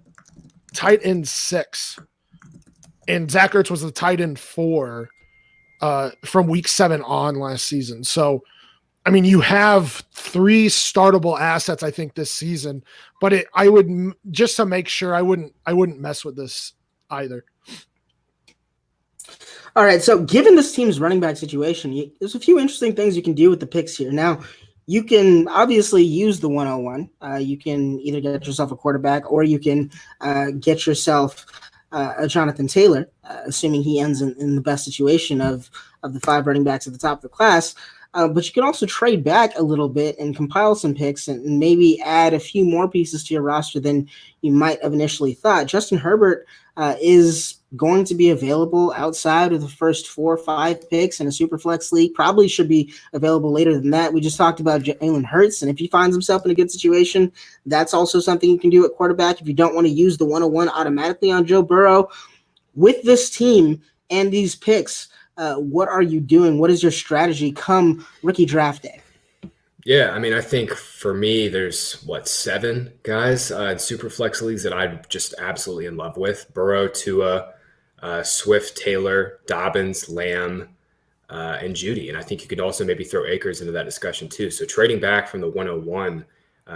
tight end 6, and Zach Ertz was the tight end 4 from week 7 on last season. So, I mean, you have 3 startable assets, I think, this season. But I would, just to make sure, I wouldn't mess with this either. All right, so given this team's running back situation, there's a few interesting things you can do with the picks here. Now, you can obviously use the 101. You can either get yourself a quarterback, or you can get yourself a Jonathan Taylor, assuming he ends in the best situation of the 5 running backs at the top of the class. But you can also trade back a little bit and compile some picks and maybe add a few more pieces to your roster than you might have initially thought. Justin Herbert is going to be available outside of the first 4 or 5 picks in a super flex league. Probably should be available later than that. We just talked about Jalen Hurts, and if he finds himself in a good situation, that's also something you can do at quarterback if you don't want to use the 101 automatically on Joe Burrow. With this team and these picks, what are you doing? What is your strategy come rookie draft day? Yeah, I mean, I think for me, there's 7 guys in super flex leagues that I'm just absolutely in love with: Burrow, Tua, Swift, Taylor, Dobbins, Lamb, and Judy. And I think you could also maybe throw Akers into that discussion too. So trading back from the 101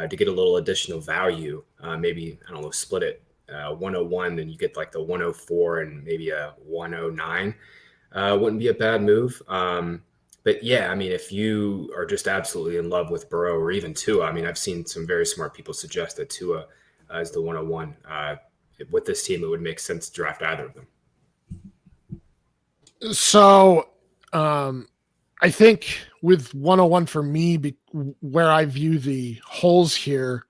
to get a little additional value, maybe, I don't know, split it 101, then you get like the 104 and maybe a 109. Wouldn't be a bad move. But yeah, I mean, if you are just absolutely in love with Burrow or even Tua, I mean, I've seen some very smart people suggest that Tua is the 101. With this team, it would make sense to draft either of them. So I think with 101 for me, where I view the holes here,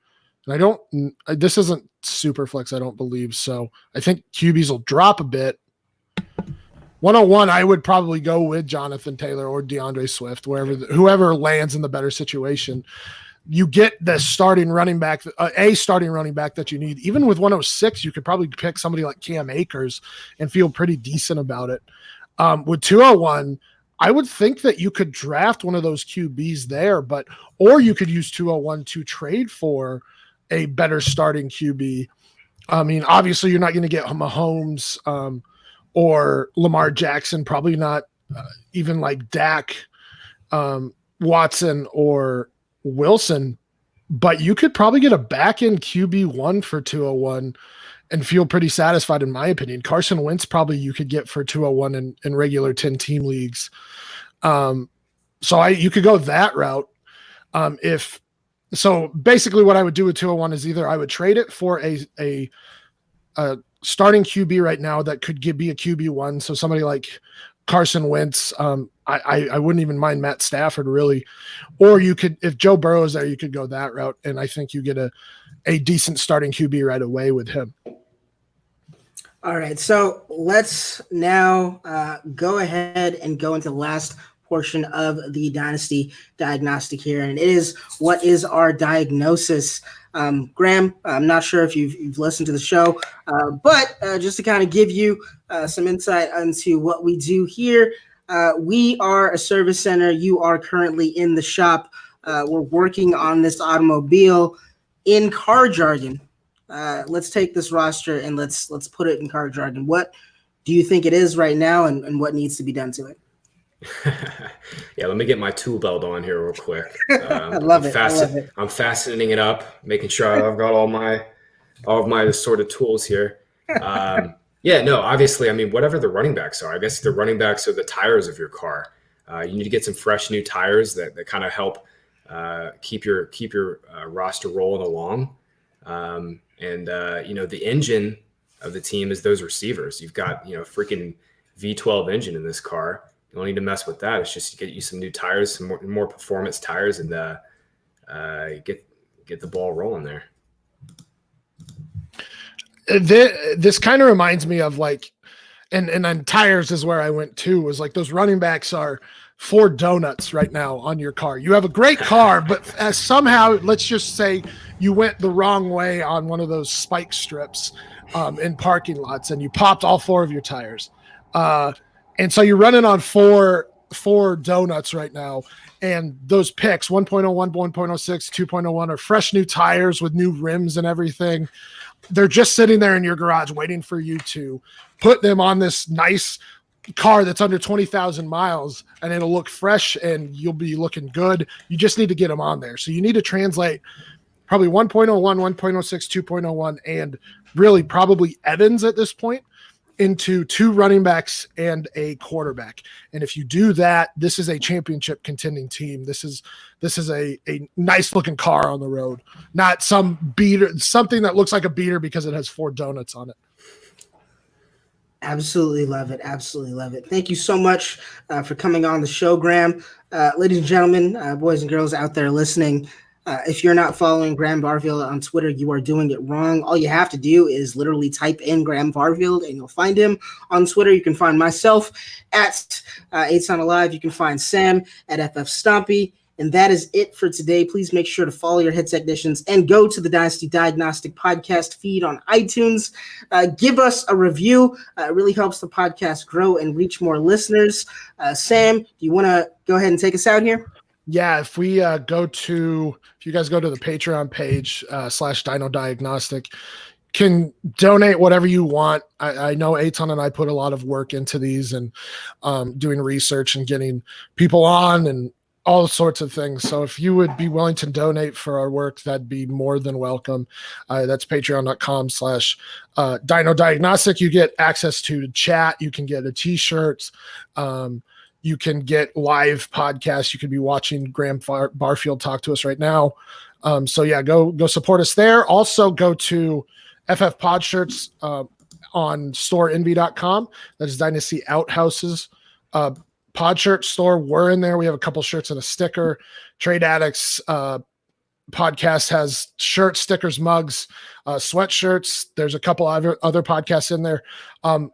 and this isn't super flex, I don't believe. So I think QBs will drop a bit. 101, I would probably go with Jonathan Taylor or DeAndre Swift, whoever lands in the better situation. You get the starting running back, a starting running back that you need. Even with 106, you could probably pick somebody like Cam Akers and feel pretty decent about it. With 201, I would think that you could draft one of those QBs there, or you could use 201 to trade for a better starting QB. I mean, obviously, you're not going to get Mahomes or Lamar Jackson, probably not even like Dak, Watson, or Wilson, but you could probably get a back-end QB1 for 201 and feel pretty satisfied, in my opinion. Carson Wentz probably you could get for 201 in regular 10-team leagues. So you could go that route. So basically what I would do with 201 is either I would trade it for a starting QB right now that could be a QB1. So somebody like Carson Wentz, I wouldn't even mind Matt Stafford really. Or you could, if Joe Burrow is there, you could go that route. And I think you get a decent starting QB right away with him. All right. So let's now go ahead and go into the last portion of the Dynasty Diagnostic here, and it is what is our diagnosis. Graham, I'm not sure if you've listened to the show, but just to kind of give you some insight into what we do here, we are a service center. You are currently in the shop. We're working on this automobile. In car jargon, let's take this roster and let's put it in car jargon. What do you think it is right now, and what needs to be done to it? Yeah, let me get my tool belt on here real quick. I love it. I'm fastening it up, making sure I've got all of my assorted tools here. Yeah, no, obviously, I mean, whatever the running backs are, I guess the running backs are the tires of your car. You need to get some fresh new tires that kind of help keep your roster rolling along. The engine of the team is those receivers. You've got, freaking V12 engine in this car. You don't need to mess with that. It's just to get you some new tires, some more performance tires, and get the ball rolling there. This kind of reminds me of like, and tires is where I went to, was like those running backs are 4 donuts right now on your car. You have a great car, but somehow, let's just say you went the wrong way on one of those spike strips in parking lots, and you popped all 4 of your tires. And so you're running on four donuts right now. And those picks, 1.01, 1.06, 2.01 are fresh new tires with new rims and everything. They're just sitting there in your garage waiting for you to put them on this nice car that's under 20,000 miles, and it'll look fresh and you'll be looking good. You just need to get them on there. So you need to translate probably 1.01, 1.06, 2.01, and really probably Evans at this point into 2 running backs and a quarterback. And if you do that, this is a championship contending team. This is a nice looking car on the road, not some beater, something that looks like a beater because it has 4 donuts on it. Absolutely love it. Absolutely love it. Thank you so much for coming on the show, Graham. Ladies and gentlemen, boys and girls out there listening, if you're not following Graham Barfield on Twitter, you are doing it wrong. All you have to do is literally type in Graham Barfield and you'll find him on Twitter. You can find myself at Eitan Alive. You can find Sam at FF Stompy. And that is it for today. Please make sure to follow your head technicians and go to the Dynasty Diagnostic podcast feed on iTunes. Give us a review. It really helps the podcast grow and reach more listeners. Sam, do you want to go ahead and take us out here? Yeah, if you guys go to the Patreon page /Dino Diagnostic, can donate whatever you want. I know Eitan and I put a lot of work into these and doing research and getting people on and all sorts of things. So if you would be willing to donate for our work, that'd be more than welcome. That's patreon.com/Dino Diagnostic. You get access to chat. You can get a t-shirt. You can get live podcasts. You could be watching Graham Barfield talk to us right now. So yeah, go support us there. Also go to FF Pod Shirts on storeenvy.com. That is Dynasty Outhouses pod shirt store. We're in there. We have a couple shirts and a sticker. Trade Addicts podcast has shirts, stickers, mugs, sweatshirts. There's a couple other podcasts in there. And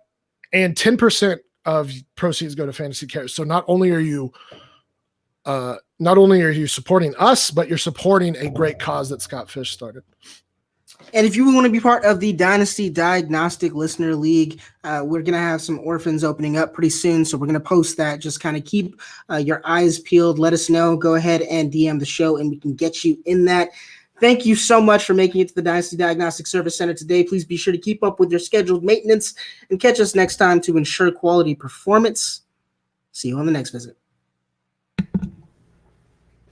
10% of proceeds go to Fantasy Cares. So not only are you supporting us, but you're supporting a great cause that Scott Fish started. And if you want to be part of the Dynasty Diagnostic Listener League, we're going to have some orphans opening up pretty soon. So we're going to post that. Just kind of keep your eyes peeled. Let us know. Go ahead and DM the show and we can get you in that. Thank you so much for making it to the Dynasty Diagnostic Service Center today. Please be sure to keep up with your scheduled maintenance and catch us next time to ensure quality performance. See you on the next visit.